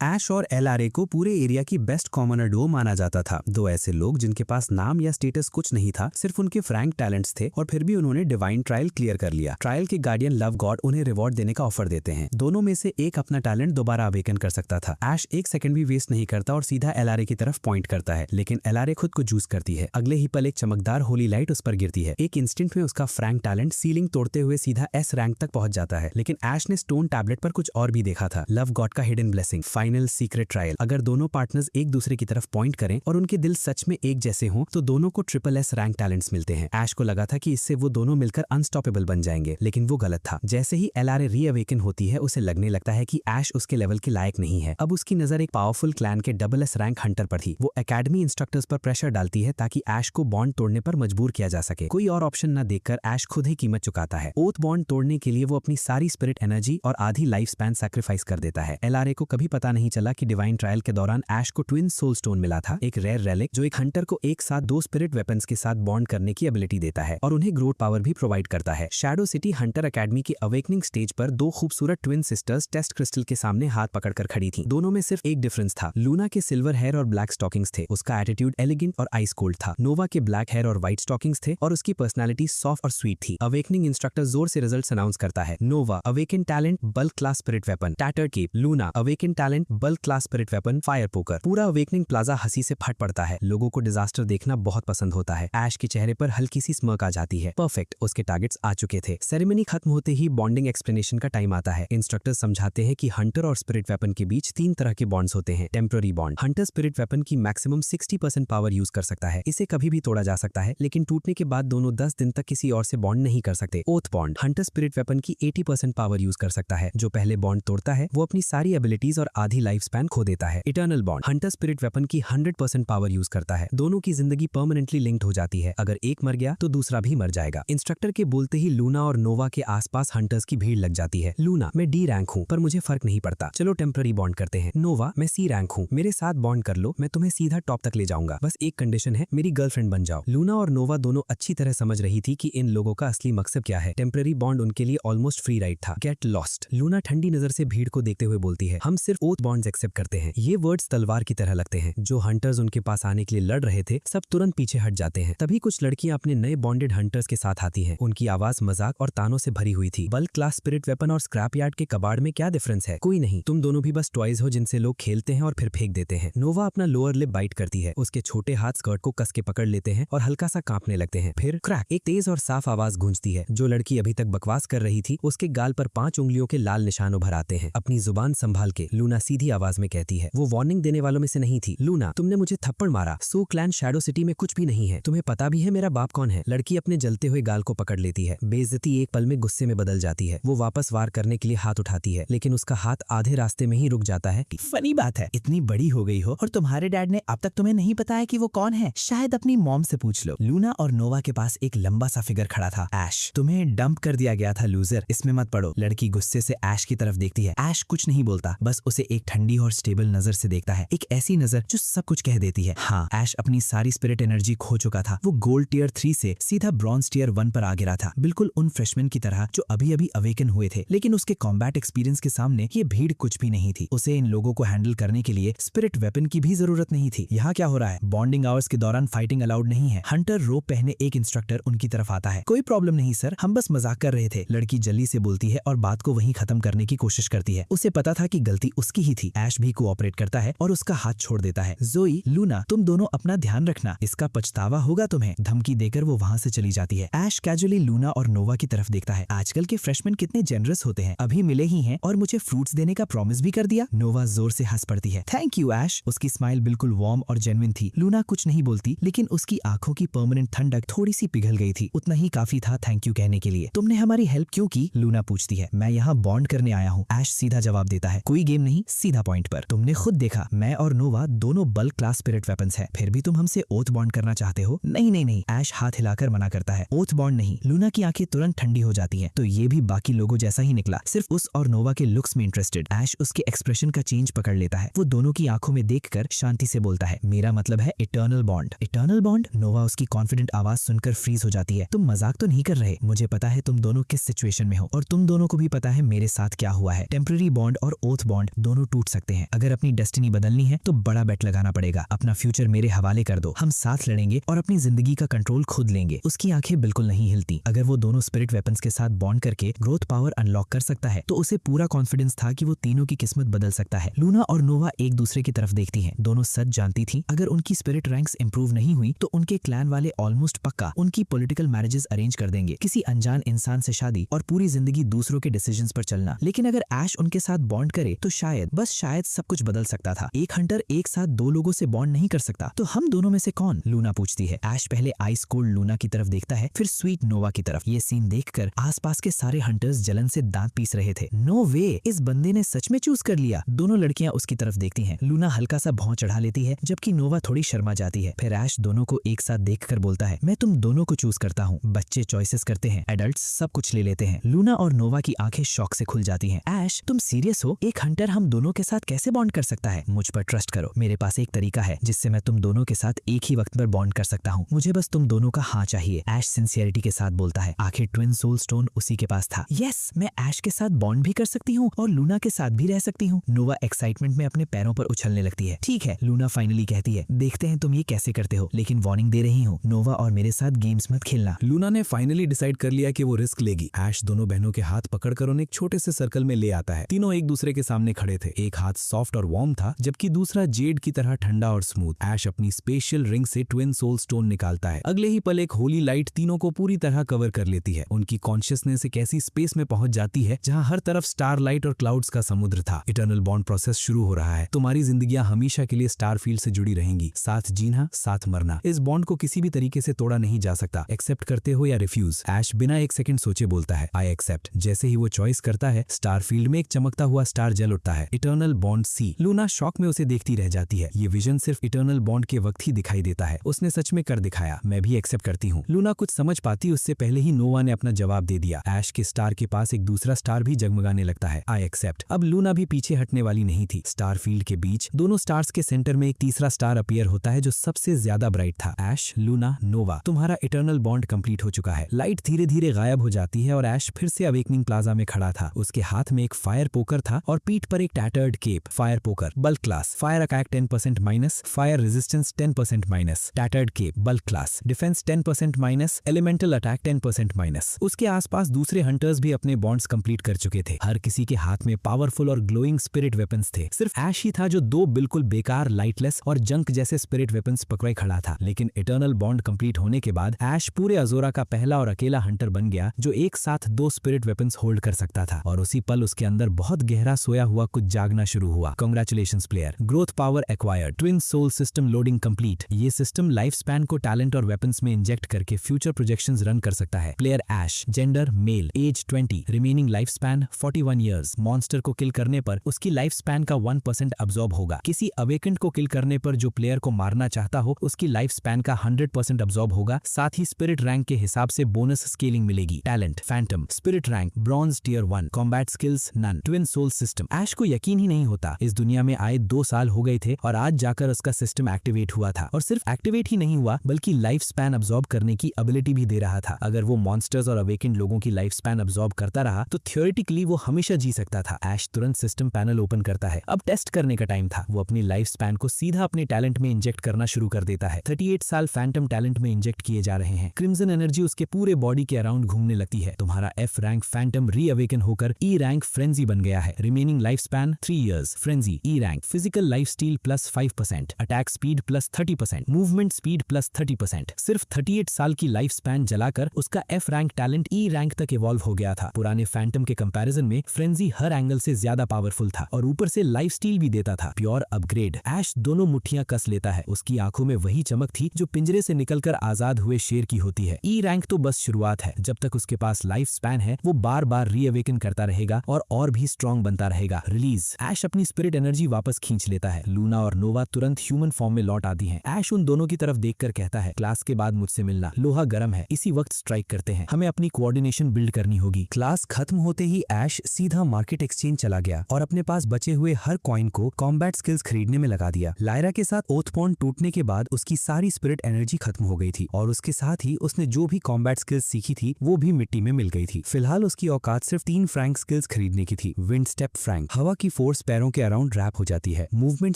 ऐश और एलआरए को पूरे एरिया की बेस्ट कॉमनर डुओ माना जाता था। दो ऐसे लोग जिनके पास नाम या स्टेटस कुछ नहीं था, सिर्फ उनके फ्रैंक टैलेंट्स थे और फिर भी उन्होंने डिवाइन ट्रायल क्लियर कर लिया। ट्रायल के गार्डियन लव गॉड उन्हें रिवॉर्ड देने का ऑफर देते हैं। दोनों में से एक अपना टैलेंट दोबारा अवेकन कर सकता था। ऐश एक सेकंड भी वेस्ट नहीं करता और सीधा एलआरए की तरफ पॉइंट करता है, लेकिन एलआरए खुद को चूज करती है। अगले ही पल एक चमकदार होली लाइट उस पर गिरती है। एक इंस्टेंट में उसका फ्रैंक टैलेंट सीलिंग तोड़ते हुए सीधा एस रैंक तक पहुंच जाता है। लेकिन ऐश ने स्टोन टैबलेट पर कुछ और भी देखा था, लव गॉड का hidden blessing, final secret trial. अगर दोनों पार्टनर्स एक दूसरे की तरफ पॉइंट करें और उनके दिल सच में एक जैसे हों तो दोनों को ट्रिपल एस रैंक टैलेंट्स मिलते हैं। ऐश को लगा था कि इससे वो दोनों मिलकर अनस्टॉपेबल बन जाएंगे, लेकिन वो गलत था। जैसे ही एलआरए रीअवेकन होती है, उसे लगने लगता है कि ऐश उसके लेवल के लायक नहीं है। अब उसकी नजर एक पावरफुल क्लैन के डबल एस रैंक हंटर पर थी। वो एकेडमी इंस्ट्रक्टर्स पर प्रेशर डालती है ताकि ऐश को बॉन्ड तोड़ने पर मजबूर किया जा सके। कोई और ऑप्शन न देखकर ऐश खुद ही कीमत चुकाता है। ओथ बॉन्ड तोड़ने के लिए वो अपनी सारी स्पिरिट एनर्जी और आधी लाइफ स्पैन सैक्रिफाइस कर देता है। एलआरए को कभी पता नहीं चला कि डिवाइन ट्रायल के दौरान ऐश को ट्विन सोल स्टोन मिला था, एक रेयर रेलिक जो एक हंटर को एक साथ दो स्पिरिट वेपन्स के साथ बॉन्ड करने की एबिलिटी देता है और उन्हें ग्रोथ पावर भी प्रोवाइड करता है। शैडो सिटी हंटर एकेडमी की अवेकनिंग स्टेज पर दो खूबसूरत ट्विन सिस्टर्स टेस्ट क्रिस्टल के सामने हाथ पकड़कर खड़ी थीं। दोनों में सिर्फ एक डिफरेंस था, लूना के सिल्वर हेयर और ब्लैक स्टॉकिंग्स थे, उसका एटीट्यूड एलिगेंट और आइस कोल्ड था। नोवा के ब्लैक हेयर और व्हाइट स्टॉकिंग्स थे और उसकी पर्सनालिटी सॉफ्ट और स्वीट थी। अवेकनिंग इंस्ट्रक्टर जोर से रिजल्ट्स अनाउंस करता है। Nova awaken talent bulk class spirit weapon tattered cape. Luna awaken talent bulk class spirit weapon fire poker. पूरा अवेकनिंग प्लाजा हंसी से फट पड़ता है। लोगों को डिजास्टर देखना बहुत पसंद होता है। ऐश के चेहरे पर हल्की सी स्मर्क आ जाती है। परफेक्ट, उसके टारगेट्स आ चुके थे। सेरेमनी खत्म होते ही बॉन्डिंग एक्सप्लेनेशन का टाइम आता है। इंस्ट्रक्टर्स समझाते हैं कि हंटर और स्पिरिट वेपन के बीच तीन तरह के बॉन्ड्स होते हैं। Temporary bond, Hunter spirit weapon की मैक्सिमम 60% पावर यूज कर सकता है, इसे कभी भी तोड़ा जा सकता है, लेकिन टूटने के बाद दोनों 10 दिन तक किसी और से बॉन्ड नहीं कर सकते। Oath bond, Hunter spirit weapon की 80% पावर यूज कर सकता है, जो पहले बॉन्ड तोड़ता है वो अपनी सारी एबिलिटीज और आधी लाइफ स्पैन खो देता है। Eternal bond, Hunter spirit weapon की 100% पावर यूज करता है, दोनों की जिंदगी परमानेंटली लिंक्ड हो जाती है। अगर एक मर गया तो दूसरा भी मर जाएगा। इंस्ट्रक्टर के बोलते ही लूना और नोवा के आसपास हंटर्स की भीड़ लग जाती है। लूना, मैं डी रैंक हूँ पर मुझे फर्क नहीं पड़ता, चलो टेम्पररी बॉन्ड करते हैं। नोवा, मैं सी रैंक हूँ, मेरे साथ बॉन्ड कर लो, मैं तुम्हें सीधा टॉप तक ले जाऊंगा, बस एक कंडीशन है, मेरी गर्लफ्रेंड बन जाओ। लूना और नोवा दोनों अच्छी तरह समझ रही थी कि इन लोगों का असली मकसद क्या है। टेम्पररी बॉन्ड उनके लिए ऑलमोस्ट फ्री राइड था। Get lost. लूना ठंडी नजर से भीड़ को देखते हुए बोलती है, हम सिर्फ ओथ बॉन्ड्स एक्सेप्ट करते हैं। ये वर्ड्स तलवार की तरह लगते हैं। जो हंटर्स उनके पास आने के लिए लड़ रहे थे सब तुरंत पीछे हट जाते हैं। तभी कुछ लड़कियां अपने नए बॉन्डेड हंटर्स के साथ आती हैं। उनकी आवाज मजाक और तानों से भरी हुई थी। बल्क क्लास स्पिरिट वेपन और स्क्रैप यार्ड के कबाड़ में क्या डिफरेंस है? कोई नहीं, तुम दोनों भी बस टॉयज हो जिनसे लोग खेलते हैं और फिर फेंक देते हैं। नोवा अपना लोअर लिप बाइट करती है, उसके छोटे हाथ स्कर्ट को कस के पकड़ लेते हैं और हल्का सा कांपने लगते हैं। फिर क्रैक, एक तेज और साफ आवाज गूंजती है। जो लड़की अभी तक बकवास कर रही थी उसके गाल पर 5 उंगलियों के लाल निशान उभर आते हैं। अपनी जुबान संभाल के लूना सीधी आवाज में कहती है, वो वार्निंग देने वालों में से नहीं थी। लूना, तुमने मुझे थप्पड़ मारा, सो क्लैन शैडो सिटी में कुछ भी नहीं है, तुम्हें पता भी है मेरा बाप कौन है? लड़की अपने जलते हुए गाल को पकड़ लेती है। बेइज्जती एक पल में गुस्से में बदल जाती है। वो वापस वार करने के लिए हाथ उठाती है, लेकिन उसका हाथ आधे रास्ते में ही रुक जाता है। फनी बात है, इतनी बड़ी हो गई हो और तुम्हारे डैड ने अब तक तुम्हें नहीं बताया कि वो कौन है? शायद अपनी मॉम से पूछ लो। लूना और नोवा के पास एक लंबा सा फिगर खड़ा था। ऐश, तुम्हें डंप कर दिया गया था लूजर, इसमें मत पड़ो। लड़की गुस्से से ऐश की तरफ देखती है। ऐश कुछ नहीं बोलता, बस उसे एक ठंडी और स्टेबल नजर से देखता है, एक ऐसी नजर जो सब कुछ कह देती है। हाँ, ऐश अपनी सारी स्पिरिट एनर्जी खो चुका था। वो गोल्ड टियर 3 से सीधा ब्रॉन्ज टियर 1 पर आ गिरा था, बिल्कुल उन फ्रेशमैन की तरह जो अभी अभी अवेकन हुए थे। लेकिन उसके कॉम्बैट एक्सपीरियंस के सामने ये भीड़ कुछ भी नहीं थी। उसे इन लोगों को हैंडल करने के लिए स्पिरिट वेपन की भी जरूरत नहीं थी। यहाँ क्या हो रहा है? बॉन्डिंग आवर्स के दौरान फाइटिंग अलाउड नहीं है। हंटर रोप पहने एक इंस्ट्रक्टर उनकी तरफ आता है। कोई प्रॉब्लम नहीं सर, हम बस मजाक कर रहे थे। लड़की जल्दी से बोलती है और बात को वहीं खत्म करने की कोशिश करती है। उसे पता था कि गलती उसकी ही थी। ऐश भी कोऑपरेट करता है और उसका हाथ छोड़ देता है। जोई, लूना, तुम दोनों अपना ध्यान रखना, इसका पछतावा होगा तुम्हें। धमकी देकर वो वहाँ से चली जाती है। ऐश कैजुअली लूना और नोवा की तरफ देखता है। आजकल के फ्रेशमैन कितने जेनरस होते हैं, अभी मिले ही हैं और मुझे फ्रूट्स देने का प्रॉमिस भी कर दिया। नोवा जोर से हंस पड़ती है। थैंक यू ऐश। उसकी स्माइल बिल्कुल वार्म और जेन्युइन थी। लूना कुछ नहीं बोलती, लेकिन उसकी आंखों की परमानेंट ठंडक थोड़ी सी पिघल गई थी। उतना ही काफी था थैंक यू कहने के लिए। तुमने हमारी हेल्प क्यों की? लूना पूछती है। मैं यहाँ बॉन्ड करने आया हूँ, ऐश सीधा जवाब देता है। कोई गेम नहीं, सीधा पॉइंट पर। तुमने खुद देखा, मैं और नोवा दोनों बल्क क्लास स्पिरिट वेपन्स है, फिर भी तुम हमसे ओथ बॉन्ड करना चाहते हो? नहीं नहीं नहीं, ऐश हाथ हिलाकर मना करता है। ओथ बॉन्ड नहीं। लूना की आंखें तुरंत ठंडी हो जाती हैं। तो ये भी बाकी लोगों जैसा ही निकला, सिर्फ उस और नोवा के लुक्स में इंटरेस्टेड। ऐश उसके एक्सप्रेशन का चेंज पकड़ लेता है। वो दोनों की आंखों में देखकर शांति से बोलता है, मेरा मतलब है eternal bond. Eternal bond? Nova उसकी कॉन्फिडेंट आवाज सुनकर फ्रीज हो जाती है। तुम मजाक तो नहीं कर रहे? मुझे पता है तुम दोनों किस सिचुएशन में हो और तुम दोनों को भी पता है मेरे साथ क्या हुआ है। टेम्पररी बॉन्ड और ओथ बॉन्ड दोनों दोनों टूट सकते हैं। अगर अपनी डेस्टिनी बदलनी है तो बड़ा बेट लगाना पड़ेगा। अपना फ्यूचर मेरे हवाले कर दो, हम साथ लड़ेंगे और अपनी जिंदगी का कंट्रोल खुद लेंगे। उसकी आंखें बिल्कुल नहीं हिलती। अगर वो दोनों स्पिरिट वेपन्स के साथ बॉन्ड करके ग्रोथ पावर अनलॉक कर सकता है तो उसे पूरा कॉन्फिडेंस था कि वो तीनों की किस्मत बदल सकता है। लूना और नोवा एक दूसरे की तरफ देखती हैं। दोनों सच जानती थी अगर उनकी स्पिरिट रैंक्स इंप्रूव नहीं हुई तो उनके क्लैन वाले ऑलमोस्ट पक्का उनकी पॉलिटिकल मैरिजेस अरेंज कर देंगे, किसी अनजान इंसान से शादी और पूरी जिंदगी दूसरों के डिसीजंस पर चलना। लेकिन अगर ऐश उनके साथ बॉन्ड करे तो शायद, बस शायद सब कुछ बदल सकता था। एक हंटर एक साथ दो लोगों से बॉन्ड नहीं कर सकता, तो हम दोनों में से कौन? लूना पूछती है। ऐश पहले आइस कोल्ड लूना की तरफ देखता है, फिर स्वीट नोवा की तरफ। ये सीन देखकर आसपास के सारे हंटर्स जलन से दांत पीस रहे थे। नो वे, इस बंदे ने सच में चूज कर लिया। दोनों लड़कियां उसकी तरफ देखती हैं। लूना हल्का सा भौं चढ़ा लेती है जबकि नोवा थोड़ी शर्मा जाती है। फिर ऐश दोनों को एक साथ देखकर बोलता है, मैं तुम दोनों को चूज करता हूँ। बच्चे चॉइसेस करते हैं, एडल्ट्स सब कुछ ले लेते हैं। लूना और नोवा की आंखें शौक से खुल जाती हैं। ऐश, तुम सीरियस हो? एक हंटर हम दोनों के साथ कैसे बॉन्ड कर सकता है? मुझ पर ट्रस्ट करो, मेरे पास एक तरीका है जिससे मैं तुम दोनों के साथ एक ही वक्त पर बॉन्ड कर सकता हूँ। मुझे बस तुम दोनों का हाँ चाहिए। ऐश सिंसियरिटी के साथ बोलता है। आखिर ट्विन सोल स्टोन उसी के पास था। यस, मैं ऐश के साथ बॉन्ड भी कर सकती हूँ और लूना के साथ भी रह सकती हूँ। नोवा एक्साइटमेंट में अपने पैरों पर उछलने लगती है। ठीक है, लूना फाइनली कहती है, देखते हैं तुम ये कैसे करते हो, लेकिन वार्निंग दे रही हूँ, नोवा और मेरे साथ गेम्स मत खेलना। लूना ने फाइनली डिसाइड कर लिया कि वो रिस्क लेगी। ऐश दोनों बहनों के हाथ पकड़कर उन्हें एक छोटे से सर्कल में ले आता है। तीनों एक दूसरे के सामने खड़े थे। एक हाथ सॉफ्ट और वार्म था जबकि दूसरा जेड की तरह ठंडा और स्मूथ। ऐश अपनी स्पेशल रिंग से ट्विन सोल स्टोन निकालता है। अगले ही पल एक होली लाइट तीनों को पूरी तरह कवर कर लेती है। उनकी कॉन्शियसनेस एक ऐसी स्पेस में पहुंच जाती है जहां हर तरफ स्टार लाइट और क्लाउड्स का समुद्र था। इटर्नल बॉन्ड प्रोसेस शुरू हो रहा है। तुम्हारी जिंदगियां हमेशा के लिए स्टार फील्ड से जुड़ी रहेंगी। साथ जीना, साथ मरना। इस बॉन्ड को किसी भी तरीके से तोड़ा नहीं जा सकता। एक्सेप्ट करते हो या रिफ्यूज? ऐश बिना एक सेकंड सोचे बोलता है, आई एक्सेप्ट। जैसे ही वो चॉइस करता है, स्टार फील्ड में एक चमकता हुआ स्टार जल उठता है। Eternal bond C. Luna shock में उसे देखती रह जाती है। ये विजन सिर्फ इटर्नल बॉन्ड के वक्त ही दिखाई देता है। उसने सच में कर दिखाया। मैं भी एक्सेप्ट करती हूँ। लूना कुछ समझ पाती उससे पहले ही नोवा ने अपना जवाब दे दिया। ऐश के स्टार के पास एक दूसरा स्टार भी जगमगाने लगता है। I accept. अब लूना भी पीछे हटने वाली नहीं थी। स्टार फील्ड के बीच दोनों स्टार्स के सेंटर में एक तीसरा स्टार अपीयर होता है जो सबसे ज्यादा ब्राइट था। ऐश, लूना, नोवा, तुम्हारा इटर्नल बॉन्ड कंप्लीट हो चुका है। लाइट धीरे धीरे गायब हो जाती है और ऐश फिर से अवेकनिंग प्लाजा में खड़ा था। उसके हाथ में एक फायर पोकर था और पीठ पर एक tattered cape. Fire poker, bulk class, fire attack 10% minus, fire resistance 10% minus, tattered cape, bulk class, defence 10% minus, elemental attack 10% minus. उसके आसपास दूसरे हंटर्स भी अपने बॉन्ड्स कंप्लीट कर चुके थे। हर किसी के हाथ में पावरफुल और ग्लोइंग स्पिरिट वेपन्स थे। सिर्फ ऐश ही था जो दो बिल्कुल बेकार, लाइटलेस और जंक जैसे स्पिरिट वेपन्स पकड़े खड़ा था। लेकिन इटर्नल बॉन्ड कंप्लीट होने के बाद ऐश पूरे अजोरा का पहला और अकेला हंटर बन गया जो एक साथ दो स्पिरिट वेपन्स होल्ड कर सकता था। और उसी पल उसके अंदर बहुत गहरा सोया हुआ कुछ जागना शुरू हुआ। Congratulations player, growth power acquired, twin soul system loading complete. ये सिस्टम लाइफ स्पैन को टैलेंट और वेपन्स में इंजेक्ट करके फ्यूचर प्रोजेक्शंस रन कर सकता है। Player Ash, gender male, age 20, remaining life span 41 years. Monster को किल करने पर उसकी लाइफ स्पैन का 1% अब्सॉर्ब होगा। किसी अवेकेंड को किल करने पर जो प्लेयर को मारना चाहता हो उसकी लाइफ स्पैन का 100% अब्सॉर्ब होगा। साथ ही स्पिरिट रैंक के हिसाब से बोनस स्केलिंग मिलेगी। Talent phantom, spirit rank bronze tier 1, combat skills none, twin soul system. Ash को यकीन ही नहीं होता, इस दुनिया में आए 2 साल हो गए थे और आज जाकर उसका सिस्टम एक्टिवेट हुआ था। और सिर्फ एक्टिवेट ही नहीं हुआ बल्कि लाइफ स्पैन अब्सॉर्ब करने की एबिलिटी भी दे रहा था। अगर वो मॉन्स्टर्स और अवेकेंड लोगों की लाइफ स्पैन अब्सॉर्ब करता रहा तो थियोरेटिकली वो हमेशा जी सकता था। ऐश तुरंत सिस्टम पैनल ओपन करता है। अब टेस्ट करने का टाइम था। वो अपनी लाइफ स्पैन को सीधा अपने टैलेंट में इंजेक्ट करना शुरू कर देता है। 38 साल फैंटम टैलेंट में इंजेक्ट किए जा रहे हैं। क्रिम्सन एनर्जी उसके पूरे बॉडी के अराउंड घूमने लगती है। तुम्हारा F रैंक फैंटम री अवेकन होकर E रैंक फ्रेंजी बन गया है। Remaining life span 3 years. Frenzy E rank, physical life steel plus 5%, attack speed plus 30%, movement speed plus 30%। सिर्फ 38 साल की लाइफ स्पैन जलाकर उसका F rank talent E rank तक इवॉल्व हो गया था। पुराने फैंटम के कंपैरिजन में फ्रेंजी हर एंगल से ज्यादा पावरफुल था और ऊपर से लाइफ स्टील भी देता था। Pure upgrade. ऐश दोनों मुट्ठियां कस लेता है। उसकी आंखों में वही चमक थी जो पिंजरे से निकलकर आजाद हुए शेर की होती है। E रैंक तो बस शुरुआत है। जब तक उसके पास लाइफ स्पैन है वो बार बार रीअवेकन करता रहेगा और भी स्ट्रॉन्ग बनता रहेगा। रिलीज। ऐश अपनी स्पिरिट एनर्जी वापस खींच लेता है। लूना और नोवा तुरंत ह्यूमन फॉर्म में लौट आती हैं। ऐश उन दोनों की तरफ देखकर कहता है, क्लास के बाद मुझसे मिलना, लोहा गर्म है, इसी वक्त स्ट्राइक करते हैं, हमें अपनी कोऑर्डिनेशन बिल्ड करनी होगी। क्लास खत्म होते ही ऐश सीधा मार्केट एक्सचेंज चला गया और अपने पास बचे हुए हर कॉइन को कॉम्बैट स्किल्स खरीदने में लगा दिया। लायरा के साथ ओथ बॉन्ड टूटने के बाद उसकी सारी स्पिरिट एनर्जी खत्म हो गई थी और उसके साथ ही उसने जो भी कॉम्बैट स्किल्स सीखी थी वो भी मिट्टी में मिल गई थी। फिलहाल उसकी औकात सिर्फ 3 फ्रैंक स्किल्स खरीदने की थी। विंड स्टेप फ्रैंक, हवा की फोर्स पैरों के अराउंड रैप हो जाती है। Movement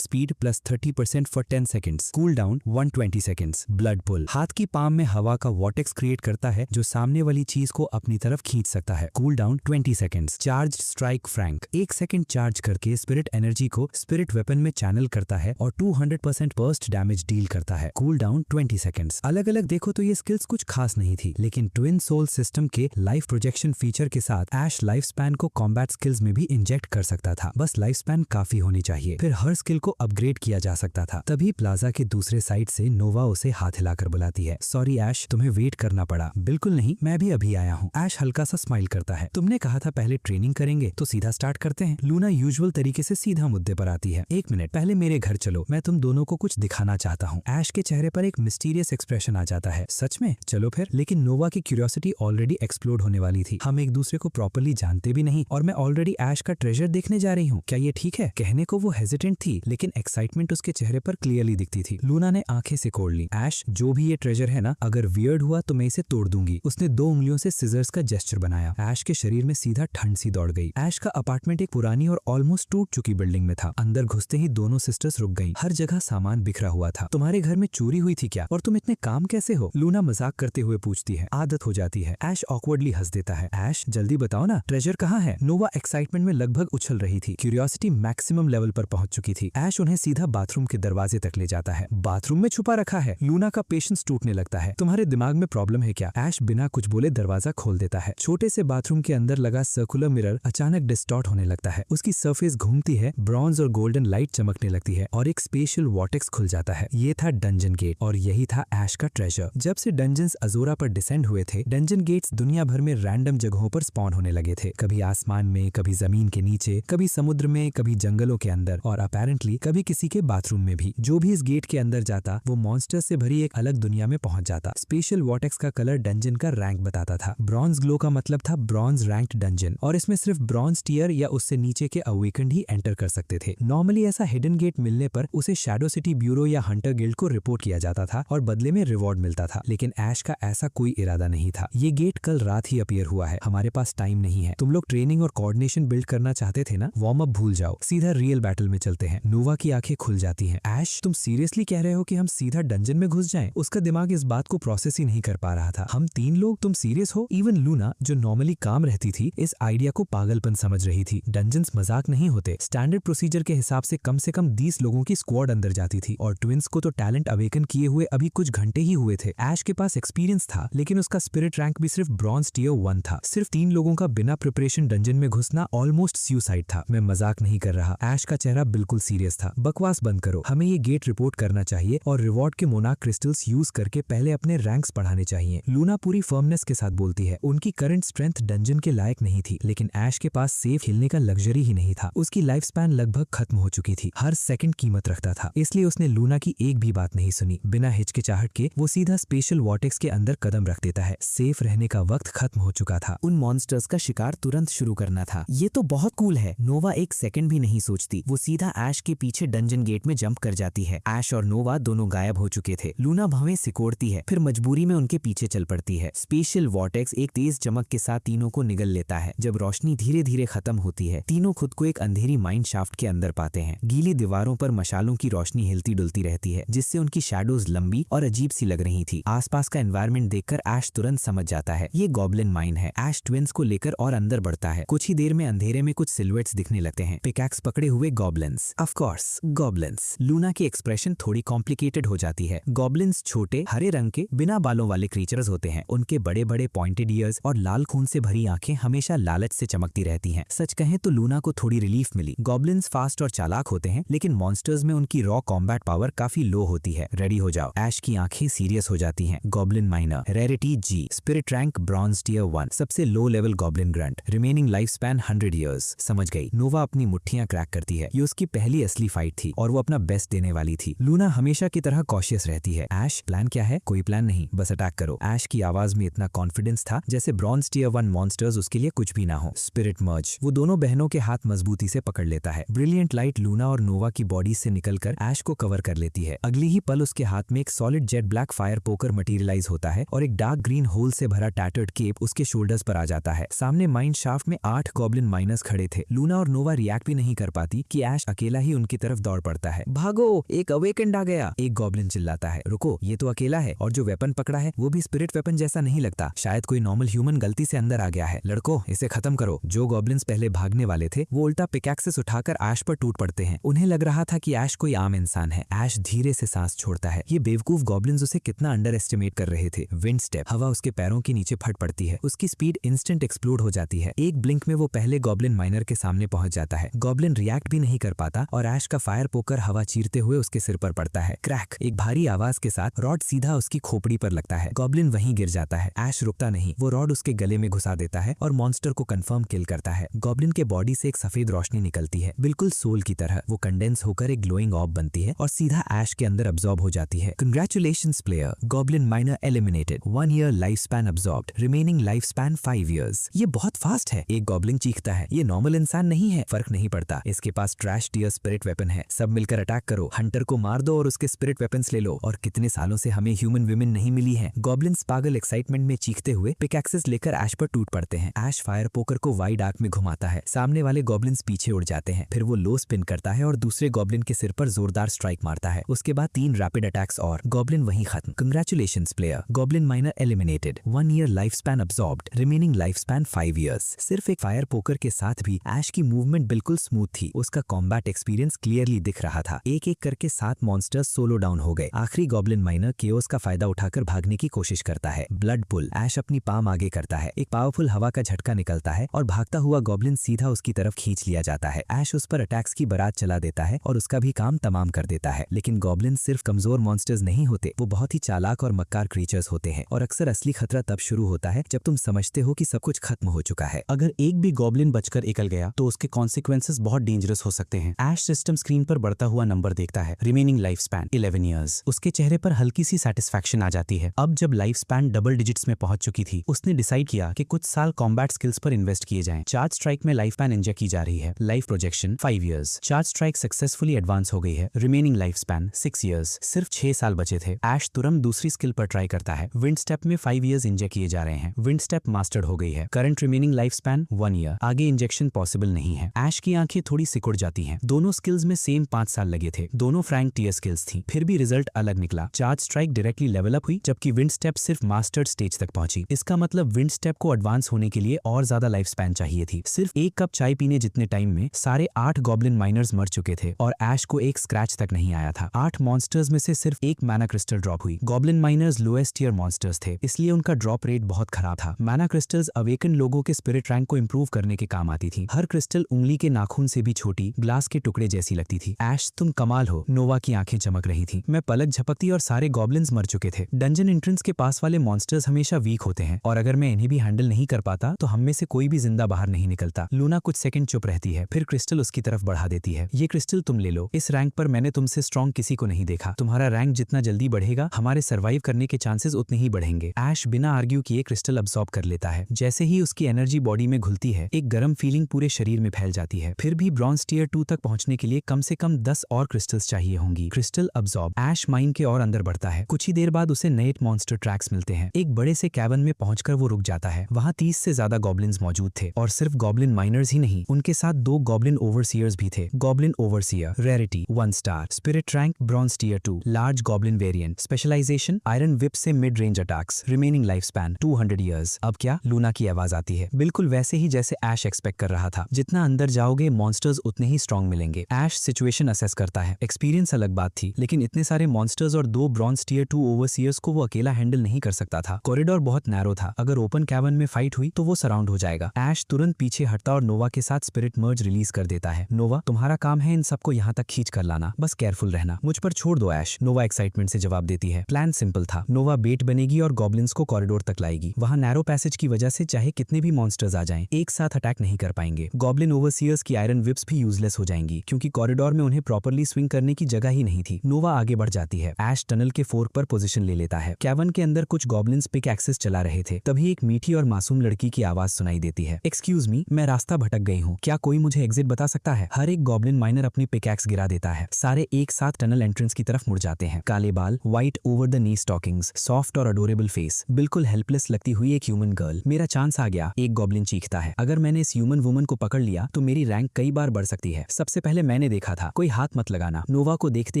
speed plus 30% for 10 seconds. Cool down 120 seconds. Blood pool, हाथ की पाम में हवा का वॉटेक्स क्रिएट करता है जो सामने वाली चीज को अपनी तरफ खींच सकता है। Cool down 20 seconds. Charge strike Frank, 1 second charge करके स्पिरिट एनर्जी को स्पिरिट वेपन में चैनल करता है और 200% बर्स्ट डैमेज डील करता है। Cool down 20 seconds. अलग अलग देखो तो ये स्किल्स कुछ खास नहीं थी, लेकिन ट्विन सोल सिस्टम के लाइफ प्रोजेक्शन फीचर के साथ ऐश लाइफ स्पैन को कॉम्बैट स्किल्स में भी इंजेक्ट कर सकता था। बस लाइफ स्पैन काफी होनी चाहिए, फिर हर स्किल को अपग्रेड किया जा सकता था। तभी प्लाजा के दूसरे साइड से नोवा उसे हाथ हिलाकर बुलाती है। सॉरी ऐश, तुम्हें वेट करना पड़ा। बिल्कुल नहीं, मैं भी अभी आया हूँ। ऐश हल्का सा स्माइल करता है। तुमने कहा था पहले ट्रेनिंग करेंगे, तो सीधा स्टार्ट करते हैं। लूना यूजुअल तरीके से सीधा मुद्दे पर आती है। 1 मिनट, पहले मेरे घर चलो, मैं तुम दोनों को कुछ दिखाना चाहता हूँ। ऐश के चेहरे पर एक मिस्टीरियस एक्सप्रेशन आ जाता है। सच में? चलो फिर। लेकिन नोवा की क्यूरियोसिटी ऑलरेडी एक्सप्लोड होने वाली थी। हम एक दूसरे को प्रॉपर्ली जानते भी नहीं और मैं ऑलरेडी ऐश का ट्रेजर देखने जा रही हूँ। क्या ये ठीक है? कहने को वो हेजिटेंट थी, लेकिन एक्साइटमेंट उसके चेहरे पर क्लियरली दिखती थी। लूना ने आंखें सिकोड़ ली। ऐश, जो भी ये ट्रेजर है ना, अगर वियर्ड हुआ तो मैं इसे तोड़ दूंगी। उसने 2 उंगलियों से सिजर्स का जेस्चर बनाया। ऐश के शरीर में सीधा ठंड सी दौड़ गई। ऐश का अपार्टमेंट एक पुरानी और ऑलमोस्ट टूट चुकी बिल्डिंग में था। अंदर घुसते ही दोनों सिस्टर्स रुक गईं। हर जगह सामान बिखरा हुआ था। तुम्हारे घर में चोरी हुई थी क्या? और तुम इतने काम कैसे हो? लूना मजाक करते हुए पूछती है। आदत हो जाती है। ऐश ऑकवर्डली हंस देता है। ऐश, जल्दी बताओ ना, ट्रेजर कहाँ है? नोवा एक्साइटमेंट में लगभग उछल रही थी। क्यूरियोसिटी मैक्सिमम लेवल पर पहुंच चुकी थी। ऐश उन्हें सीधा बाथरूम के दरवाजे तक ले जाता है। बाथरूम में छुपा रखा है? लूना का पेशेंस टूटने लगता है। तुम्हारे दिमाग में प्रॉब्लम है क्या? ऐश बिना कुछ बोले दरवाजा खोल देता है। छोटे से बाथरूम के अंदर लगा सर्कुलर मिरर अचानक डिस्टॉर्ट होने लगता है। उसकी सरफेस घूमती है, ब्रॉन्ज और गोल्डन लाइट चमकने लगती है और एक स्पेशल वॉटेक्स खुल जाता है। ये था डंजन गेट और यही था ऐश का ट्रेजर। जब से डंजन्स अजोरा पर डिसेंड हुए थे, डंजन गेट्स दुनिया भर में रैंडम जगहों पर स्पॉन होने लगे थे। कभी आसमान में, कभी जमीन के नीचे, कभी समुद्र में, कभी जंगलों के अंदर और अपेरेंटली कभी किसी के बाथरूम में भी। जो भी इस गेट के अंदर जाता वो मॉन्स्टर्स से भरी एक अलग दुनिया में पहुंच जाता। स्पेशल वॉटेक्स का कलर डंजन का रैंक बताता था। ब्रॉन्ज ग्लो का मतलब था ब्रॉन्ज रैंक्ड डंजन और इसमें सिर्फ ब्रॉन्ज टियर या उससे नीचे के अवेकेंड ही एंटर कर सकते थे। नॉर्मली ऐसा हिडन गेट मिलने पर उसे शैडो सिटी ब्यूरो या हंटर गिल्ड को रिपोर्ट किया जाता था और बदले में रिवॉर्ड मिलता था। लेकिन ऐश का ऐसा कोई इरादा नहीं था। ये गेट कल रात ही अपीयर हुआ है। हमारे पास टाइम नहीं है। तुम लोग ट्रेनिंग और कोऑर्डिनेशन बिल्ड करना चाहते थे ना, वार्म अप भूल जाओ, सीधा रियल बैटल में चलते हैं। नोवा की आंखें खुल जाती हैं। ऐश, तुम सीरियसली कह रहे हो कि हम सीधा डंजन में घुस जाएं? उसका दिमाग इस बात को प्रोसेस ही नहीं कर पा रहा था। हम 3 लोग? तुम सीरियस हो? इवन लूना, जो नॉर्मली काम रहती थी, इस आइडिया को पागलपन समझ रही थी। डंजन्स मजाक नहीं होते। स्टैंडर्ड प्रोसीजर के हिसाब से कम 20 लोगों की स्क्वाड अंदर जाती थी और ट्विंस को तो टैलेंट अवेकन किए हुए अभी कुछ घंटे ही हुए थे। ऐश के पास एक्सपीरियंस था, लेकिन उसका स्पिरिट रैंक भी सिर्फ ब्रॉन्ज टियर 1 था। सिर्फ 3 लोगों का बिना प्रिपरेशन डंजन में घुसना ऑलमोस्ट सुसाइड था। मैं मजाक नहीं कर रहा। ऐश का चेहरा बिल्कुल सीरियस था। बकवास बंद करो। हमें ये गेट रिपोर्ट करना चाहिए और रिवॉर्ड के मोनार्क क्रिस्टल्स यूज करके पहले अपने रैंक्स बढ़ाने चाहिए। लूना पूरी फर्मनेस के साथ बोलती है। उनकी करंट स्ट्रेंथ डंजन के लायक नहीं थी, लेकिन ऐश के पास सेफ हिलने का लग्जरी ही नहीं था। उसकी लाइफ स्पैन लगभग खत्म हो चुकी थी। हर सेकंड कीमत रखता था, इसलिए उसने लूना की एक भी बात नहीं सुनी। बिना हिचकिचाहट के वो सीधा स्पेशल वॉटेक्स के अंदर कदम रख देता है। सेफ रहने का वक्त खत्म हो चुका था। उन मॉन्स्टर्स का शिकार तुरंत शुरू करना था। ये तो बहुत कूल है। नोवा एक सेकंड भी नहीं सोचती, वो सीधा ऐश के पीछे डंजन गेट में जंप कर जाती है। ऐश और नोवा दोनों गायब हो चुके थे। लूना भवें सिकोड़ती है, फिर मजबूरी में उनके पीछे चल पड़ती है। स्पेशल वॉटेक्स एक तेज चमक के साथ तीनों को निगल लेता है। जब रोशनी धीरे धीरे खत्म होती है, तीनों खुद को एक अंधेरी माइन शाफ्ट के अंदर पाते हैं। गीली दीवारों पर मशालों की रोशनी हिलती डुलती रहती है, जिससे उनकी शैडोज लंबी और अजीब सी लग रही थी। आसपास का एनवायरनमेंट देखकर ऐश तुरंत समझ जाता है ये गॉब्लिन माइन है। ऐश ट्विंस को लेकर और अंदर बढ़ता है। कुछ ही देर में अंधेरे में कुछ सिलुएट्स दिखने लगते हैं, पिकैक्स पकड़े हुए goblins. Of course goblins. Luna की एक्सप्रेशन थोड़ी कॉम्प्लिकेटेड हो जाती है। गॉब्लिन्स छोटे हरे रंग के बिना बालों वाले क्रीचर्स होते हैं। उनके बड़े बड़े पॉइंटेड ईयर्स और लाल खून से भरी आंखें हमेशा लालच से चमकती रहती हैं। सच कहें तो लूना को थोड़ी रिलीफ मिली। गॉब्लिन्स फास्ट और चालाक होते हैं, लेकिन मॉन्स्टर्स में उनकी रॉ कॉम्बैट पावर काफी लो होती है। रेडी हो जाओ। ऐश की आंखें सीरियस हो जाती हैं। Goblin miner, rarity G, spirit rank bronze tier 1, सबसे low level goblin grunt, remaining life span 100 years. समझ गई। नोवा अपनी मुट्ठियां क्रैक करती है। ये उसकी पहली असली फाइट थी और वो अपना बेस्ट देने वाली थी। लूना हमेशा की तरह कॉशियस रहती है। ऐश, प्लान क्या है? कोई प्लान नहीं, बस अटैक करो। ऐश की आवाज में इतना कॉन्फिडेंस था जैसे ब्रॉन्ज टियर 1 मॉन्स्टर्स उसके लिए कुछ भी ना हो। स्पिरिट मर्ज। वो दोनों बहनों के हाथ मजबूती से पकड़ लेता है। ब्रिलियंट लाइट लूना और नोवा की बॉडी से निकलकर ऐश को कवर कर लेती है। अगली ही पल उसके हाथ में एक solid jet black fire poker materialize होता है और एक डार्क ग्रीन होल से भरा टैटर्ड केप उसके शोल्डर्स पर आ जाता है। सामने माइन शाफ्ट में 8 गॉब्लिन माइनर्स खड़े थे। लूना और नोवा नोवा रिएक्ट भी नहीं कर पाती कि ऐश अकेला ही उनकी तरफ दौड़ पड़ता है। भागो, एक अवेकेंड आ गया, एक गॉब्लिन चिल्लाता है। रुको, ये तो अकेला है और जो वेपन पकड़ा है वो भी स्पिरिट वेपन जैसा नहीं लगता। शायद कोई नॉर्मल ह्यूमन गलती से अंदर आ गया है। लड़को, इसे खत्म करो। जो गॉब्लिन्स पहले भागने वाले थे वो उल्टा पिकैक्सेस उठाकर ऐश पर टूट पड़ते हैं। उन्हें लग रहा था कि ऐश कोई आम इंसान है। ऐश धीरे से सांस छोड़ता है। ये बेवकूफ गॉब्लिन्स उसे कितना अंडर एस्टिमेट कर रहे थे। विंड स्टेप, हवा उसके पैरों के नीचे फट पड़ती है। उसकी स्पीड इंस्टेंट एक्सप्लोड हो जाती है। एक ब्लिंक में वो पहले गॉब्लिन माइनर के सामने पहुंच जाता है। गॉब्लिन रिएक्ट भी नहीं कर पाता और ऐश का फायर पोकर हवा चीरते हुए उसके सिर पर पड़ता है। क्रैक, एक भारी आवाज के साथ रॉड सीधा उसकी खोपड़ी पर लगता है। गॉब्लिन वहीं गिर जाता है। ऐश रुकता नहीं, वो रॉड उसके गले में घुसा देता है और मॉन्स्टर को कंफर्म किल करता है। गॉब्लिन के बॉडी से एक सफेद रोशनी निकलती है, बिल्कुल सोल की तरह। वो कंडेंस होकर एक ग्लोइंग ऑर्ब बनती है और सीधा ऐश के अंदर अब्सॉर्ब हो जाती है। Congratulations player, goblin miner eliminated, 1 year life span absorbed, remaining life span 5 years। ये बहुत फास्ट है, एक गॉब्लिन चीखता है। ये नॉर्मल इंसान नहीं है, फर्क नहीं पड़ता, इसके पास ट्रैश टीयर स्पिरिट वेपन है। सब मिलकर अटैक करो, हंटर को मार दो और उसके स्पिरिट वेपन्स ले लो। और कितने सालों से हमें ह्यूमन विमेन नहीं मिली है। गॉब्लिन्स पागल एक्साइटमेंट में चीखते हुए पिकैक्सेस लेकर ऐश पर टूट पड़ते हैं। ऐश फायर पोकर को वाइड आर्क में घुमाता है। सामने वाले गॉब्लिन्स पीछे उड़ जाते हैं। फिर वो लो स्पिन करता है और दूसरे गॉब्लिन के सिर पर जोरदार स्ट्राइक मारता है। उसके बाद 3 रैपिड अटैक्स और गॉब्लिन वहीं खत्म। Congratulations player, goblin miner eliminated, 1 year life span absorbed, remaining life span 5 years। सिर्फ एक फायर पोकर के साथ भी ऐश की मूवमेंट बिल्कुल स्मूथ थी। उसका कॉम्बैट एक्सपीरियंस क्लियरली दिख रहा था। एक एक करके 7 मॉन्स्टर्स सोलो डाउन हो गए। आखिरी गॉब्लिन माइनर केओस का फायदा उठाकर भागने की कोशिश करता है। ब्लड पुल, ऐश अपनी पाम आगे करता है। एक पावरफुल हवा का झटका निकलता है और भागता हुआ गॉब्लिन सीधा उसकी तरफ खींच लिया जाता है। ऐश उस पर अटैक्स की बारात चला देता है और उसका भी काम तमाम कर देता है। लेकिन गॉब्लिन सिर्फ कमजोर मॉन्स्टर्स नहीं होते, वो बहुत ही चालाक और मक्कार क्रीचर्स होते हैं। और अक्सर असली खतरा तब शुरू होता है जब तुम समझते हो कि सब कुछ खत्म हो चुका है। अगर एक भी गॉब्लिन बचकर निकल गया तो उसके कॉन्सिक्वेंसेस बहुत डेंजरस हो सकते हैं। ऐश सिस्टम स्क्रीन पर बढ़ता हुआ नंबर देखता है, रिमेनिंग लाइफ स्पैन 11 years। उसके चेहरे पर हल्की सी सेटिस्फैक्शन आ जाती है। अब जब लाइफ स्पैन डबल डिजिट्स में पहुंच चुकी थी, उसने डिसाइड किया कि कुछ साल कॉम्बैट स्किल्स पर इन्वेस्ट किए जाएं। चार्ज स्ट्राइक में लाइफ स्पैन इंजेक्ट की जा रही है। Life projection 5 years। Charge strike successfully advance हो गई है। Remaining life span 6 years। सिर्फ 6 साल बचे थे। ऐश तुरंत दूसरी स्किल पर ट्राई करता है। विंड स्टेप में 5 years इंजेक्ट किए जा रहे हैं। विंड स्टेप मास्टर्ड हो गई है। Current remaining life span 1 year। आगे इंजेक्शन पॉसिबल नहीं है। ऐश की आंखें थोड़ी सिकुड़ जाती हैं। दोनों स्किल्स में सेम 5 साल लगे थे। दोनों फ्रैंक टीयर स्किल्स थी, फिर भी रिजल्ट अलग निकला। Charge strike directly level up हुई, जबकि विंड स्टेप सिर्फ मास्टर्ड स्टेज तक पहुंची। इसका मतलब विंड स्टेप को एडवांस होने के लिए और ज्यादा लाइफ स्पैन चाहिए थी। सिर्फ 1 कप चाय पीने जितने टाइम में सारे 8 गॉब्लिन माइनर्स मर चुके थे और ऐश को एक स्क्रैच तक नहीं आया था। 8 मॉन्स्टर्स में से सिर्फ 1 मैना क्रिस्टल ड्रॉप हुई। Goblin miners lowest tier monsters थे, इसलिए उनका ड्रॉप रेट बहुत खराब था। मैना क्रिस्टल्स अवेकन लोगों के स्पिरिट रैंक को इंप्रूव करने के काम आती थी। हर क्रिस्टल उंगली के नाखून से भी छोटी, ग्लास के टुकड़े जैसी लगती थी। ऐश, तुम कमाल हो। नोवा की आंखें चमक रही थी। मैं पलक झपकती और सारे गॉब्लिन्स मर चुके थे। डंजन एंट्रेंस के पास वाले मॉन्स्टर्स हमेशा वीक होते हैं और अगर मैं इन्हें भी हैंडल नहीं कर पाता तो हम में से कोई भी जिंदा बाहर नहीं निकलता। लूना कुछ सेकंड चुप रहती है, फिर क्रिस्टल उसकी तरफ बढ़ा देती है। ये क्रिस्टल तुम ले लो। इस रैंक पर मैंने तुमसे स्ट्रॉन्ग किसी को नहीं देखा। तुम्हारा रैंक जितना जल्दी बढ़ेगा, हमारे सर्वाइव करने के चांसेस उतने ही बढ़ेंगे। ऐश बिना आर्ग्यू किए क्रिस्टल अब्सॉर्ब कर लेता है। जैसे ही उसकी एनर्जी बॉडी में घुलती है, एक गर्म फीलिंग पूरे शरीर में फैल जाती है। फिर भी ब्रॉन्ज टीयर 2 तक पहुंचने के लिए कम से कम 10 और क्रिस्टल्स चाहिए होंगी। क्रिस्टल अब्सॉर्ब, ऐश माइन के और अंदर बढ़ता है। कुछ ही देर बाद उसे नए मॉन्स्टर ट्रैक्स मिलते हैं। एक बड़े से कैबिन में पहुंचकर वो रुक जाता है। वहां 30 से ज्यादा गॉब्लिन्स मौजूद थे और सिर्फ गॉब्लिन माइनर्स ही नहीं, उनके साथ 2 गॉब्लिन ओवरसीयर्स भी थे। Goblin overseer, rarity 1 star, spirit rank bronze tier 2, large goblin variant, specialization iron whip से mid range attacks, remaining life span 200 years। अब क्या? लूना की आवाज आती है, बिल्कुल वैसे ही जैसे ऐश एक्सपेक्ट कर रहा था। जितना अंदर जाओगे मॉन्स्टर्स उतने ही स्ट्रॉन्ग मिलेंगे। ऐश सिचुएशन असेस करता है। एक्सपीरियंस अलग बात थी, लेकिन इतने सारे मॉन्स्टर्स और 2 ब्रॉन्ज टीयर 2 ओवरसीयर्स को वो अकेला हैंडल नहीं कर सकता था। कॉरिडोर बहुत नैरो था, अगर ओपन कैबिन में फाइट हुई तो वो सराउंड हो जाएगा। ऐश तुरंत पीछे हटता और नोवा के साथ स्पिरिट मर्ज रिलीज कर देता है। नोवा, तुम्हारा काम है इन सबको यहाँ तक खींच कर लाना, बस केयरफुल रहना। मुझ पर छोड़ दो ऐश, नोवा एक्साइटमेंट से जवाब देती है। प्लान सिंपल था, नोवा बेट बनेगी और गॉब्लिन्स को कॉरिडोर तक लाएगी। वहां नैरो पैसेज की वजह से चाहे कितने भी मॉन्स्टर्स आ जाएं, एक साथ अटैक नहीं कर पाएंगे। गॉब्लिन ओवरसीयर्स की आयरन विप्स भी यूजलेस हो जाएंगी क्योंकि कॉरिडोर में उन्हें प्रॉपर्ली स्विंग करने की जगह ही नहीं थी। नोवा आगे बढ़ जाती है। ऐश टनल के फोर्क पर पोजीशन ले लेता है। कैबिन के अंदर कुछ गॉब्लिन्स पिक एक्सेस चला रहे थे। तभी एक मीठी और मासूम लड़की की आवाज सुनाई देती है। एक्सक्यूज मी, मैं रास्ता भटक गई हूँ, क्या कोई मुझे एग्जिट बता सकता है? हर एक गॉब्लिन माइनर अपनी पिकैक्स गिरा देता है। सारे एक साथ टनल एंट्रेंस की तरफ मुड़ जाते हैं। काले बाल, white over the knee stockings, soft और अडोरेबल फेस, बिल्कुल हेल्पलेस लगती हुई एक ह्यूमन गर्ल। मेरा चांस आ गया, एक गॉब्लिन चीखता है। अगर मैंने इस ह्यूमन वुमन को पकड़ लिया तो तो मेरी रैंक कई बार बढ़ सकती है। सबसे पहले मैंने देखा था, कोई हाथ मत लगाना। नोवा को देखते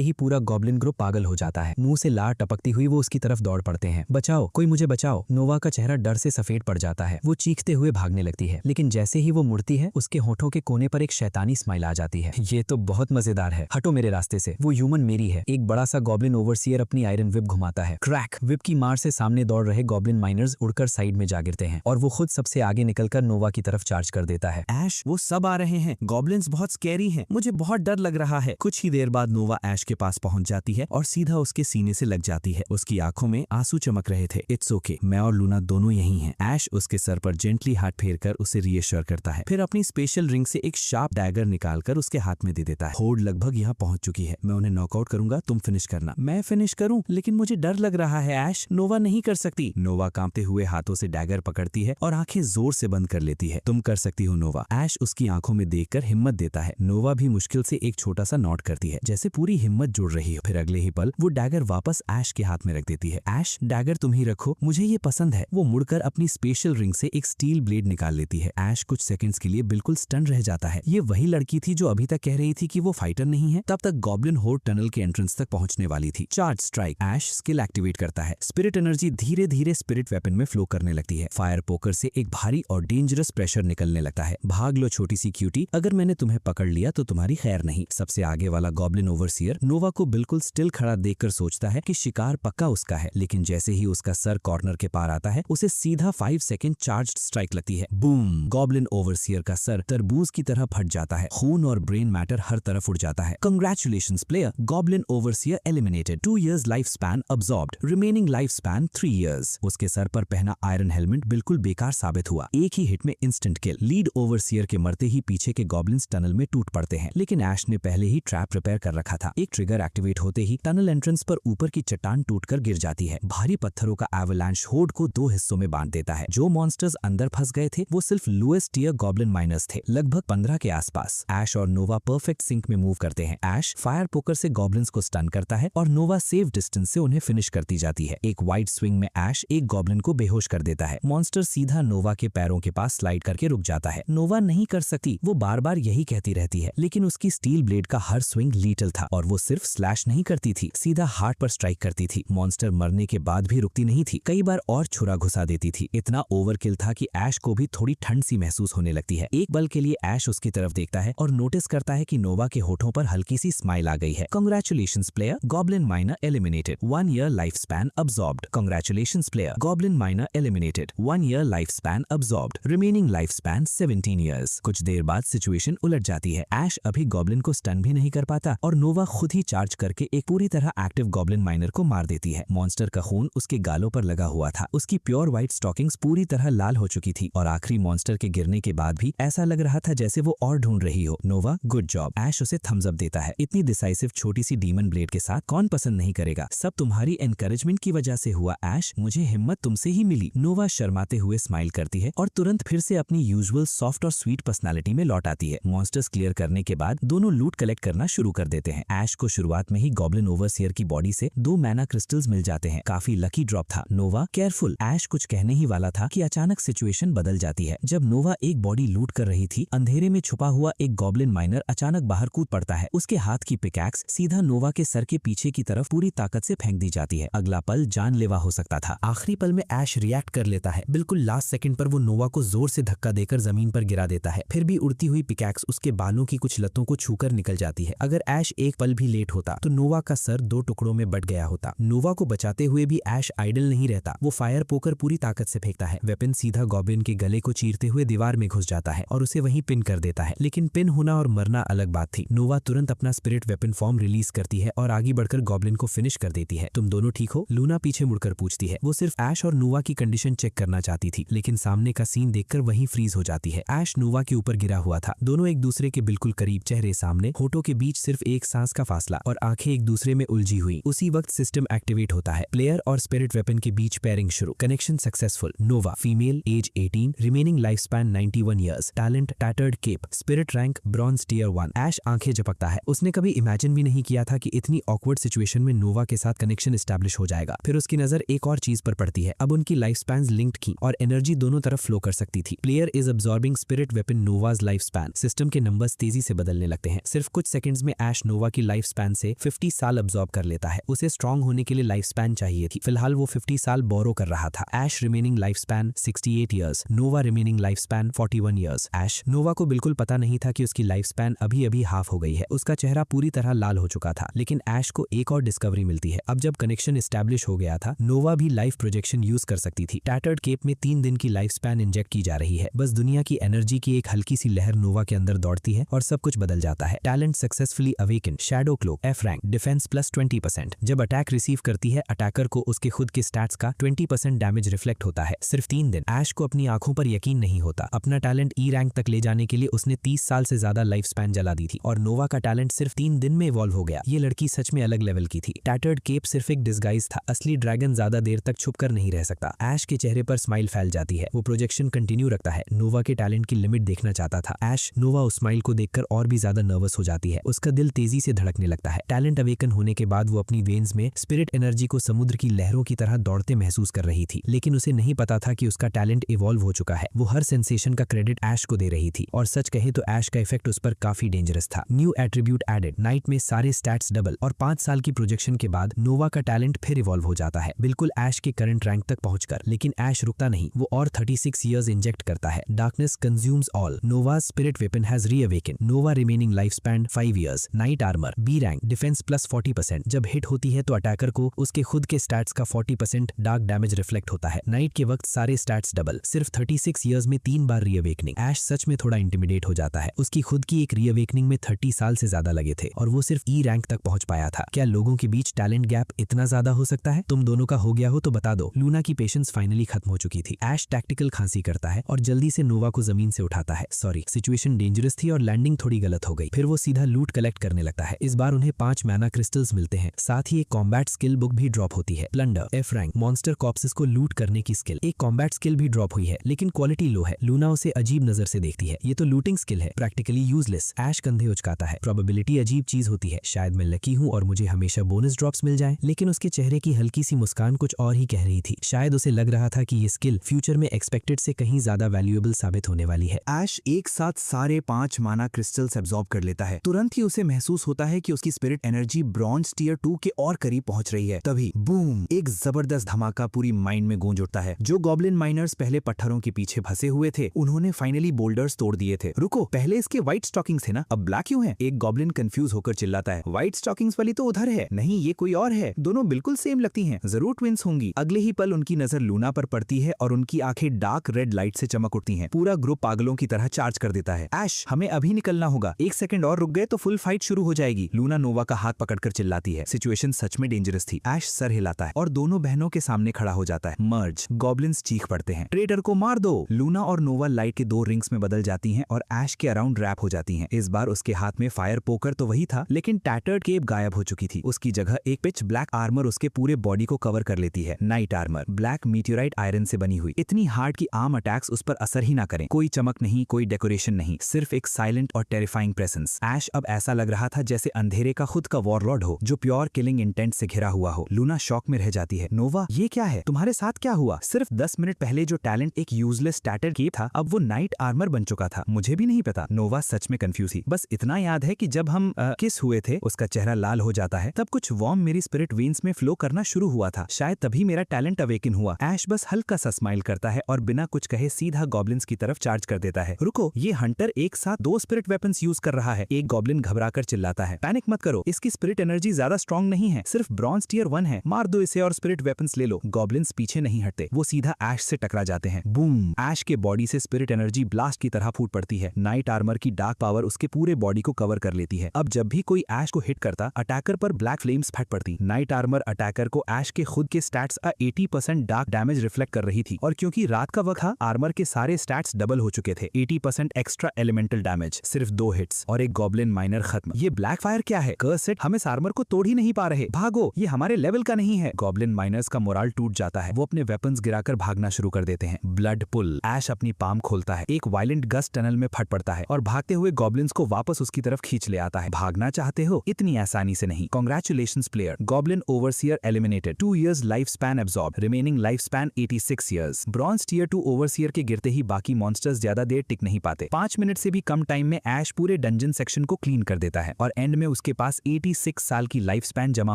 ही पूरा गॉब्लिन ग्रुप पागल हो जाता है। मुंह से लार टपकती हुई वो उसकी तरफ दौड़ पड़ते हैं। बचाओ, कोई मुझे बचाओ। नोवा का चेहरा डर से सफेद पड़ जाता है। वो चीखते हुए भागने लगती है, लेकिन जैसे ही वो मुड़ती है उसके होठों के कोने पर एक शैतानी स्माइल आ जाती है। ये तो बहुत मजेदार है, हटो मेरे रास्ते से। वो ह्यूमन मेरी है। एक बड़ा सा गॉब्लिन ओवरसियर अपनी आयरन विप घुमाता है। क्रैक! विप की मार से सामने दौड़ रहे गॉब्लिन माइनर्स उड़कर साइड में जा गिरते हैं और वो खुद सबसे आगे निकलकर नोवा की तरफ चार्ज कर देता है। ऐश, वो सब आ रहे हैं। गॉब्लिन्स बहुत स्कैरी हैं। मुझे बहुत डर लग रहा है। कुछ ही देर बाद नोवा ऐश के पास पहुंच जाती है और सीधा उसके सीने से लग जाती है। उसकी आंखों में आंसू चमक रहे थे। इट्स ओके, मैं और लूना दोनों यही हैं। ऐश उसके सर पर जेंटली हाथ फेरकर उसे रीअश्योर करता है, फिर अपनी स्पेशल रिंग से एक शार्प डैगर निकालकर उसके हाथ में दे देता है। होड़ लगभग यहाँ पहुंच चुकी है। मैं उन्हें नॉकआउट करूंगा, तुम फिनिश करना। मैं फिनिश करूं? लेकिन मुझे डर लग रहा है ऐश। नोवा नहीं कर सकती। नोवा कांपते हुए हाथों से डैगर पकड़ती है और आंखें जोर से बंद कर लेती है। तुम कर सकती हो नोवा। ऐश उसकी आंखों में देखकर हिम्मत देता है। नोवा भी मुश्किल से एक छोटा सा नॉट करती है, जैसे पूरी हिम्मत जुड़ रही हो। फिर अगले ही पल वो डैगर वापस ऐश के हाथ में रख देती है। ऐश, डैगर तुम ही रखो, मुझे ये पसंद है। वो मुड़कर अपनी स्पेशल रिंग से एक स्टील ब्लेड निकाल लेती है। ऐश कुछ सेकंड्स के लिए बिल्कुल स्टन रह जाता है। ये वही लड़की थी जो अभी तक कह रही थी कि वो फाइटर नहीं है। तब तक गॉब्लिन होर्ड टनल के एंट्रेंस तक पहुंचने वाली थी। Charge strike! Ash skill activate करता है। स्पिरिट एनर्जी धीरे धीरे स्पिरिट वेपन में फ्लो करने लगती है। फायर पोकर से एक भारी और डेंजरस प्रेशर निकलने लगता है। भाग लो छोटी सी क्यूटी, अगर मैंने तुम्हें पकड़ लिया तो तुम्हारी खैर नहीं। सबसे आगे वाला गॉब्लिन ओवरसियर नोवा को बिल्कुल स्टिल खड़ा देखकर सोचता है कि शिकार पक्का उसका है, लेकिन जैसे ही उसका सर कॉर्नर के पार आता है उसे सीधा 5 सेकंड चार्ज स्ट्राइक लगती है। बूम! गॉब्लिन ओवरसियर का सर तरबूज की तरह फट जाता है। खून और ब्रेन मैटर हर तरफ उड़ जाता है। Congratulations player, goblin overseer eliminated. 2 years life span absorbed, remaining life span 3 years। उसके सर पर पहना आयरन हेलमेट बिल्कुल बेकार साबित हुआ। एक ही हिट में इंस्टेंट किल। लीड ओवरसियर के मरते ही पीछे के गॉब्लिन्स टनल में टूट पड़ते हैं, लेकिन ऐश ने पहले ही ट्रैप प्रिपेयर कर रखा था। एक ट्रिगर एक्टिवेट होते ही टनल एंट्रेंस पर ऊपर की चट्टान टूटकर गिर जाती है। भारी पत्थरों का एवलांच होर्ड को 2 हिस्सों में बांट देता है। जो मॉन्स्टर्स अंदर फंस गए थे वो सिर्फ लोएस्ट टियर गॉब्लिन माइनर्स थे, लगभग 15 के आसपास। ऐश और नोवा परफेक्ट सिंक में मूव करते हैं। ऐश फायर पोकर से गॉब्लिन्स को स्टन करता है और नोवा सेफ डिस्टेंस से उन्हें फिनिश करती जाती है। एक वाइड स्विंग में ऐश एक गॉब्लिन को बेहोश कर देता है। मॉन्स्टर सीधा नोवा के पैरों के पास स्लाइड करके रुक जाता है। नोवा नहीं कर सकती, वो बार बार यही कहती रहती है, लेकिन उसकी स्टील ब्लेड का हर स्विंग लीटल था और वो सिर्फ स्लैश नहीं करती थी, सीधा हार्ट पर स्ट्राइक करती थी। मॉन्स्टर मरने के बाद भी रुकती नहीं थी, कई बार और छुरा घुसा देती थी। इतना ओवरकिल था कि ऐश को भी थोड़ी ठंड सी महसूस होने लगती है। एक पल के लिए ऐश उसकी तरफ देखता है और नोटिस करता है कि नोवा के होठों पर हल्की सी स्माइल आ गई है। Congratulations player, goblin miner eliminated. 1 year life span absorbed. Congratulations player, goblin miner eliminated. 1 year life span absorbed. Remaining life span 17 years। कुछ देर बाद सिचुएशन उलट जाती है। ऐश अभी गॉब्लिन को स्टन भी नहीं कर पाता और नोवा खुद ही चार्ज करके एक पूरी तरह एक्टिव गॉब्लिन माइनर को मार देती है। मॉन्स्टर का खून उसके गालों पर लगा हुआ था। उसकी प्योर व्हाइट स्टॉकिंग्स पूरी तरह लाल हो चुकी थी और आखिरी मॉन्स्टर के गिरने के बाद भी ऐसा लग रहा था जैसे वो और ढूंढ रही हो। नोवा, गुड जॉब। ऐश उसे थम्स अप देता है। इतनी डिसाइसिव छोटी सी डीमन ब्लेड के साथ कौन पसंद नहीं करेगा। सब तुम्हारी एनकरेजमेंट की वजह से हुआ ऐश, मुझे हिम्मत तुमसे ही मिली। नोवा शर्माते हुए स्माइल करती है और तुरंत फिर से अपनी यूजुअल सॉफ्ट और स्वीट पर्सनालिटी में लौट आती है। मॉन्स्टर्स क्लियर करने के बाद दोनों लूट कलेक्ट करना शुरू कर देते हैं। ऐश को शुरुआत में ही गॉब्लिन ओवरसियर की बॉडी से 2 मैना क्रिस्टल्स मिल जाते हैं। काफी लकी ड्रॉप था। नोवा, केयरफुल। ऐश कुछ कहने ही वाला था कि अचानक सिचुएशन बदल जाती है। जब नोवा एक बॉडी लूट कर रही थी, अंधेरे में छुपा हुआ एक गॉब्लिन माइनर अचानक बाहर कूद पड़ता है। उसके हाथ की पिकैक्स सीधा नोवा के सर के पीछे की तरफ पूरी ताकत से फेंक दी जाती है। अगला पल जानलेवा हो सकता था। आखिरी पल में ऐश रिएक्ट कर लेता है। बिल्कुल लास्ट सेकंड पर वो नोवा को जोर से धक्का देकर जमीन पर गिरा देता है। फिर भी उड़ती हुई पिकैक्स उसके बालों की कुछ लतों को छूकर निकल जाती है। अगर ऐश एक पल भी लेट होता तो नोवा का सर 2 टुकड़ों में बट गया होता। नोवा को बचाते हुए भी ऐश आइडल नहीं रहता। वो फायर पोकर पूरी ताकत से फेंकता है। वेपन सीधा गॉब्लिन के गले को चीरते हुए दीवार में घुस जाता है और उसे वहीं पिन कर देता है। लेकिन पिन होना और मरना अलग बात थी। नोवा तुरंत अपना स्पिरिट वेपन फॉर्म रिलीज करती है और आगे बढ़कर गॉब्लिन को फिनिश कर देती है। तुम दोनों ठीक हो? लूना पीछे मुड़कर पूछती है। वो सिर्फ ऐश और नोवा की कंडीशन चेक करना चाहती थी, लेकिन सामने का सीन देखकर वहीं फ्रीज हो जाती है। ऐश नोवा के ऊपर गिरा हुआ था। दोनों एक दूसरे के बिल्कुल करीब, चेहरे सामने, होठों के बीच सिर्फ एक सांस का फासला और आंखें एक दूसरे में उलझी हुई। उसी वक्त सिस्टम एक्टिवेट होता है। प्लेयर और स्पिरिट वेपन के बीच पेयरिंग शुरू। Connection successful. Nova, female, age 18, remaining life span 91 years, talent tattered cape, spirit rank bronze tier 1। Ash आंखें झपकता है। उसने कभी इमेजिन भी नहीं किया था कि इतनी ऑकवर्ड सिचुएशन में नोवा के साथ कनेक्शन एस्टैब्लिश हो जाएगा। फिर उसकी नजर एक और चीज पर पड़ती है। अब उनकी लाइफ स्पैन्स लिंक्ड की और एनर्जी दोनों तरफ फ्लो कर सकती थी। Player is absorbing spirit weapon Nova Noah's life span. System के नंबर्स तेजी से बदलने लगते हैं। सिर्फ कुछ सेकंड्स में ऐश नोवा की लाइफ स्पैन से 50 साल अब्सॉर्ब कर लेता है। उसे स्ट्रांग होने के लिए लाइफ स्पैन चाहिए थी। फिलहाल वो 50 साल बोरो कर रहा था। ऐश रिमेनिंग लाइफ स्पैन 68 ईयर्स, नोवा रिमेनिंग लाइफ स्पैन 41 ईयर्स। ऐश नोवा को बिल्कुल पता नहीं था कि उसकी लाइफ स्पैन अभी अभी हाफ हो गई है। उसका चेहरा पूरी तरह लाल हो चुका था। लेकिन ऐश को एक और डिस्कवरी मिलती है। अब जब कनेक्शन एस्टैब्लिश हो गया था, नोवा भी लाइफ प्रोजेक्शन यूज कर सकती थी। टैटर्ड केप में 3 दिन की लाइफ स्पैन इंजेक्ट की जा रही है। बस दुनिया की एनर्जी की एक हल्की सी लहर नोवा के अंदर दौड़ती है और सब कुछ बदल जाता है। Talent successfully awaken, shadow cloak, F rank, defence plus 20%। जब अटैक रिसीव करती है, अटैकर को उसके खुद के स्टैट्स का 20% डैमेज रिफ्लेक्ट होता है। सिर्फ 3 दिन। ऐश को अपनी आंखों पर यकीन नहीं होता। अपना टैलेंट ई रैंक तक ले जाने के लिए उसने 30 साल से ज्यादा लाइफ स्पैन जला दी थी और नोवा का टैलेंट सिर्फ 3 दिन में इवॉल्व हो गया। ये लड़की सच में अलग लेवल की थी। टैटर्ड केप सिर्फ एक डिस्गाइज था। असली ड्रैगन ज्यादा देर तक छुप कर नहीं रह सकता। ऐश के चेहरे पर स्माइल फैल जाती है। वो प्रोजेक्शन कंटिन्यू रखता है। नोवा के टैलेंट की लिमिट देखना चाहता था। ऐश नोवा उस स्माइल को देखकर और भी ज्यादा नर्वस हो जाती है। उसका दिल तेजी से धड़कने लगता है। टैलेंट अवेकन होने के बाद वो अपनी वेन्स में स्पिरिट एनर्जी को समुद्र की लहरों की तरह दौड़ते महसूस कर रही थी। लेकिन उसे नहीं पता था कि उसका टैलेंट इवॉल्व हो चुका है। वो हर सेंसेशन का क्रेडिट ऐश को दे रही थी और सच कहे तो ऐश का इफेक्ट उस पर काफी डेंजरस था। न्यू एट्रीब्यूट एडेड, नाइट में सारे स्टैट्स डबल और 5 साल की प्रोजेक्शन के बाद नोवा का टैलेंट फिर इवॉल्व हो जाता है, बिल्कुल ऐश के करंट रैंक तक पहुंचकर। लेकिन ऐश रुकता नहीं। वो और 36 ईयर्स इंजेक्ट करता है। Darkness consumes all, Nova's spirit weapon has reawaken, Nova remaining life span 5 years, night armour, B rank, defence plus 40%। जब हिट होती है तो अटैकर को उसके खुद के स्टैट्स का 40% डार्क डैमेज रिफ्लेक्ट होता है। नाइट के वक्त सारे स्टैट्स डबल। सिर्फ 36 ईयर्स में 3 बार रीअवेकनिंग। ऐश सच में थोड़ा इंटिमिडेट हो जाता है। उसकी खुद की एक रीअवेकनिंग में 30 साल से ज्यादा लगे थे और वो सिर्फ ई रैंक तक पहुंच पाया था। क्या लोगों के बीच टैलेंट गैप इतना ज्यादा हो सकता है? तुम दोनों का हो गया हो तो बता दो। लूना की पेशेंस फाइनली खत्म हो चुकी थी। ऐश टैक्टिकल खांसी करता है और जल्दी से नोवा को जमीन से उठाता है। सॉरी, सिचुएशन डेंजरस थी और लैंडिंग थोड़ी गलत हो गई। फिर वो सीधा लूट कलेक्ट करने लगता है। इस बार उन्हें 5 मैना क्रिस्टल्स मिलते हैं। साथ ही एक कॉम्बैट स्किल बुक भी ड्रॉप होती है। Plunder, F rank, monster corpses को लूट करने की स्किल। एक कॉम्बैट स्किल भी ड्रॉप हुई है लेकिन क्वालिटी लो है। लूना उसे अजीब नजर से देखती है। ये तो लूटिंग स्किल है, प्रैक्टिकली यूजलेस। ऐश कंधे उचकाता है। प्रोबेबिलिटी अजीब चीज होती है। शायद मैं लकी हूँ और मुझे हमेशा बोनस ड्रॉप्स मिल जाए। लेकिन उसके चेहरे की हल्की सी मुस्कान कुछ और ही कह रही थी। शायद उसे लग रहा था कि ये स्किल फ्यूचर में एक्सपेक्टेड से कहीं ज्यादा वैल्यूएबल साबित होने वाली है। ऐश एक साथ सारे 5 माना क्रिस्टल्स एब्जॉर्ब कर लेता है। तुरंत ही उसे महसूस होता है कि उसकी स्पिरिट एनर्जी ब्रॉन्ज टियर 2 के और करीब पहुंच रही है। तभी बूम, एक जबरदस्त धमाका पूरी माइंड में गूंज उठता है। जो गॉब्लिन माइनर्स पहले पत्थरों के पीछे फंसे हुए थे, उन्होंने फाइनली बोल्डर्स तोड़ दिए थे। रुको, पहले इसके व्हाइट स्टॉकिंग्स थे ना, अब ब्लैक क्यों है? एक गॉब्लिन कंफ्यूज होकर चिल्लाता है। व्हाइट स्टॉकिंग्स वाली तो उधर है। नहीं, ये कोई और है। दोनों बिल्कुल सेम लगती हैं। जरूर ट्विंस होंगी। अगले ही पल उनकी नजर लूना पर पड़ती है और उनकी आंखें डार्क रेड लाइट से चमक उठती हैं। पूरा ग्रुप पागलों की तरह चार्ज कर देता है। ऐश, हमें अभी निकलना होगा। 1 सेकंड और रुक गए तो फुल फाइट शुरू हो जाएगी। लूना नोवा का हाथ पकड़कर चिल्लाती है। सिचुएशन सच में डेंजरस थी। ऐश सर हिलाता है और दोनों बहनों के सामने खड़ा हो जाता है। मर्ज। गॉब्लिन्स चीख पड़ते हैं, ट्रेटर को मार दो। लूना और नोवा लाइट के 2 रिंग्स में बदल जाती हैं और ऐश के अराउंड रैप हो जाती हैं। इस बार उसके हाथ में फायर पोकर तो वही था, लेकिन टैटर्ड केप गायब हो चुकी थी। उसकी जगह एक पिच ब्लैक आर्मर उसके पूरे बॉडी को कवर कर लेती है। Night armour, black meteorite iron से बनी हुई, इतनी हार्ड कि आर्म अटैक्स उस पर असर ही ना करें। कोई चमक नहीं, कोई डेकोरेशन नहीं, सिर्फ एक साइलेंट और टेरिफाइंग प्रेजेंस। ऐश अब ऐसा लग रहा था जैसे अंधेरे का खुद का वॉरलॉर्ड हो, जो प्योर किलिंग इंटेंट से घिरा हुआ हो। लूना शॉक में रह जाती है। नोवा, ये क्या है? तुम्हारे साथ क्या हुआ? सिर्फ 10 मिनट पहले जो टैलेंट एक यूजलेस टैटर्ड केप था, अब वो नाइट आर्मर बन चुका था। मुझे भी नहीं पता। नोवा सच में कंफ्यूज थी। बस इतना याद है कि जब हम किस हुए थे, उसका चेहरा लाल हो जाता है। तब कुछ वार्म मेरी स्पिरिट वेन्स में फ्लो करना शुरू हुआ था। शायद तभी मेरा टैलेंट अवेकन हुआ। ऐश बस हल्का सा स्माइल करता है और बिना कुछ कहे सीधा गॉब्लिन्स की तरफ चार्ज कर देता है। रुको, ये हंटर एक साथ 2 स्पिरिट वेपन्स यूज कर रहा है। एक गॉब्लिन घबराकर चिल्लाता है, पैनिक मत करो, इसकी स्पिरिट एनर्जी ज्यादा स्ट्रॉन्ग नहीं है, सिर्फ ब्रॉन्ज टियर 1 है। मार दो इसे और स्पिरिट वेपन्स ले लो। गॉब्लिन्स पीछे नहीं हटते, वो सीधा ऐश से टकरा जाते हैं। बूम, ऐश के बॉडी से स्पिरिट एनर्जी ब्लास्ट की तरह फूट पड़ती है। नाइट आर्मर की डार्क पावर उसके पूरे बॉडी को कवर कर लेती है। अब जब भी कोई ऐश को हिट करता, अटैकर पर ब्लैक फ्लेम्स फट पड़ती। नाइट आर्मर अटैकर को ऐश के खुद के स्टैट्स 80% डार्क डैमेज रिफ्लेक्ट कर रही थी और क्योंकि रात का वक्त था, आर्मर के सारे स्टैट्स डबल हो चुके थे। 80% एक्स्ट्रा एलिमेंटल डैमेज, सिर्फ 2 हिट्स और एक गॉब्लिन माइनर खत्म। ये ब्लैक फायर क्या है? कर्स इट, हम इस आर्मर को तोड़ ही नहीं पा रहे। भागो, ये हमारे लेवल का नहीं है। गॉब्लिन माइनर्स का मोराल टूट जाता है। वो अपने वेपन्स गिराकर भागना शुरू कर देते हैं। ब्लड पुल। ऐश अपनी पाम खोलता है। एक वायलेंट गस्ट टनल में फट पड़ता है और भागते हुए गॉब्लिन्स को वापस उसकी तरफ खींच ले आता है। भागना चाहते हो? इतनी आसानी से नहीं। Congratulations player, goblin overseer eliminated. 2 years life span absorb, remaining life span 86 years। Bronze tier 2 overseer के गिरते ही बाकी मॉन्स्टर्स ज्यादा देर टिक नहीं नहीं पाते। 5 मिनट से भी कम टाइम में ऐश पूरे डंजन सेक्शन को क्लीन कर देता है और एंड में उसके पास 86 साल की लाइफ स्पैन जमा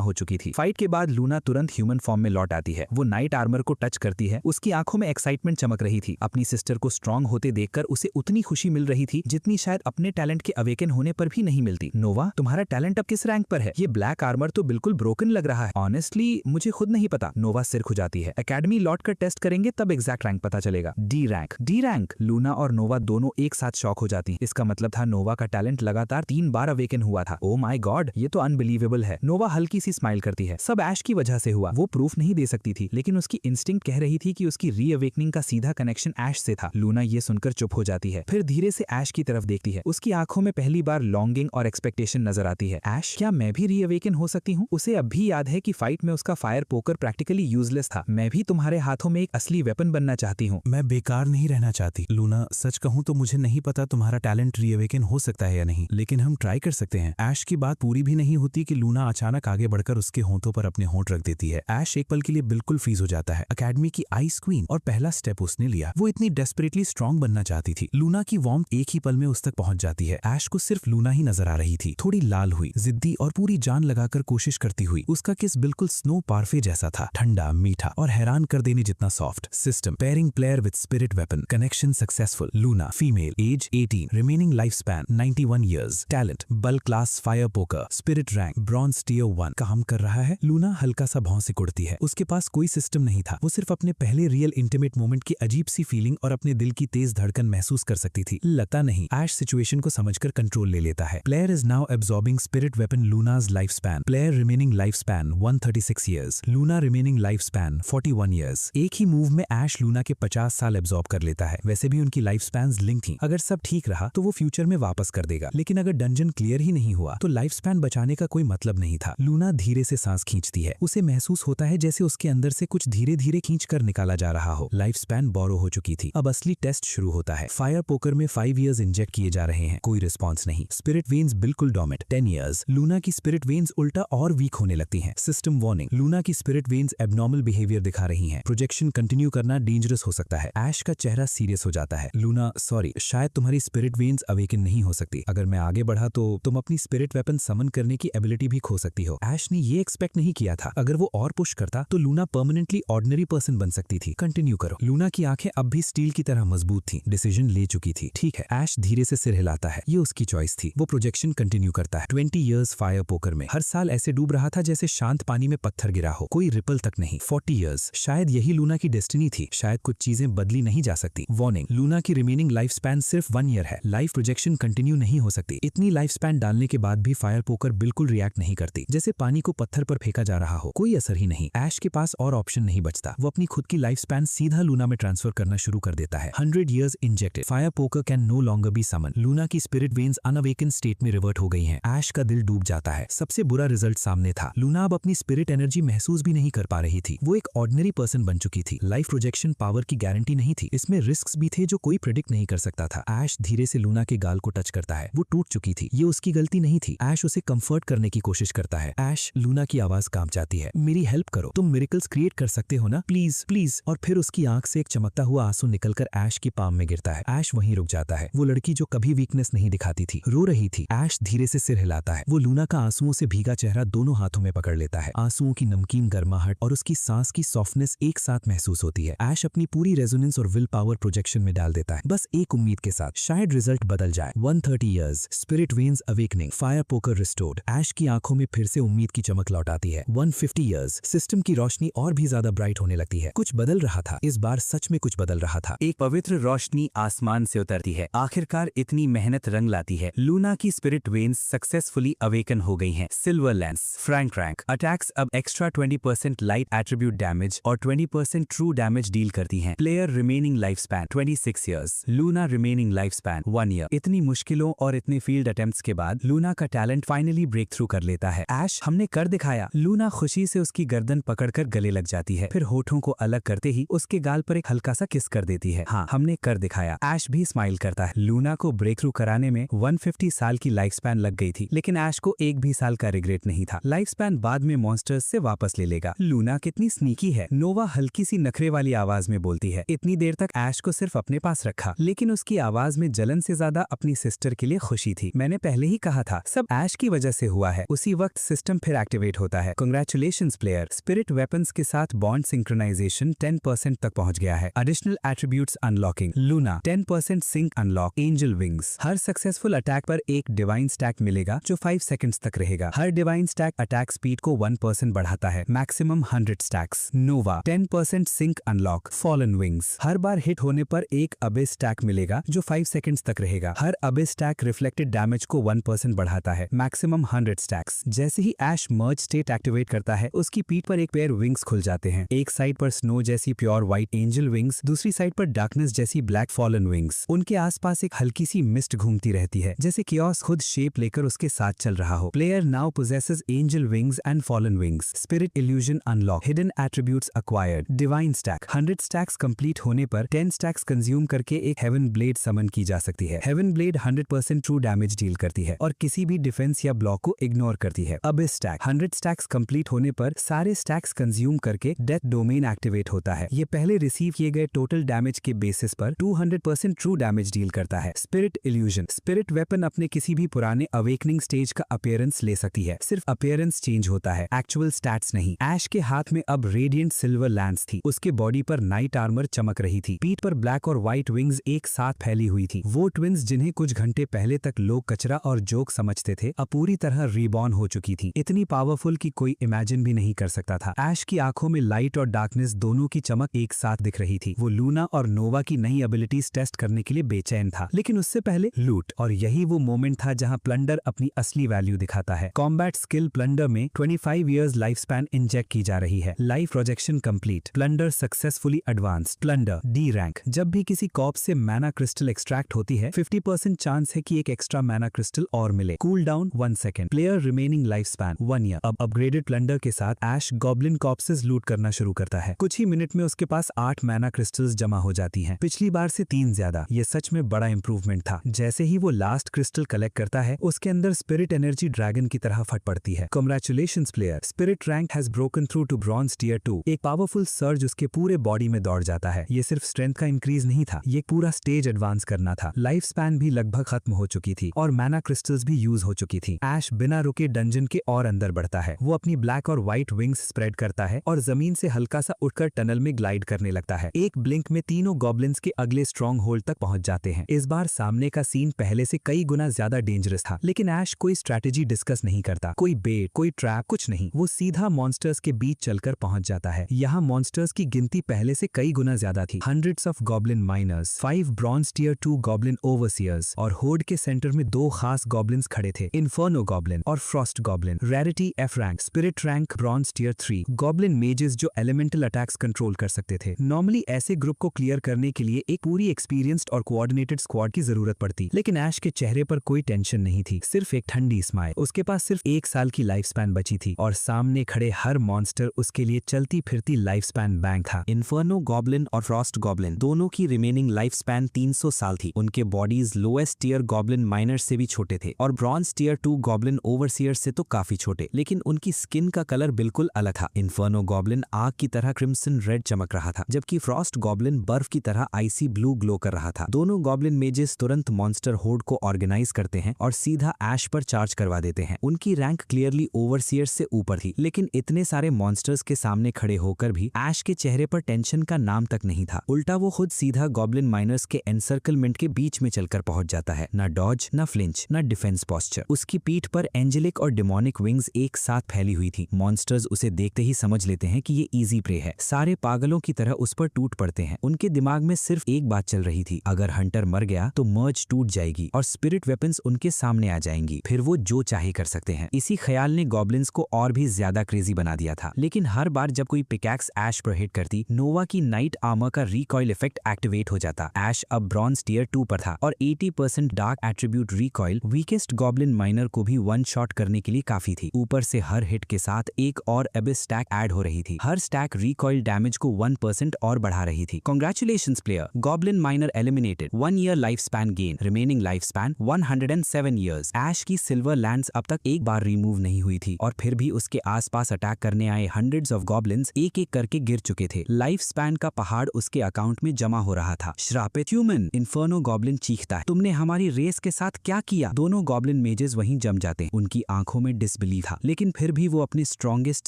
हो चुकी थी। फाइट के बाद लूना तुरंत ह्यूमन फॉर्म में लौट आती है। वो नाइट आर्मर को टच करती है। उसकी आंखों में एक्साइटमेंट चमक रही थी। अपनी सिस्टर को स्ट्रांग होते देखकर उसे उतनी खुशी मिल रही थी जितनी शायद अपने टैलेंट के अवेकन होने पर भी नहीं मिलती। नोवा, तुम्हारा टैलेंट अब किस रैंक पर है? ये ब्लैक आर्मर तो बिल्कुल ब्रोकन लग रहा है। ऑनेस्टली मुझे खुद नहीं पता। नोवा सिर खुजाती है। एकेडमी लौट कर टेस्ट करेंगे तब एग्जैक्ट रैंक पता चलेगा। D rank. D rank. Luna और नोवा दोनों एक साथ शॉक हो जाती। इसका मतलब था नोवा का टैलेंट लगातार 3 बार अवेकन हुआ था। ओ माय गॉड, ये तो अनबिलीवेबल है। नोवा हल्की सी स्माइल करती है। सब ऐश की वजह से हुआ। वो प्रूफ नहीं दे सकती थी, लेकिन उसकी इंस्टिंक्ट कह रही थी कि उसकी रीअवेकनिंग का सीधा कनेक्शन ऐश से था। लूना ये सुनकर चुप हो जाती है, फिर धीरे से ऐश की तरफ देखती है। उसकी आंखों में पहली बार लॉन्गिंग और एक्सपेक्टेशन नजर आती है। ऐश, क्या मैं भी रीअवेकन हो सकती हूँ? उसे अब भी याद है कि फाइट में उसका फायर पोकर प्रैक्टिकली यूजलेस था। मैं भी तुम्हारे हाथों में एक असली वेपन बनना चाहती हूँ। मैं बेकार नहीं रहना चाहती लूना। सच कहूँ तो मुझे नहीं पता तुम्हारा टैलेंट रीअवेकन हो सकता है या नहीं, लेकिन हम ट्राई कर सकते हैं। ऐश की बात पूरी भी नहीं होती कि लूना अचानक आगे बढ़कर उसके होंठों पर अपने होंठ रख देती है। ऐश एक पल के लिए बिल्कुल फ्रीज हो जाता है। एकेडमी की आइस क्वीन और पहला स्टेप उसने लिया। वो इतनी डेस्परेटली स्ट्रांग बनना चाहती थी। लूना की वार्मथ एक ही पल में उस तक पहुंच जाती है। ऐश को सिर्फ लूना ही नजर आ रही थी, थोड़ी लाल हुई, जिद्दी और पूरी जान लगाकर कोशिश करती हुई। उसका किस बिल्कुल स्नो पार्फे जैसा था, ठंडा, मीठा और हैरान कर देने जितना soft. System pairing player with spirit weapon, connection successful. Luna female, age 18, remaining life span 91 years, talent bulk class fire poker, spirit rank bronze tier 1। काम कर रहा है। लूना हल्का सा भौं से कुड़ती है। उसके पास कोई सिस्टम नहीं था। वो सिर्फ अपने पहले रियल इंटीमेट मोमेंट की अजीब सी फीलिंग और अपने दिल की तेज धड़कन महसूस कर सकती थी। लगता नहीं ऐश सिचुएशन को समझकर कंट्रोल ले लेता है। Player is now absorbing spirit weapon Luna's life span. Player remaining life span 136 years, Luna remaining life span 41 years. एक ही मूव में ऐश लूना के 50 साल एब्जॉर्ब कर लेता है। वैसे भी उनकी लाइफ स्पैन्स लिंक थी। अगर सब ठीक रहा तो वो फ्यूचर में वापस कर देगा, लेकिन अगर डंजन क्लियर ही नहीं हुआ तो लाइफ स्पैन बचाने का कोई मतलब नहीं था। लूना धीरे से सांस खींचती है। उसे महसूस होता है जैसे उसके अंदर से कुछ धीरे धीरे खींच कर निकाला जा रहा हो। लाइफ स्पैन बोरो हो चुकी थी। अब असली टेस्ट शुरू होता है। फायर पोकर में 5 ईयर्स इंजेक्ट किए जा रहे हैं, कोई रिस्पॉन्स नहीं। स्पिरिट वेन्स बिल्कुल डोमिट 10 ईयर्स। लूना की स्पिरिट वेन्स उल्टा और वीक होने लगती हैं। सिस्टम वार्निंग, लूना की स्पिरिट वेन्स एबनॉर्मल बिहेवियर दिखा रही हैं। प्रोजेक्शन कंटिन्यू करना डेंजरस हो सकता है। ऐश का चेहरा सीरियस हो जाता है। लूना सॉरी, शायद तुम्हारी स्पिरिट वेन्स अवेकन नहीं हो सकती। अगर मैं आगे बढ़ा तो तुम अपनी स्पिरिट वेपन समन करने की एबिलिटी भी खो सकती हो। ऐश ने ये एक्सपेक्ट नहीं किया था। अगर वो और पुश करता तो लूना परमानेंटली ऑर्डिनरी पर्सन बन सकती थी। कंटिन्यू करो। लूना की आंखें अब भी स्टील की तरह मजबूत थी। डिसीजन ले चुकी थी। ठीक है। ऐश धीरे से सिर हिलाता है। ये उसकी चॉइस थी। वो प्रोजेक्शन कंटिन्यू करता है। 20 ईयर्स फायर पोकर में हर साल ऐसे डूब रहा था जैसे शांत पानी में पत्थर गिरा हो, कोई रिपल तक नहीं। 40 ईयर्स, शायद यही लूना की डेस्टिनी थी। शायद कुछ चीजें बदली नहीं जा सकती। वार्निंग, लूना की रिमेनिंग लाइफ स्पैन सिर्फ 1 ईयर है। लाइफ प्रोजेक्शन कंटिन्यू नहीं हो सकती। इतनी लाइफ स्पैन डालने के बाद भी फायर पोकर बिल्कुल रिएक्ट नहीं करती, जैसे पानी को पत्थर पर फेंका जा रहा हो। कोई असर ही नहीं। ऐश के पास और ऑप्शन नहीं बचता। वो अपनी खुद की लाइफ स्पैन सीधा लूना में ट्रांसफर करना शुरू कर देता है। 100 years injected. Fire poker can no longer be summon. Luna की स्पिरिट वेन्स अनअवेकन स्टेट में रिवर्ट हो गई हैं। ऐश का दिल डूब जाता है। सबसे बुरा रिजल्ट सामने था। लूना अब अपनी स्पिरिट एनर्जी महसूस भी नहीं कर पा रही थी। वो एक ऑर्डिनरी पर्सन बन चुकी थी। लाइफ प्रोजेक्शन पावर की गारंटी नहीं थी। इसमें रिस्क्स भी थे जो कोई प्रेडिक्ट नहीं कर सकता था। ऐश धीरे से लूना के गाल को टच करता है। वो टूट चुकी थी। ये उसकी गलती नहीं थी। ऐश उसे कंफर्ट करने की कोशिश करता है। ऐश, लूना की आवाज कांप जाती है। मेरी हेल्प करो। तुम मिरेकल्स क्रिएट कर सकते हो ना, प्लीज प्लीज। और फिर उसकी आंख से एक चमकता हुआ आंसू निकलकर ऐश की पाम में गिरता है। ऐश वहीं रुक जाता है। वो लड़की जो कभी वीकनेस नहीं दिखाती थी, रो रही थी। ऐश धीरे से सिर हिलाता है। वो लूना का आंसुओं से भीगा चेहरा दोनों हाथों में पकड़ लेता है। आंसुओं की नमकीन गर्माहट और उसकी सांस की सॉफ्टनेस एक साथ महसूस होती है। ऐश अपनी पूरी रेजोनेंस और विल पावर प्रोजेक्शन में डाल देता है, बस एक उम्मीद के साथ, शायद रिजल्ट बदल जाए। 130 years, spirit veins awakening, fire poker restored. Ash की आंखों में फिर से उम्मीद की चमक लौट आती है। 150 ईयर्स, सिस्टम की रोशनी और भी ज्यादा ब्राइट होने लगती है। कुछ बदल रहा था। इस बार सच में कुछ बदल रहा था। एक पवित्र रोशनी आसमान से उतरती है। आखिरकार इतनी मेहनत रंग लाती है। लूना की स्पिरिट वेन्स सक्सेसफुली अवेकन हो गई हैं। Silver lens, Frank rank attacks अब एक्स्ट्रा 20% लाइट एट्रीब्यूट डैमेज और 20% ट्रू डैमेज डील करती हैं। Player remaining life span 26 years, Luna remaining life span 1 year. इतनी मुश्किलों और इतने फील्ड अटेम्प्ट्स के बाद लूना का टैलेंट फाइनली ब्रेक थ्रू कर लेता है। ऐश, हमने कर दिखाया। लूना खुशी से उसकी गर्दन पकड़कर गले लग जाती है, फिर होठों को अलग करते ही उसके गाल पर एक हल्का सा किस कर देती है। हाँ, हमने कर दिखाया। ऐश भी स्माइल करता है। लूना को ब्रेक थ्रू कराने में 150 साल की लाइफ स्पैन लग गई थी, लेकिन ऐश को एक भी साल का रिग्रेट नहीं था। लाइफ स्पैन बाद में मॉन्स्टर्स से वापस ले लेगा। लूना कितनी स्नीकी है, नोवा हल्की सी नखरे वाली आवाज में बोलती है। इतनी देर तक ऐश को सिर्फ अपने पास रखा, लेकिन लेकिन उसकी आवाज में जलन से ज्यादा अपनी सिस्टर के लिए खुशी थी। मैंने पहले ही कहा था, सब ऐश की वजह से हुआ है। उसी वक्त सिस्टम फिर एक्टिवेट होता है। कांग्रेचुलेशंस प्लेयर, स्पिरिट वेपन्स के साथ बॉन्ड सिंक्रोनाइजेशन 10% तक पहुंच गया है। Additional attributes unlocking, Luna 10% sync unlock, angel wings. हर सक्सेसफुल अटैक पर एक डिवाइन स्टैक मिलेगा जो 5 सेकंड्स तक रहेगा। Her divine stack attack speed को 1% बढ़ाता है, मैक्सिमम 100 स्टैक्स। नोवा 10% सिंक अनलॉक, फॉलन विंग्स। हर बार हिट होने पर एक अबिस स्टैक मिलेगा जो 5 सेकंड्स तक रहेगा। हर अबिस स्टैक रिफ्लेक्टेड डैमेज को 1% बढ़ाता है, मैक्सिमम 100 स्टैक्स। जैसे ही ऐश मर्ज स्टेट एक्टिवेट करता है, उसकी पीठ पर एक पेयर विंग्स खुल जाते हैं। एक साइड पर स्नो जैसी प्योर व्हाइट एंजल विंग्स, दूसरी साइड पर डार्कनेस जैसी ब्लैक फॉलन विंग्स। उनके आसपास एक हल्की सी मिस्ट घूमती रहती है, जैसे कियोस खुद शेप लेकर उसके साथ चल रहा हो। Player now possesses angel wings and fallen wings. Spirit illusion unlock, hidden attributes acquired, divine stack. 100 stacks complete होने पर 10 स्टैक्स कंज्यूम करके एक हेवन ब्लेड समन की जा सकती है। Heaven blade 100% true damage deal करती है और किसी भी डिफेंस या ब्लॉक को इग्नोर करती है। अबिस स्टैक, 100 स्टैक्स कंप्लीट होने पर सारे स्टैक्स कंज्यूम करके डेथ डोमेन एक्टिवेट होता है। ये पहले रिसीव किए गए टोटल डैमेज के बेसिस पर 200% ट्रू डैमेज डील करता है। स्पिरिट इल्यूजन, स्पिरिट वेपन अपने किसी भी पुराने अवेकनिंग स्टेज का अपीयरेंस ले सकती है, सिर्फ अपीयरेंस चेंज होता है, एक्चुअल स्टैट्स नहीं। ऐश के हाथ में अब रेडिएंट सिल्वर लैंस थी, उसके बॉडी पर नाइट आर्मर चमक रही थी, पीठ पर ब्लैक और व्हाइट विंग्स एक साथ फैली हुई थी। वो ट्विंस जिन्हें कुछ घंटे पहले तक लोग कचरा और जोक समझते थे, अब पूरी तरह रीबॉर्न हो चुकी थी। इतनी पावरफुल कि कोई इमेजिन भी नहीं कर सकता था। ऐश की आंखों में लाइट और डार्कनेस दोनों की चमक एक साथ दिख रही थी। वो लूना और नोवा की नई एबिलिटीज टेस्ट करने के लिए बेचैन था, लेकिन उससे पहले लूट। और यही वो मोमेंट था जहां प्लंडर अपनी असली वैल्यू दिखाता है। कॉम्बैट स्किल प्लंडर में 25 इयर्स लाइफ स्पैन इंजेक्ट की जा रही है। Life projection complete, plunder successfully advanced. Plunder D rank, जब भी किसी कॉप से मैना क्रिस्टल एक्सट्रैक्ट होती है 50% चांस है कि एक एक्स्ट्रा मैना क्रिस्टल और मिले। Cool down 1 second. Player remaining life span 1 year. अब अपग्रेडेड प्लंडर के साथ ऐश गॉब्लिन कॉप्सेस लूट करना शुरू करता है। कुछ ही मिनट में उसके पास 8 मैना क्रिस्टल्स जमा हो जाती हैं, पिछली बार से 3 ज्यादा। ये सच में बड़ा इंप्रूवमेंट था। जैसे ही वो लास्ट क्रिस्टल कलेक्ट करता है, उसके अंदर स्पिरिट एनर्जी ड्रैगन की तरह फट पड़ती है। Congratulations player, spirit rank has broken through to bronze tier 2। एक पावरफुल सर्ज उसके पूरे बॉडी में दौड़ जाता है। ये सिर्फ स्ट्रेंथ का इंक्रीज नहीं था, ये पूरा स्टेज एडवांस करना था। लाइफ स्पैन भी लगभग खत्म हो चुकी थी और मैना क्रिस्टल्स भी यूज हो चुकी थी। ऐश बिना रुके डंजन के और अंदर बढ़ता है। वो अपनी ब्लैक और व्हाइट विंग्स स्प्रेड करता है और जमीन से हल्का सा उठकर टनल में ग्लाइड करने लगता है। एक ब्लिंक में तीनों गॉब्लिन्स के अगले स्ट्रॉन्ग होल्ड तक पहुंच जाते हैं। इस बार सामने का सीन पहले से कई गुना ज्यादा डेंजरस था, लेकिन ऐश कोई स्ट्रैटेजी डिस्कस नहीं करता, कोई बेट, कोई ट्रैप, कुछ नहीं। वो सीधा मॉन्स्टर्स के बीच चलकर पहुंच जाता है। यहाँ मॉन्स्टर्स की गिनती पहले से कई गुना ज्यादा थी। Hundreds of goblin miners, 5 bronze tier 2 goblin overseers और होर्ड के सेंटर में 2 खास गॉब्लिन्स खड़े थे, इन्फर्नो गॉब्लिन और frost goblin. Rarity F rank, spirit rank bronze tier 3। Goblin mages जो एलिमेंटल अटैक्स कंट्रोल कर सकते थे। नॉर्मली ऐसे ग्रुप को क्लियर करने के लिए एक पूरी एक्सपीरियंस्ड और कोऑर्डिनेटेड स्क्वाड की जरूरत पड़ती, लेकिन ऐश के चेहरे पर कोई टेंशन नहीं थी, सिर्फ एक ठंडी स्माइल। उसके पास सिर्फ 1 साल की लाइफ स्पैन बची थी और सामने खड़े हर मॉन्स्टर उसके लिए चलती फिरती लाइफ स्पैन बैंक था। इन्फर्नो गॉब्लिन और फ्रॉस्ट गॉब्लिन दोनों की रिमेनिंग लाइफ स्पैन 300 साल थी। उनके bodies lowest tier goblin miner से भी छोटे थे और ब्रॉन्ज टियर 2 गॉब्लिन ओवरसियर से तो काफी छोटे, लेकिन उनकी स्किन का कलर बिल्कुल अलग था। इन्फर्नो गॉब्लिन आग की तरह क्रिम्सन रेड चमक रहा था, जबकि फ्रॉस्ट गॉब्लिन बर्फ की तरह आइसी ब्लू ग्लो कर रहा था। दोनों गॉब्लिन मेजेस तुरंत मॉन्स्टर होर्ड को ऑर्गेनाइज करते हैं और सीधा ऐश पर चार्ज करवा देते हैं। उनकी रैंक क्लियरली ओवरसियर से ऊपर थी, लेकिन इतने सारे मॉन्स्टर्स के सामने खड़े होकर भी ऐश के चेहरे पर टेंशन का नाम तक नहीं था। उल्टा वो खुद सीधा गॉब्लिन माइनर्स के एनसर्कलमेंट के बीच में चलकर पहुंच जाता है। न डॉज, न फ्लिंच, न डिफेंस पोस्चर। उसकी पीठ पर एंजेलिक और डिमोनिक विंग्स एक साथ फैली हुई थी। मॉन्स्टर्स उसे देखते ही समझ लेते हैं कि ये इजी प्रे है। सारे पागलों की तरह उस पर टूट पड़ते हैं। उनके दिमाग में सिर्फ एक बात चल रही थी, अगर हंटर मर गया तो मर्ज टूट जाएगी और स्पिरिट वेपन्स उनके सामने आ जाएंगी, फिर वो जो चाहे कर सकते हैं। इसी ख्याल ने गॉब्लिन्स को और भी ज्यादा क्रेजी बना दिया था। लेकिन हर बार जब कोई पिकैक्स ऐश पर हिट करती, नोवा की नाइट आर्मर का रिकॉइल इफेक्ट एक्टिवेट हो जाता। ऐश अब ब्रॉन्ज टियर 2 पर था और 80% dark attribute recoil weakest goblin minor को भी 1 शॉट करने के लिए काफी थी। ऊपर से हर हिट के साथ एक और एबिस स्टैक ऐड हो रही थी। हर स्टैक रिकॉइल डैमेज को 1% और बढ़ा रही थी। Congratulations player, goblin miner eliminated, 1 year life span gain, remaining life span 107 years. Ash की सिल्वर लैंड्स अब तक एक बार रिमूव नहीं हुई थी और फिर भी उसके आसपास अटैक करने आए हंड्रेड्स ऑफ गॉब्लिन्स एक एक करके गिर चुके थे। लाइफ स्पैन का पहाड़ उसके अकाउंट में जमा हो रहा था। श्रापित ह्यूमन, इन्फर्नो गॉब्लिन चीखता है, तुमने हमारी रेस के साथ क्या किया? दोनों गॉब्लिन मेजेस वहीं जम जाते हैं। उनकी आंखों में डिसबिलीफ था, लेकिन फिर भी वो अपने स्ट्रॉन्गेस्ट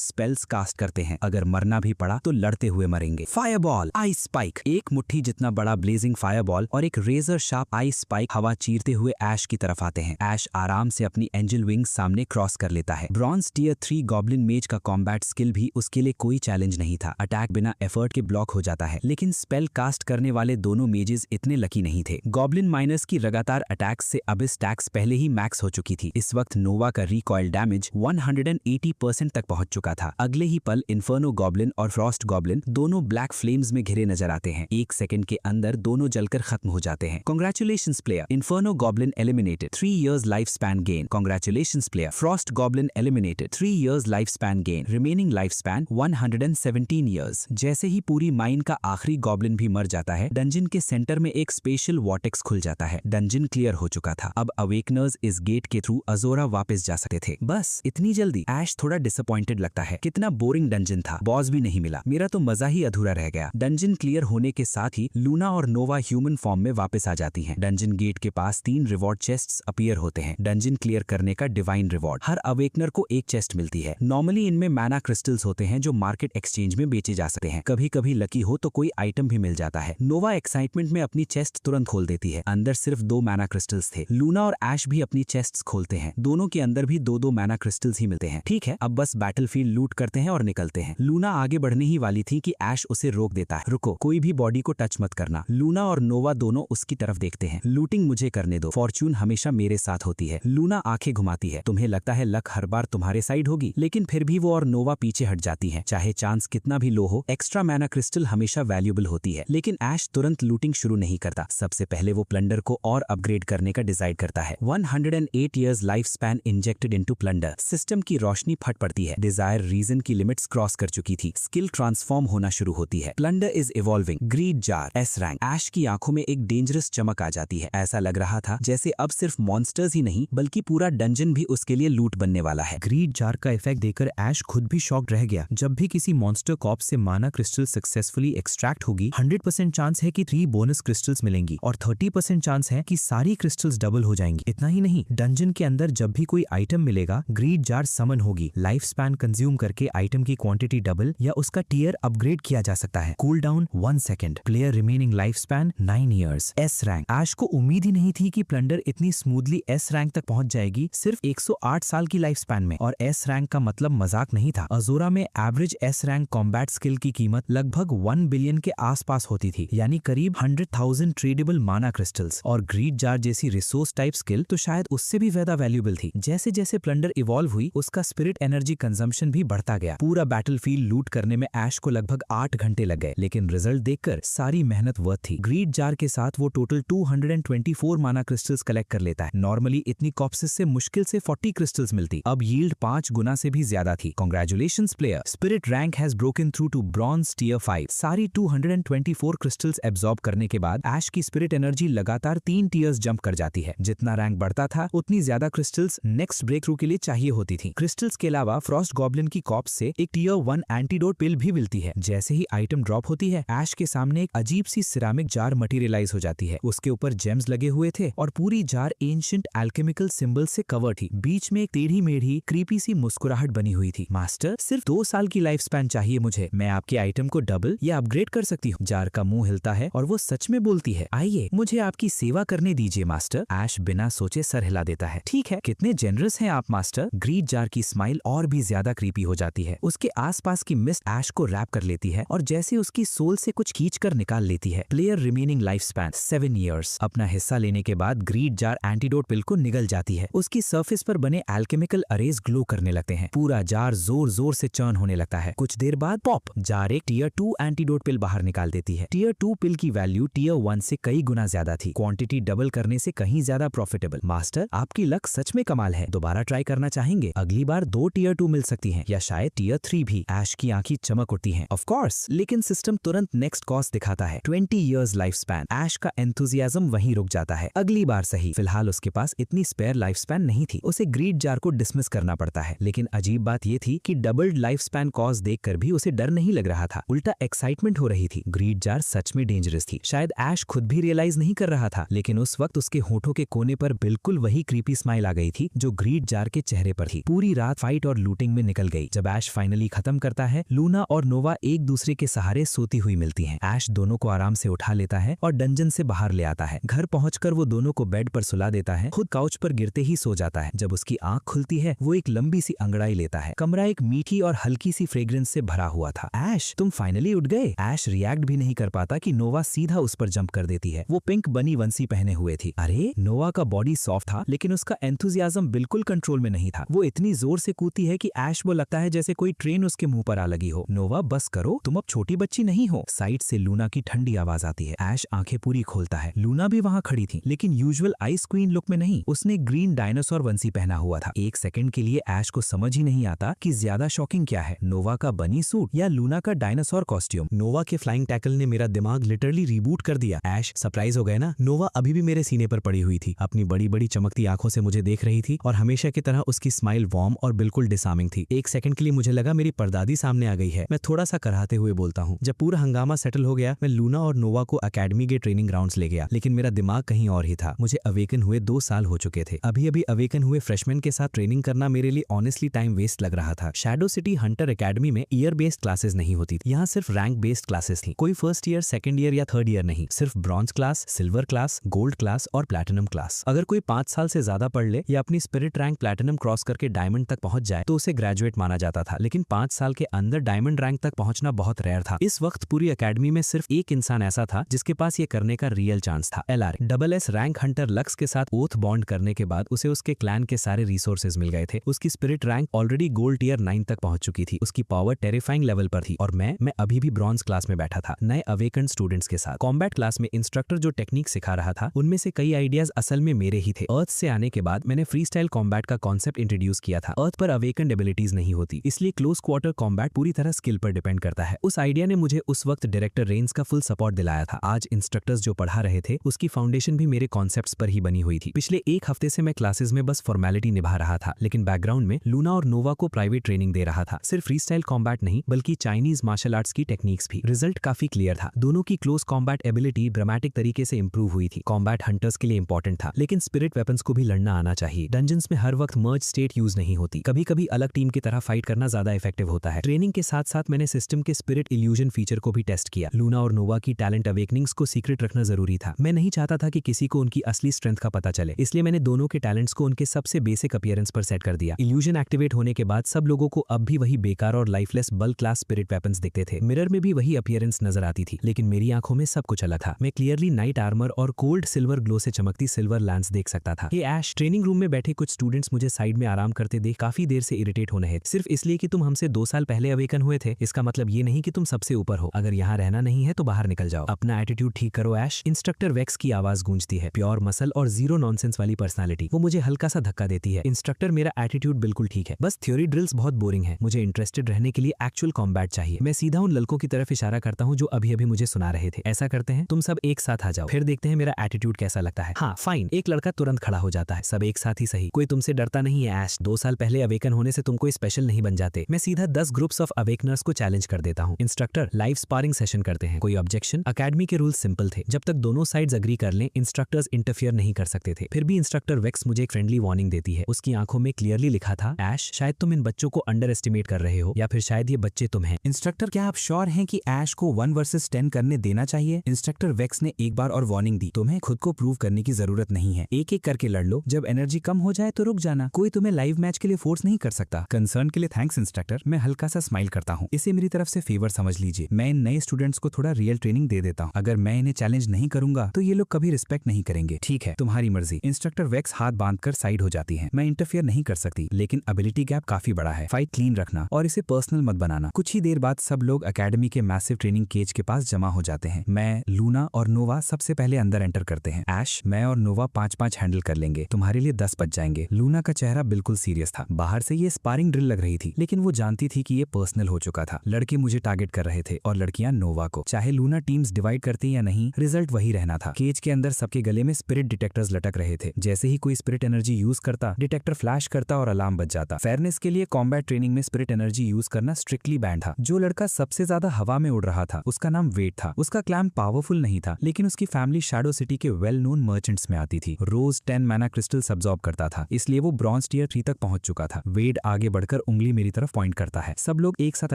स्पेल्स कास्ट करते हैं। अगर मरना भी पड़ा तो लड़ते हुए मरेंगे। फायरबॉल, आइस स्पाइक, एक मुट्ठी जितना बड़ा ब्लेजिंग फायरबॉल और एक रेजर शार्प आइस स्पाइक हवा चीरते हुए ऐश की तरफ आते हैं। ऐश आराम से अपनी एंजल विंग्स सामने क्रॉस कर लेता है। ब्रॉन्ज टियर 3 गॉब्लिन मेज का कॉम्बैट स्किल भी उसके लिए कोई चैलेंज नहीं था। अटैक बिना एफर्ट के ब्लॉक हो जाता है, लेकिन स्पेल कास्ट करने वाले दोनों मेजेस इतने लकी नहीं थे। गॉब्लिन माइनर्स की लगातार अटैक्स से अबिस टैक्स पहले ही मैक्स हो चुकी थी। इस वक्त नोवा का रिकॉइल डैमेज 180% तक पहुंच चुका था। अगले ही पल इन्फर्नो गॉब्लिन और फ्रॉस्ट गॉब्लिन दोनों ब्लैक फ्लेम्स में घिरे नजर आते हैं। 1 सेकंड के अंदर दोनों जलकर खत्म हो जाते हैं। Congratulations player, Inferno Goblin eliminated, 3 years lifespan gain. Congratulations player, Frost Goblin eliminated, 3 years lifespan gain. Remaining lifespan 117 years. जैसे ही पूरी माइन का आखिरी गॉब्लिन भी मर जाता है, डंजन के सेंटर में एक स्पेशल वॉर्टेक्स खुल जाता है। डंजन क्लियर हो चुका था। अब अवेकनर्स इस गेट के थ्रू अजोरा वापस जा सकते थे। बस इतनी जल्दी? ऐश थोड़ा डिसअपॉइंटेड लगता है। कितना बोरिंग डंजन था, बॉस भी नहीं मिला, मेरा तो मजा ही अधूरा रह गया। डंजन क्लियर होने के साथ ही लूना और नोवा ह्यूमन फॉर्म में वापस आ जाती हैं। डंजन गेट के पास 3 रिवॉर्ड चेस्ट्स अपीयर होते हैं। डंजन क्लियर करने का डिवाइन रिवॉर्ड। हर अवेकनर को एक चेस्ट मिलती है। नॉर्मली इनमें मैना क्रिस्टल्स होते हैं जो मार्केट एक्सचेंज में बेचे जा सकते हैं। कभी कभी लकी हो तो कोई आइटम भी मिल जाता है। नोवा एक्साइटमेंट में अपनी चेस्ट तुरंत खोल देती है। अंदर सिर्फ 2 मैना क्रिस्टल्स थे। लूना और ऐश भी अपनी चेस्ट्स खोलते हैं। दोनों के अंदर भी 2-2 मैना क्रिस्टल्स ही मिलते हैं। ठीक है, अब बस बैटलफील्ड लूट करते हैं और निकलते हैं। लूना आगे बढ़ने ही वाली थी कि ऐश उसे रोक देता है। रुको, कोई भी बॉडी को टच मत करना। लूना और नोवा दोनों उसकी तरफ देखते हैं। लूटिंग मुझे करने दो, फॉर्च्यून हमेशा मेरे साथ होती है। लूना आंखें घुमाती है। तुम्हें लगता है लक हर बार तुम्हारे साइड होगी, लेकिन फिर भी वो और नोवा पीछे हट जाती हैं। चाहे चांस कितना भी लो हो, एक्स्ट्रा मैना क्रिस्टल हमेशा वैल्यूएबल होती है। लेकिन ऐश तुरंत लूटिंग शुरू नहीं करता। सबसे पहले वो प्लंडर को और अपग्रेड करने का डिसाइड करता है। 108 years life span injected into plunder. सिस्टम की रोशनी फट पड़ती है। डिजायर रीजन की लिमिट्स क्रॉस कर चुकी थी। स्किल ट्रांसफॉर्म होना शुरू होती है। Plunder is evolving. Greed jar, S rank. Ash की आंखों में एक डेंजरस चमक आ जाती है। ऐसा लग रहा था जैसे अब सिर्फ मॉन्स्टर्स ही नहीं बल्कि पूरा डंजन भी उसके लिए लूट बनने वाला है। ग्रीड जार का इफेक्ट देखकर ऐश खुद भी शॉक्ड रह गया। जब भी किसी मॉन्स्टर कॉप से माना क्रिस्टल सक्सेसफुली एक्सट्रैक्ट होगी, 100% चांस है कि 3 बोनस क्रिस्टल्स मिलेंगी और 30% चांस है कि सारी क्रिस्टल्स डबल हो जाएंगी। इतना ही नहीं, डंजन के अंदर जब भी कोई आइटम मिलेगा, ग्रीड जार समन होगी। लाइफ स्पैन कंज्यूम करके आइटम की क्वांटिटी डबल या उसका टियर अपग्रेड किया जा सकता है। Cool down 1 second. Player remaining life span 9 years। S rank. Ash को उम्मीद ही नहीं थी कि प्लंडर इतनी स्मूथली एस रैंक तक पहुंच जाएगी सिर्फ 108 साल की लाइफ स्पैन में। और एस रैंक का मतलब मजाक नहीं था। अजोरा में average S rank combat skill की कीमत लगभग 1 बिलियन के आसपास होती थी, यानी करीब 100,000 ट्रेडेबल माना क्रिस्टल्स। और ग्रीड जार जैसी रिसोर्स टाइप स्किल तो शायद उससे भी ज्यादा वैल्यूएबल थी। जैसे जैसे प्लंडर इवॉल्व हुई, उसका स्पिरिट एनर्जी कंजम्पशन भी बढ़ता गया। पूरा बैटलफील्ड लूट करने में ऐश को लगभग 8 घंटे लग गए, लेकिन रिजल्ट देखकर सारी मेहनत वर्थ थी। ग्रीड जार के साथ वो टोटल 224 माना क्रिस्टल्स कलेक्ट कर लेता है। नॉर्मली इतनी कॉप्सिस से मुश्किल से 40 क्रिस्टल्स मिलती। अब यील्ड 5 गुना से भी ज्यादा थी। Congratulations player, spirit rank has broken through to bronze tier 5। सारी 224 क्रिस्टल्स एब्जॉर्ब करने के बाद ऐश की स्पिरिट एनर्जी लगातार 3 टियर्स जंप कर जाती है। जितना रैंक बढ़ता था, उतनी ज्यादा क्रिस्टल्स नेक्स्ट ब्रेक थ्रू के लिए चाहिए होती थी। क्रिस्टल्स के अलावा फ्रॉस्ट गॉब्लिन की कॉप्स से एक टियर 1 एंटीडोट पिल भी मिलती है। जैसे ही आइटम ड्रॉप होती है, ऐश के सामने एक अजीब सी सिरामिक जार मटेरियलाइज हो जाती है। उसके ऊपर जेम्स लगे हुए थे और पूरी जार एंशिएंट एल्केमिकल सिंबल से कवर थी। बीच में एक टेढ़ी मेढ़ी क्रीपी सी मुस्कुराहट बनी हुई थी। मास्टर, सिर्फ 2 साल की लाइफ स्पैन चाहिए मुझे। मैं आपके आइटम को डबल या अपग्रेड कर सकती हूँ। जार का मुंह हिलता है और वो सच में बोलती है, आइए मुझे आपकी सेवा करने दीजिए मास्टर। ऐश बिना सोचे सर हिला देता है। ठीक है, कितने जेनरस हैं आप मास्टर। ग्रीड जार की स्माइल और भी ज्यादा क्रीपी हो जाती है। उसके आसपास की मिस्ट ऐश को रैप कर लेती है और जैसे उसकी सोल से कुछ खींचकर निकाल लेती है। Player remaining life span 7 years। अपना हिस्सा लेने के बाद ग्रीड जार एंटीडोट पिल को निगल जाती है। उसकी सरफेस पर बने एल्केमिकल अरेज ग्लो करने लगते हैं। पूरा जार जोर जोर से चर्न होने लगता है। कुछ देर बाद पॉप, जार एक टियर 2 एंटीडोट पिल बाहर निकाल देती है। टियर 2 पिल की वैल्यू टियर 1 से कई गुना ज्यादा थी। क्वांटिटी डबल करने से कहीं ज्यादा प्रॉफिटेबल। मास्टर, आपकी लक सच में कमाल है। दोबारा ट्राई करना चाहेंगे? अगली बार 2 टियर 2 मिल सकती हैं या शायद टियर 3 भी। ऐश की आंखें चमक उठती हैं। ऑफ कोर्स, लेकिन सिस्टम तुरंत नेक्स्ट कॉस्ट दिखाता है। 20 years लाइफ स्पैन। ऐश का एंथुजियाज्म वहीं रुक जाता है। अगली बार सही। फिलहाल उसके पास इतनी स्पेयर लाइफ स्पैन नहीं थी। उसे ग्रीड जार को डिसमिस करना पड़ता है। लेकिन अजीब बात यह थी कि डबल्ड लाइफ स्पैन कॉस्ट देखकर भी उसे डर नहीं लग रहा था, उल्टा एक्साइटमेंट हो रही थी। ग्रीड जार सच में डेंजरस थी। शायद ऐश खुद भी रियलाइज नहीं कर रहा था, लेकिन उस वक्त उसके होठों के कोने पर बिल्कुल वही क्रीपी स्माइल आ गई थी जो ग्रीड जार के चेहरे पर थी। पूरी रात फाइट और लूटिंग में निकल गई। जब ऐश फाइनली खत्म करता है, लूना और नोवा एक दूसरे के सहारे सोती हुई मिलती हैं। ऐश दोनों को आराम से उठा लेता है और डंजन से बाहर ले आता है। घर पहुंचकर वो दोनों को बेड पर सुला देता है, खुद काउच पर गिरते ही सो जाता है। जब उसकी आंख खुलती है, वो एक लंबी सी अंगड़ाई लेता है। कमरा एक मीठी और हल्की सी फ्रेग्रेंस से भरा हुआ था। ऐश, तुम फाइनली उठ गए। ऐश रिएक्ट भी नहीं कर पाता कि नोवा सीधा उस पर जंप कर देती है। वो पिंक बनी वंसी पहने हुए थी। अरे, नोवा का बॉडी सॉफ्ट था, लेकिन उसका एंथुजियाज्म बिल्कुल कंट्रोल में नहीं था। वो इतनी जोर से कूदती है कि ऐश को लगता है जैसे कोई ट्रेन उसके मुंह पर आ लगी हो। नोवा, बस करो, तुम अब छोटी बच्ची नहीं हो। साइड से लूना की ठंडी आवाज आती है। ऐश आंखें पूरी खोलता है। लूना भी वहां खड़ी थी, लेकिन यूजुअल आइस क्वीन लुक में नहीं। उसने ग्रीन डायनासोर वंसी पहना हुआ था। एक सेकंड के लिए ऐश को समझ ही नहीं आता कि ज्यादा शॉकिंग क्या है, नोवा का बनी सूट या लूना का डायनासोर कॉस्ट्यूम। नोवा के फ्लाइंग टैकल ने मेरा दिमाग लिटरली रिबूट कर दिया। ऐश, सरप्राइज हो गए ना? नोवा अभी भी मेरे सीने पर पड़ी हुई थी, अपनी बड़ी बड़ी चमकती आंखों से मुझे देख रही थी और हमेशा की तरह उसकी स्माइल वार्म और बिल्कुल डिसार्मिंग थी। एक सेकंड के लिए मुझे लगा मेरी परदादी सामने आ गई है। मैं थोड़ा सा कराहते हुए बोलता हूँ। जब पूरा हंगामा सेटल हो गया, मैं लूना और नोवा को अकेडमी के ट्रेनिंग ग्राउंड्स ले गया, लेकिन मेरा दिमाग कहीं और ही था। मुझे अवेकन हुए 2 साल हो चुके थे। अभी अभी अवेकन हुए फ्रेशमैन के साथ ट्रेनिंग करना मेरे लिए ऑनेस्टली टाइम वेस्ट लग रहा था। शैडो सिटी हंटर एकेडमी में ईयर बेस्ड क्लासेस नहीं होती, यहाँ सिर्फ रैंक बेस्ड क्लासेस थी। कोई फर्स्ट ईयर, सेकंड ईयर या थर्ड ईयर नहीं, सिर्फ bronze class, silver class, gold class और प्लैटिनम क्लास। अगर कोई 5 साल से ज्यादा पढ़ ले या अपनी स्पिरिट रैंक प्लैटिनम क्रॉस करके डायमंड तक पहुंच जाए तो उसे ग्रेजुएट माना जाता था, लेकिन 5 साल के अंदर डायमंड रैंक तक पहुंचना बहुत रेयर था। इस वक्त पूरी एकेडमी में सिर्फ एक इंसान ऐसा था जिसके पास ये करने का रियल चांस था। LR रैंक हंटर लक्स के साथ ओथ बॉन्ड करने के बाद उसे उसके क्लैन के सारे रिसोर्सेज मिल गए थे। उसकी spirit rank already gold tier 9 तक पहुंच चुकी थी। उसकी पावर टेरिफाइंग लेवल पर थी और मैं अभी भी ब्रॉन्ज क्लास में बैठा था, नए अवेकन्ड स्टूडेंट्स के साथ। कॉम्बैट क्लास में इंस्ट्रक्टर जो टेक्निक सिखा रहा था, उनमें से कई आइडियाज असल में मेरे ही थे। अर्थ से आने के बाद मैंने फ्री स्टाइल कॉम्बैट का कॉन्सेप्ट इंट्रोड्यूस किया था। अर्थ पर अवेकन्ड एबिलिटीज नहीं होती, इसलिए क्लोज क्वार्टर कॉम्बैट पूरी तरह स्किल पर डिपेंड करता है। उस आइडिया ने मुझे उस वक्त डायरेक्टर रेंज का फुल सपोर्ट दिलाया था। आज इंस्ट्रक्टर्स जो पढ़ा रहे थे, उसकी फाउंडेशन भी मेरे कॉन्सेप्ट्स पर ही बनी हुई थी। पिछले 1 हफ्ते से मैं क्लासेस में बस फॉर्मेलिटी निभा रहा था, लेकिन बैकग्राउंड में लूना और नोवा को प्राइवेट ट्रेनिंग दे रहा था। सिर्फ फ्री स्टाइल कॉम्बैट नहीं, बल्कि चाइनीज मार्शल आर्ट्स की टेक्निक्स भी। रिजल्ट काफी क्लियर था। दोनों की क्लोज कॉम्बैट एबिलिटी ड्रामेटिक तरीके से इंप्रूव हुई थी। कॉम्बैट हंटर्स के लिए इंपॉर्टेंट था, लेकिन स्पिरिट वेपन्स को भी लड़ना आना चाहिए। डंजन्स में हर वक्त मर्ज स्टेट यूज नहीं होती, कभी कभी अलग टीम की तरह फाइट करना ज्यादा इफेक्टिव होता है। ट्रेनिंग के साथ साथ मैंने सिस्टम के स्पिरिट इल्यूजन फीचर को भी टेस्ट किया। लूना और नोवा की टैलेंट अवेकनिंग्स को सीक्रेट रखना जरूरी था। मैं नहीं चाहता था कि किसी को उनकी असली स्ट्रेंथ का पता चले, इसलिए मैंने दोनों के टैलेंट्स को उनके सबसे बेसिक अपीयरेंस पर सेट कर दिया। इल्यूजन एक्टिवेट होने के बाद सब लोगों को अब भी वही बेकार और lifeless bulk class spirit weapons दिखते थे। मिरर में भी वही अपीयरेंस नजर आती थी, लेकिन मेरी आंखों में सब कुछ अलग था। मैं क्लियरली नाइट आर्मर और कोल्ड सिल्वर ग्लो से चमकती सिल्वर लैंस देख सकता था। हे ऐश, ट्रेनिंग रूम में बैठे कुछ स्टूडेंट्स मुझे साइड में आराम करते देख काफी देर से इरिटेट होने हैं। सिर्फ इसलिए कि तुम हमसे 2 साल पहले अवेकन हुए थे, इसका मतलब ये नहीं कि तुम सबसे ऊपर हो। अगर यहाँ रहना नहीं है तो बाहर निकल जाओ। अपना एटीट्यूड ठीक करो ऐश। इंस्ट्रक्टर वेक्स की आवाज गूंजती है, प्योर मसल और जीरो नॉनसेंस वाली पर्सनालिटी। वो मुझे हल्का सा धक्का देती है। इंस्ट्रक्टर, मेरा एटीट्यूड बिल्कुल ठीक है, बस थ्योरी ड्रिल्स बहुत बोरिंग है। मुझे इंटरेस्टेड रहने के लिए एक्चुअल कॉम्बैट चाहिए। मैं सीधा उन लड़कों की तरफ इशारा करता हूँ जो अभी अभी मुझे सुना रहे थे। ऐसा करते हैं, तुम सब एक साथ आ जाओ, फिर देखते हैं मेरा एटीट्यूड कैसा लगता है। हाँ फाइन। एक लड़का तुरंत खड़ा हो जाता है। सब एक साथ ही सही, कोई तुमसे डरता नहीं है ऐश। 2 साल पहले अवेकन होने से तुम कोई स्पेशल नहीं बन जाते। मैं सीधा 10 ग्रुप्स ऑफ अवेकनर्स को चैलेंज कर देता हूँ। इंस्ट्रक्टर, लाइव स्पारिंग सेशन करते हैं। कोई ऑब्जेक्शन? अकेडमी के रूल सिंपल थे, जब तक दोनों साइड्स अग्री कर लें इंस्ट्रक्टर्स इंटरफियर नहीं कर सकते थे। फिर भी इंस्ट्रक्टर वेक्स मुझे एक फ्रेंडली वार्निंग देती है। उसकी आंखों में क्लियरली लिखा था, ऐश शायद तुम इन बच्चों को अंडर एस्टिमेट कर रहे हो, या फिर शायद ये बच्चे तुम हैं। इंस्ट्रक्टर, क्या आप श्योर हैं कि ऐश को 1 वर्सेस 10 करने देना चाहिए? इंस्ट्रक्टर वेक्स ने एक बार और वार्निंग दी, तुम्हें खुद को प्रूव करने की जरूरत नहीं है। एक एक करके लड़ लो, जब एनर्जी कम हो जाए तो रुक जाना। कोई तुम्हें लाइव मैच के लिए फोर्स नहीं कर सकता। कंसर्न के लिए थैंक्स इंस्ट्रक्टर। मैं हल्का सा स्माइल करता हूँ। इसे मेरी तरफ से फेवर समझ लीजिए। मैं इन नए स्टूडेंट्स को थोड़ा रियल ट्रेनिंग दे देता हूँ। अगर मैं इन्हें चैलेंज नहीं करूंगा तो ये लोग कभी रिस्पेक्ट नहीं करेंगे। ठीक है, तुम्हारी मर्जी। इंस्ट्रक्टर वेक्स हाथ बांधकर साइड हो जाती है। मैं इंटरफियर नहीं कर सकती, लेकिन एबिलिटी गैप काफी बड़ा है। फाइट क्लीन रखना और इसे पर्सनल मत बनाना। कुछ ही देर बाद सब लोग एकेडमी के मैसिव ट्रेनिंग केज के पास जमा हो जाते हैं। मैं, लूना और नोवा सबसे पहले अंदर एंटर करते हैं। ऐश, मैं और नोवा 5-5 हैंडल कर लेंगे, तुम्हारे लिए 10 बच जाएंगे। लूना का चेहरा बिल्कुल सीरियस था। बाहर से ये स्पारिंग ड्रिल लग रही थी, लेकिन वो जानती थी कि ये पर्सनल हो चुका था। लड़के मुझे टारगेट कर रहे थे और लड़कियां नोवा को। चाहे लूना टीम्स डिवाइड करती या नहीं, रिजल्ट वही रहना था। केज के अंदर सबके गले में स्पिरिट डिटेक्टर्स लटक रहे थे। जैसे ही कोई स्पिरिट एनर्जी यूज करता, डिटेक्टर फ्लैश करता और अलार्म बज जाता। फेयरनेस के लिए कॉम्बैट ट्रेनिंग में स्पिरिट एनर्जी यूज करना स्ट्रिक्टली बैन था। जो लड़का सबसे ज्यादा हवा में उड़ रहा था उसका नाम वेट था। उसका क्लैम पावर पावरफुल नहीं था, लेकिन उसकी फैमिली शैडो सिटी के वेल नोन मर्चेंट्स में आती थी। रोज 10 मैना क्रिस्टल्स अब्सॉर्ब करता था, इसलिए वो ब्रॉन्ज टियर 3 तक पहुंच चुका था। वेड आगे बढ़कर उंगली मेरी तरफ पॉइंट करता है। सब लोग एक साथ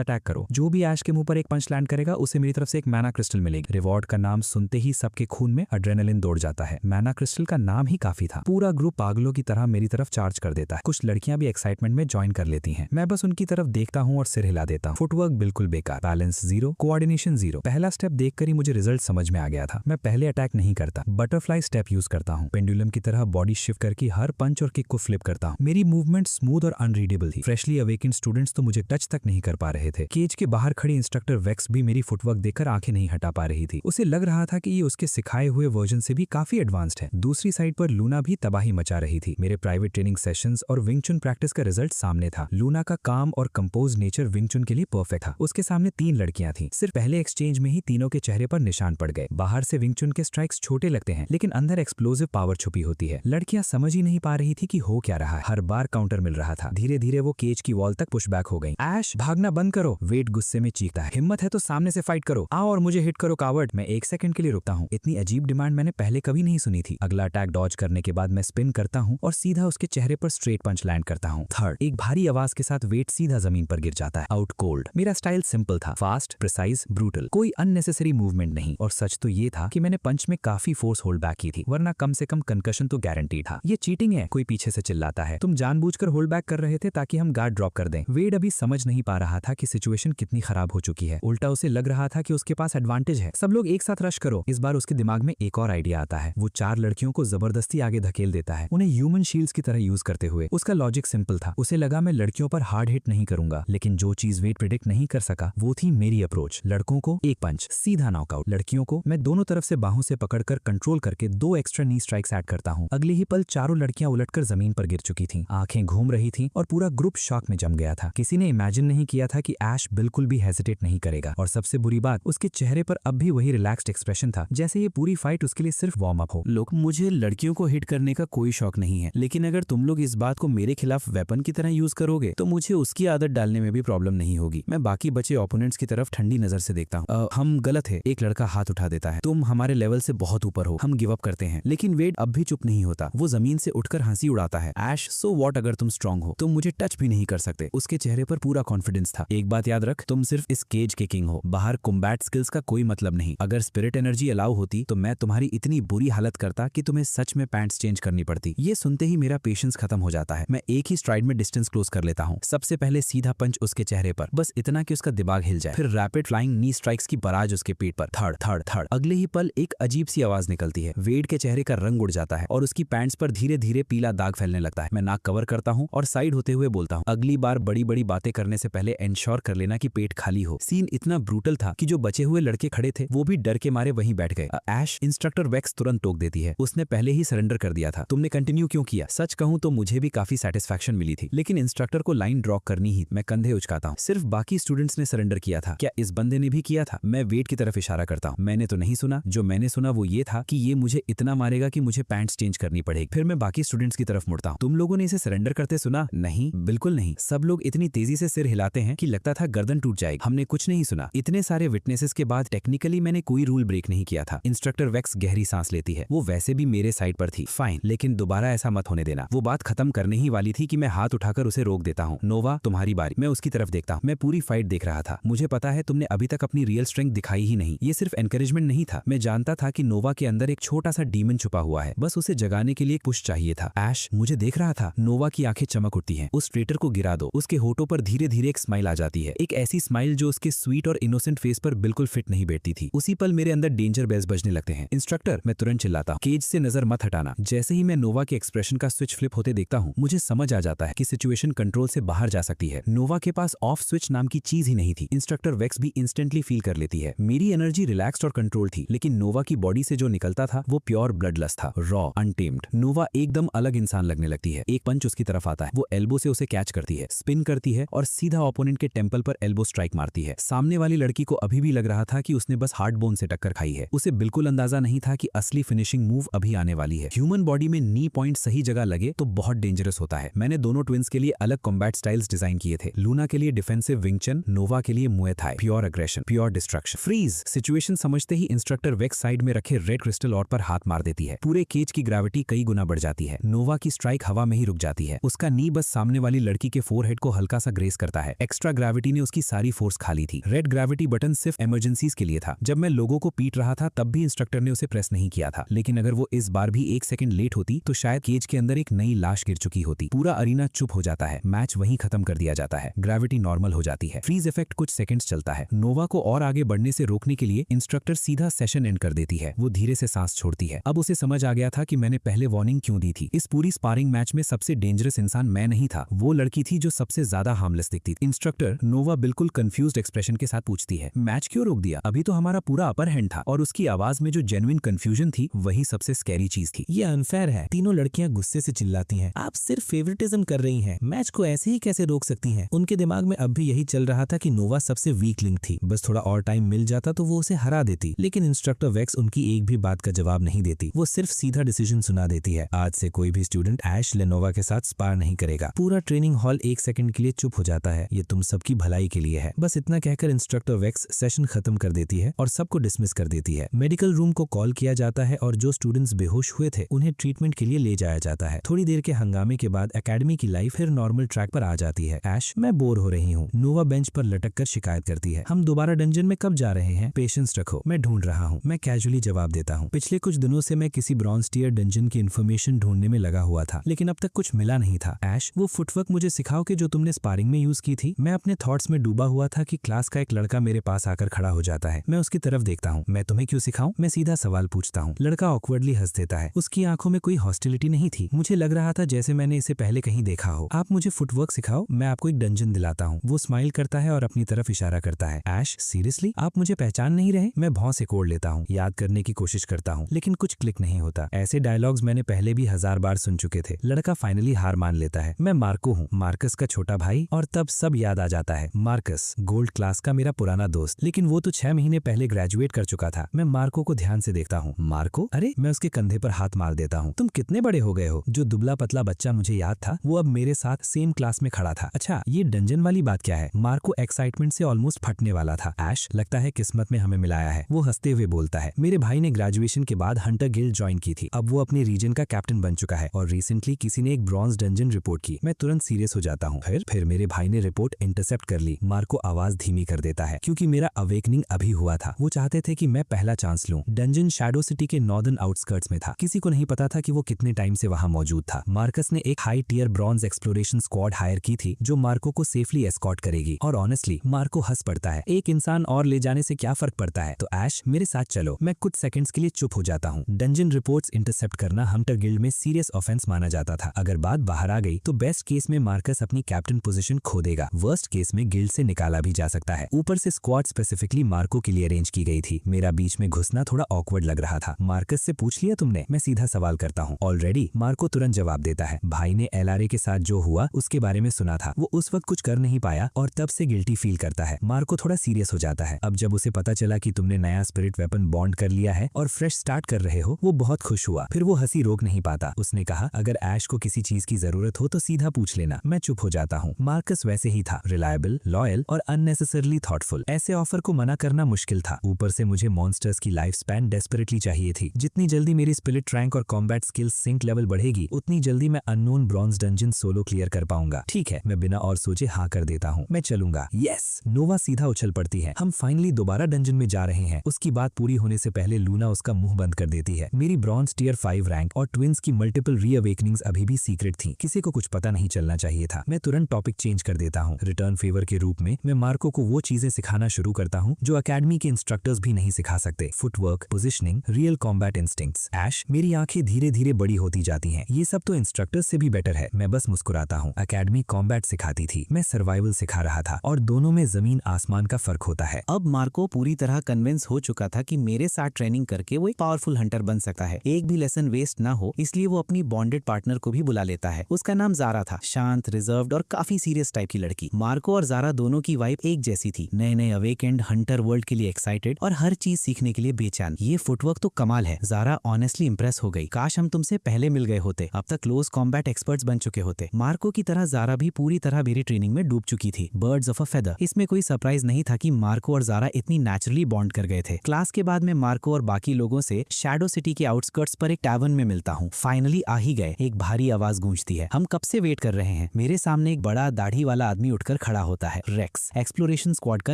अटैक करो, जो भी ऐश के मुंह पर एक पंच लैंड करेगा उसे मेरी तरफ से एक मैना क्रिस्टल मिलेगी। रिवॉर्ड का नाम सुनते ही सबके खून में एड्रेनालिन दौड़ जाता है। मैना क्रिस्टल का नाम ही काफी था। पूरा ग्रुप पागलों की तरह मेरी तरफ चार्ज कर देता है। कुछ लड़कियां भी एक्साइटमेंट में ज्वाइन कर लेती हैं। मैं बस उनकी तरफ देखता हूं और सिर हिला देता हूं। फुटवर्क बिल्कुल बेकार, बैलेंस 0, कोऑर्डिनेशन 0। पहला स्टेप देखकर ही मुझे रिजल्ट समझ में आ गया था। मैं पहले अटैक नहीं करता, बटरफ्लाई स्टेप यूज करता हूं। पेंडुलम की तरह बॉडी शिफ्ट करके हर पंच और किक को फ्लिप करता हूं। मेरी मूवमेंट स्मूथ और अनरीडेबल थी। फ्रेशली अवेकेंड स्टूडेंट्स तो मुझे टच तक नहीं कर पा रहे थे। केज के बाहर खड़ी इंस्ट्रक्टर वेक्स भी मेरी फुटवर्क देखकर आंखें नहीं हटा पा रही थी। उसे लग रहा था कि ये उसके सिखाए हुए वर्जन से भी काफी एडवांस्ड है। दूसरी साइड पर लूना भी तबाही मचा रही थी। मेरे प्राइवेट ट्रेनिंग सेशंस और विंग चुन प्रैक्टिस का रिजल्ट सामने था। लूना का काम और कंपोज नेचर विंग चुन के लिए परफेक्ट था। उसके सामने 3 लड़कियां थीं। सिर्फ पहले एक्सचेंज में ही तीनों के चेहरे पर निशान पड़ गए। बाहर से विंग चुन के स्ट्राइक्स छोटे लगते हैं, लेकिन अंदर एक्सप्लोसिव पावर छुपी होती है। लड़कियां समझ ही नहीं पा रही थी कि हो क्या रहा है। हर बार काउंटर मिल रहा था। धीरे धीरे वो केज की वॉल तक पुश बैक हो गई। ऐश, भागना बंद करो। वेट गुस्से में चीखता है। हिम्मत है तो सामने से फाइट करो, आओ और मुझे हिट करो कावर्ड। मैं 1 सेकंड के लिए रुकता हूँ। इतनी अजीब डिमांड मैंने पहले कभी नहीं सुनी थी। अगला अटैक डॉज करने के बाद मैं स्पिन करता हूँ और सीधा उसके चेहरे पर स्ट्रेट पंच लैंड करता हूँ। थर्ड, एक भारी आवाज के साथ वेट सीधा जमीन पर गिर जाता है। Out cold. मेरा स्टाइल सिंपल था, फास्ट, प्रिसाइज, ब्रूटल, कोई अननेसेसरी मूवमेंट नहीं। और सच तो ये था कि मैंने पंच में काफी फोर्स होल्ड बैक की थी, वरना कम से कम कंकशन तो गारंटी था। ये चीटिंग है। कोई पीछे से चिल्लाता है, तुम जानबूझकर होल्ड बैक कर रहे थे ताकि हम गार्ड ड्रॉप कर दें। वेड अभी समझ नहीं पा रहा था कि सिचुएशन कितनी खराब हो चुकी है। उल्टा उसे लग रहा था कि उसके पास एडवांटेज है। सब लोग एक साथ रश करो। इस बार उसके दिमाग में एक और आइडिया आता है। वो 4 लड़कियों को जबरदस्ती आगे धकेल देता है, उन्हें ह्यूमन शील्ड्स की तरह यूज करते हुए। उसका लॉजिक सिंपल था। उसे लगा मैं लड़कियों पर हार्ड हिट नहीं करूंगा, लेकिन जो चीज वेट प्रिडिक्ट नहीं कर सका वो थी मेरी अप्रोच। लड़कों को एक पंच, सीधा नॉकआउट। लड़कियों को मैं दोनों तरफ से बाहों से पकड़कर कंट्रोल करके 2 एक्स्ट्रा नी स्ट्राइक्स ऐड करता हूँ। अगले ही पल चारों लड़कियां उलटकर जमीन पर गिर चुकी थीं। आंखें घूम रही थीं और पूरा ग्रुप शॉक में जम गया था। किसी ने इमेजिन नहीं किया था कि ऐश बिल्कुल भी हेजिटेट नहीं करेगा। और सबसे बुरी बात, उसके चेहरे पर अब भी वही रिलैक्स्ड एक्सप्रेशन था, जैसे ये पूरी फाइट उसके लिए सिर्फ वार्म अप हो। लोग, मुझे लड़कियों को हिट करने का कोई शौक नहीं है, लेकिन अगर तुम लोग इस बात को मेरे खिलाफ वेपन की तरह यूज करोगे तो मुझे उसकी आदत डालने में भी प्रॉब्लम नहीं होगी। मैं बाकी बचे ओपोनेंट्स की तरफ ठंडी नजर से देखता हूँ। हम गलत है। एक लड़का हाथ उठा देता है। तुम हमारे लेवल से बहुत ऊपर हो, हम गिव अप करते हैं। लेकिन वेड अब भी चुप नहीं होता। वो जमीन से उठकर हंसी उड़ाता है। ऐश, सो व्हाट अगर तुम स्ट्रांग हो, तुम मुझे टच भी नहीं कर सकते। उसके चेहरे पर पूरा कॉन्फिडेंस था। एक बात याद रख, तुम सिर्फ इस केज के किंग हो, बाहर कॉम्बैट स्किल्स का कोई मतलब नहीं। अगर स्पिरिट एनर्जी अलाउ होती तो मैं तुम्हारी इतनी बुरी हालत करता कि तुम्हें सच में पैंट्स चेंज करनी पड़ती। ये सुनते ही मेरा पेशेंस खत्म हो जाता है। मैं एक ही स्ट्राइड में डिस्टेंस क्लोज कर लेता हूँ। सबसे पहले सीधा पंच उसके चेहरे पर, बस इतना कि उसका दिमाग हिल जाए। फिर रैपिड फ्लाइंग नी स्ट्राइक्स की बराज उसके पेट पर। Third third third. अगले ही पल एक अजीब सी आवाज निकलती है। वेड के चेहरे का रंग उड़ जाता है और उसकी पैंट्स पर धीरे धीरे पीला दाग फैलने लगता है। मैं नाक कवर करता हूँ और साइड होते हुए बोलता हूँ, अगली बार बड़ी बड़ी बातें करने से पहले एंश्योर कर लेना कि पेट खाली हो। सीन इतना ब्रूटल था कि जो बचे हुए लड़के खड़े थे वो भी डर के मारे वहीं बैठ गए। ऐश, इंस्ट्रक्टर वेक्स तुरंत टोक देती है, उसने पहले ही सरेंडर कर दिया था, तुमने कंटिन्यू क्यों किया? सच कहूं तो मुझे भी काफी सेटिस्फैक्शन मिली थी, लेकिन इंस्ट्रक्टर को लाइन ड्रॉ करनी ही। मैं कंधे उचकाता हूँ। सिर्फ बाकी स्टूडेंट्स ने सरेंडर किया था, क्या इस बंदे ने भी किया था? मैं वेट की तरफ इशारा करता हूँ। मैंने तो नहीं सुना। जो मैंने सुना वो ये था कि ये मुझे इतना मारेगा कि मुझे पैंट्स चेंज करनी पड़ेगी। फिर मैं बाकी स्टूडेंट्स की तरफ मुड़ता हूँ। तुम लोगों ने इसे सरेंडर करते सुना? नहीं, बिल्कुल नहीं। सब लोग इतनी तेजी से सिर हिलाते हैं कि लगता था गर्दन टूट जाएगी। हमने कुछ नहीं सुना। इतने सारे विटनेसेस के बाद टेक्निकली मैंने कोई रूल ब्रेक नहीं किया था। इंस्ट्रक्टर वेक्स गहरी सांस लेती है। वो वैसे भी मेरे साइड पर थी। फाइन, लेकिन दोबारा ऐसा मत होने देना। वो बात खत्म करने ही वाली थी कि मैं हाथ उठाकर उसे रोक देता हूँ। नोवा, तुम्हारी बारी। मैं उसकी तरफ देखता हूँ। मैं पूरी फाइट देख रहा था। मुझे पता है तुमने अभी तक अपनी रियल स्ट्रेंथ दिखाई ही नहीं। ये सिर्फ एनकरेजमेंट नहीं था। मैं जानता था कि नोवा के अंदर एक छोटा सा डीमन छुपा हुआ है, बस उसे जगाने के लिए पुश चाहिए था। ऐश मुझे देख रहा था। नोवा की आंखें चमक उठती हैं। उस ट्रेटर को गिरा दो। उसके होठों पर धीरे धीरे एक स्माइल आ जाती है, एक ऐसी स्माइल जो उसके स्वीट और इनोसेंट फेस पर बिल्कुल फिट नहीं बैठती थी। उसी पल मेरे अंदर डेंजर बेल्स बजने लगते हैं। इंस्ट्रक्टर, मैं तुरंत चिल्लाता हूं, केज से नजर मत हटाना। जैसे ही मैं नोवा के एक्सप्रेशन का स्विच फ्लिप होते देखता हूं, मुझे समझ आ जाता है कि सिचुएशन कंट्रोल से बाहर जा सकती है। नोवा के पास ऑफ स्विच नाम की चीज ही नहीं थी। इंस्ट्रक्टर वेक्स भी इंस्टेंटली फील कर लेती है। मेरी एनर्जी रिलैक्स्ड और कंट्रोल थी, लेकिन नोवा की बॉडी से जो निकलता था वो प्योर ब्लडलेस था, रॉ, अनटेम्ड। नोवा एकदम अलग इंसान लगने लगती है। एक पंच उसकी तरफ आता है, वो एल्बो से उसे कैच करती है, स्पिन करती है और सीधा ओपोनेंट के टेंपल पर एल्बो स्ट्राइक मारती है। सामने वाली लड़की को अभी भी लग रहा था कि उसने बस हार्ड बोन से टक्कर खाई है। उसे बिल्कुल अंदाजा नहीं था कि असली फिनिशिंग मूव अभी आने वाली है। ह्यूमन बॉडी में नी पॉइंट सही जगह लगे तो बहुत डेंजरस होता है। मैंने दोनों ट्विंस के लिए अलग कॉम्बैट स्टाइल्स डिजाइन किए थे। लूना के लिए डिफेंसिव विंग चन, नोवा के लिए Muay Thai, pure aggression, pure destruction. Freeze. Situation समझ समझते ही इंस्ट्रक्टर वेक्स साइड में रखे रेड क्रिस्टल ऑर्ब पर हाथ मार देती है। पूरे केज की ग्रेविटी कई गुना बढ़ जाती है। नोवा की स्ट्राइक हवा में ही रुक जाती है। उसका नी बस सामने वाली लड़की के फोरहेड को हल्का सा ग्रेस करता है। एक्स्ट्रा ग्रेविटी ने उसकी सारी फोर्स खा ली थी। रेड ग्रेविटी बटन सिर्फ इमरजेंसीज के लिए था। जब मैं लोगों को पीट रहा था तब भी इंस्ट्रक्टर ने उसे प्रेस नहीं किया था, लेकिन अगर वो इस बार भी 1 सेकंड लेट होती तो शायद केज के अंदर एक नई लाश गिर चुकी होती। पूरा अरीना चुप हो जाता है। मैच वहीं खत्म कर दिया जाता है। ग्रेविटी नॉर्मल हो जाती है। फ्रीज इफेक्ट कुछ सेकंड्स चलता है। नोवा को और आगे बढ़ने से रोकने के लिए इंस्ट्रक्टर सीधा सेशन एंड कर देती है। वो धीरे से सांस छोड़ती है। अब उसे समझ आ गया था कि मैंने पहले वार्निंग क्यों दी थी। इस पूरी स्पारिंग मैच में सबसे डेंजरस इंसान मैं नहीं था, वो लड़की थी जो सबसे ज्यादा हार्मलेस दिखती थी। इंस्ट्रक्टर नोवा बिल्कुल कंफ्यूज्ड एक्सप्रेशन के साथ पूछती है, मैच क्यों रोक दिया? अभी तो हमारा पूरा अपर हैंड था। और उसकी आवाज में जो जेन्युइन कंफ्यूजन थी वही सबसे स्कैरी चीज थी। ये अनफेयर है। तीनों लड़कियां गुस्से से चिल्लाती हैं। आप सिर्फ फेवरेटिज्म कर रही हैं। मैच को ऐसे ही कैसे रोक सकती हैं? उनके दिमाग में अब भी यही चल रहा था कि नोवा सबसे वीक लिंक थी। बस थोड़ा और टाइम मिल जाता तो वो उसे हरा देती। लेकिन इंस्ट्रक्टर वेक्स उनकी एक भी बात का जवाब नहीं देती। वो सिर्फ सीधा डिसीजन सुना देती है, आज से कोई भी स्टूडेंट ऐश लेनोवा के साथ स्पार नहीं करेगा। पूरा ट्रेनिंग हॉल 1 सेकंड के लिए चुप हो जाता है। ये तुम सबकी भलाई के लिए है। बस इतना कहकर इंस्ट्रक्टर वेक्स सेशन खत्म कर देती है और सबको डिसमिस कर देती है। मेडिकल रूम को कॉल किया जाता है और जो स्टूडेंट्स बेहोश हुए थे उन्हें ट्रीटमेंट के लिए ले जाया जाता है। थोड़ी देर के हंगामे के बाद एकेडमी की लाइफ फिर नॉर्मल ट्रैक पर आ जाती है। ऐश, मैं बोर हो रही हूँ। नोवा बेंच पर लटक कर शिकायत करती है, हम दोबारा डंजन में कब जा रहे हैं? पेशेंस रखो, मैं ढूंढ रहा हूँ। मैं कैजुअली जवाब देता हूँ, पिछले कुछ दिनों से मैं किसी ब्रॉन्ज टियर डंजन की इन्फॉर्मेशन ढूंढने में लगा हुआ था, लेकिन अब तक कुछ मिला नहीं था। ऐश, वो फुटवर्क मुझे सिखाओ कि जो तुमने स्पारिंग में यूज की थी। मैं अपने थॉट्स में डूबा हुआ था कि क्लास का एक लड़का मेरे पास आकर खड़ा हो जाता है। मैं उसकी तरफ देखता हूँ। मैं तुम्हें क्यों सिखाऊं? मैं सीधा सवाल पूछता हूँ। लड़का ऑकवर्डली हंस देता है। उसकी आंखों में कोई हॉस्टिलिटी नहीं थी। मुझे लग रहा था जैसे मैंने इसे पहले कहीं देखा हो। आप मुझे फुटवर्क सिखाओ, मैं आपको एक डंजन दिलाता हूँ। वो स्माइल करता है और अपनी तरफ इशारा करता है। ऐश, सीरियसली आप मुझे पहचान नहीं रहे? मैं भौं से कोड़ लेता हूँ, याद करने की कोशिश करता हूँ, लेकिन कुछ क्लिक नहीं होता। ऐसे डायलॉग्स मैंने पहले भी 1000 बार सुन चुके थे। लड़का फाइनली हार मान लेता है। मैं मार्को हूँ, मार्कस का छोटा भाई। और तब सब याद आ जाता है। मार्कस गोल्ड क्लास का मेरा पुराना दोस्त, लेकिन वो तो 6 महीने पहले ग्रेजुएट कर चुका था। मैं मार्को को ध्यान से देखता हूँ। मार्को? अरे, मैं उसके कंधे पर हाथ मार देता हूँ। तुम कितने बड़े हो गए हो? जो दुबला पतला बच्चा मुझे याद था वो अब मेरे साथ सेम क्लास में खड़ा था। अच्छा, ये डंजन वाली बात क्या है? मार्को एक्साइटमेंट से ऑलमोस्ट फटने वाला था। ऐश, लगता है किस्मत में हमें मिलाया है। वो हंसते हुए बोलता है, मेरे भाई ने ग्रेजुएशन के बाद हंटर गिल्ड ज्वाइन की थी। अब वो अपने रीजन का कैप्टन बन चुका है और रिसेंटली किसी ने एक ब्रॉन्ज डंजन रिपोर्ट की। मैं तुरंत सीरियस हो जाता हूँ। फिर मेरे भाई ने रिपोर्ट इंटरसेप्ट कर ली। मार्को आवाज धीमी कर देता है, क्योंकि मेरा अवेकनिंग अभी हुआ था। वो चाहते थे कि मैं पहला चांस लूं। डंजन शैडो सिटी के नॉर्दर्न आउटस्कर्ट्स में था। किसी को नहीं पता था कि वो कितने टाइम से वहां मौजूद था। मार्कस ने एक high tier bronze exploration squad hire की थी जो मार्को को सेफली एस्कॉर्ट करेगी। और ऑनेस्टली मार्को हंस पड़ता है। एक इंसान और ले जाने से क्या फर्क पड़ता है? तो ऐश, मेरे साथ चलो। मैं कुछ सेकंड्स के लिए चुप हो जाता हूँ। डंजन रिपोर्ट्स इंटरसेप्ट करना हंटर गिल्ड में सीरियस ऑफेंस माना जाता था। अगर बात बाहर आ गई तो बेस्ट केस में मार्कस अपनी कैप्टन पोजीशन खो देगा। वर्स्ट केस में गिल्ड से निकाला भी जा सकता है। ऊपर से स्क्वाड स्पेसिफिकली मार्को के लिए अरेंज की गई थी। मेरा बीच में घुसना थोड़ा ऑकवर्ड लग रहा था। मार्कस से पूछ लिया तुमने? मैं सीधा सवाल करता हूँ। ऑलरेडी। मार्को तुरंत जवाब देता है। भाई ने एलआरए के साथ जो हुआ उसके बारे में सुना था। वो उस वक्त कुछ कर नहीं पाया और तब से गिल्टी फील करता है। मार्को थोड़ा सीरियस हो जाता है। अब जब उसे पता चला कि तुमने नया स्पिरिट वेपन बॉन्ड कर लिया है और फ्रेश स्टार्ट कर रहे हो, वो बहुत खुश हुआ। फिर वो हंसी रोक नहीं पाता। उसने कहा, अगर ऐश को किसी चीज की जरूरत हो तो सीधा पूछ लेना। मैं चुप हो जाता हूँ। मार्कस वैसे ही था, रिलायबल, लॉयल और अननेसेसरली थॉटफुल। ऐसे ऑफर को मना करना मुश्किल था। ऊपर से मुझे मॉन्स्टर्स की लाइफ स्पैन डेस्परेटली चाहिए थी। जितनी जल्दी मेरी स्पिरिट रैंक और कॉम्बैट स्किल्स सिंक लेवल बढ़ेगी उतनी जल्दी मैं unknown bronze dungeon solo clear कर पाऊंगा। ठीक है, मैं बिना और सोचे हाँ कर देता हूँ। मैं चलूंगा। यस। नोवा सीधा उछल पड़ती है। हम फाइनली दोबारा डंजन में जा रहे हैं। उसकी बात पूरी होने से पहले लूना उसका मुंह बंद कर देती है। मेरी ब्रॉन्ज टियर 5 रैंक और ट्विंस की मल्टीपल रीअवेकनिंग्स अभी भी सीक्रेट थी। किसी को कुछ पता नहीं चलना चाहिए था। मैं तुरंत टॉपिक चेंज कर देता हूँ। रिटर्न फेवर के रूप में मैं मार्को को वो चीजें सिखाना शुरू करता हूँ जो अकेडमी के इंस्ट्रक्टर्स भी नहीं सिखा सकते। Footwork, positioning, real combat instincts. Ash, मेरी आंखें धीरे धीरे बड़ी होती जाती हैं। ये सब तो इंस्ट्रक्टर्स से भी बेटर है। मैं बस मुस्कुराता हूँ। अकेडमी कॉम्बैट सिखाती थी, मैं सर्वाइवल सिखा रहा था और दोनों में जमीन आसमान का फर्क होता है। अब मार्को पूरी तरह कन्विंस हो चुका था कि मेरे साथ ट्रेनिंग करके वो एक पावरफुल हंटर बन सकता है। एक भी लेसन वेस्ट ना हो, इसलिए वो अपनी बॉन्डेड पार्टनर को भी बुला लेता है। उसका नाम जारा था। शांत, रिजर्व्ड और काफी सीरियस टाइप की लड़की। मार्को और जारा दोनों की वाइब एक जैसी थी। नए नए अवेकेंड, हंटर वर्ल्ड के लिए एक्साइटेड और हर चीज सीखने के लिए बेचैन। ये फुटवर्क तो कमाल है। जारा ऑनेस्टली इंप्रेस हो गई। काश हम तुमसे पहले मिल गए होते, अब तक क्लोज कॉम्बैट एक्सपर्ट्स बन चुके होते। मार्को की तरह जारा भी पूरी तरह मेरी ट्रेनिंग में डूब चुकी थी। Birds of a feather. इसमें कोई सरप्राइज नहीं था कि मार्को और जारा इतनी नेचुरली बॉन्ड कर घर गए थे। क्लास के बाद मैं मार्को और बाकी लोगों से शैडो सिटी के आउटस्कर्ट्स पर एक टैवर्न में मिलता हूँ। फाइनली आ ही गए। एक भारी आवाज गूंजती है। हम कब से वेट कर रहे हैं। मेरे सामने एक बड़ा दाढ़ी वाला आदमी उठकर खड़ा होता है। रेक्स, एक्सप्लोरेशन स्क्वाड का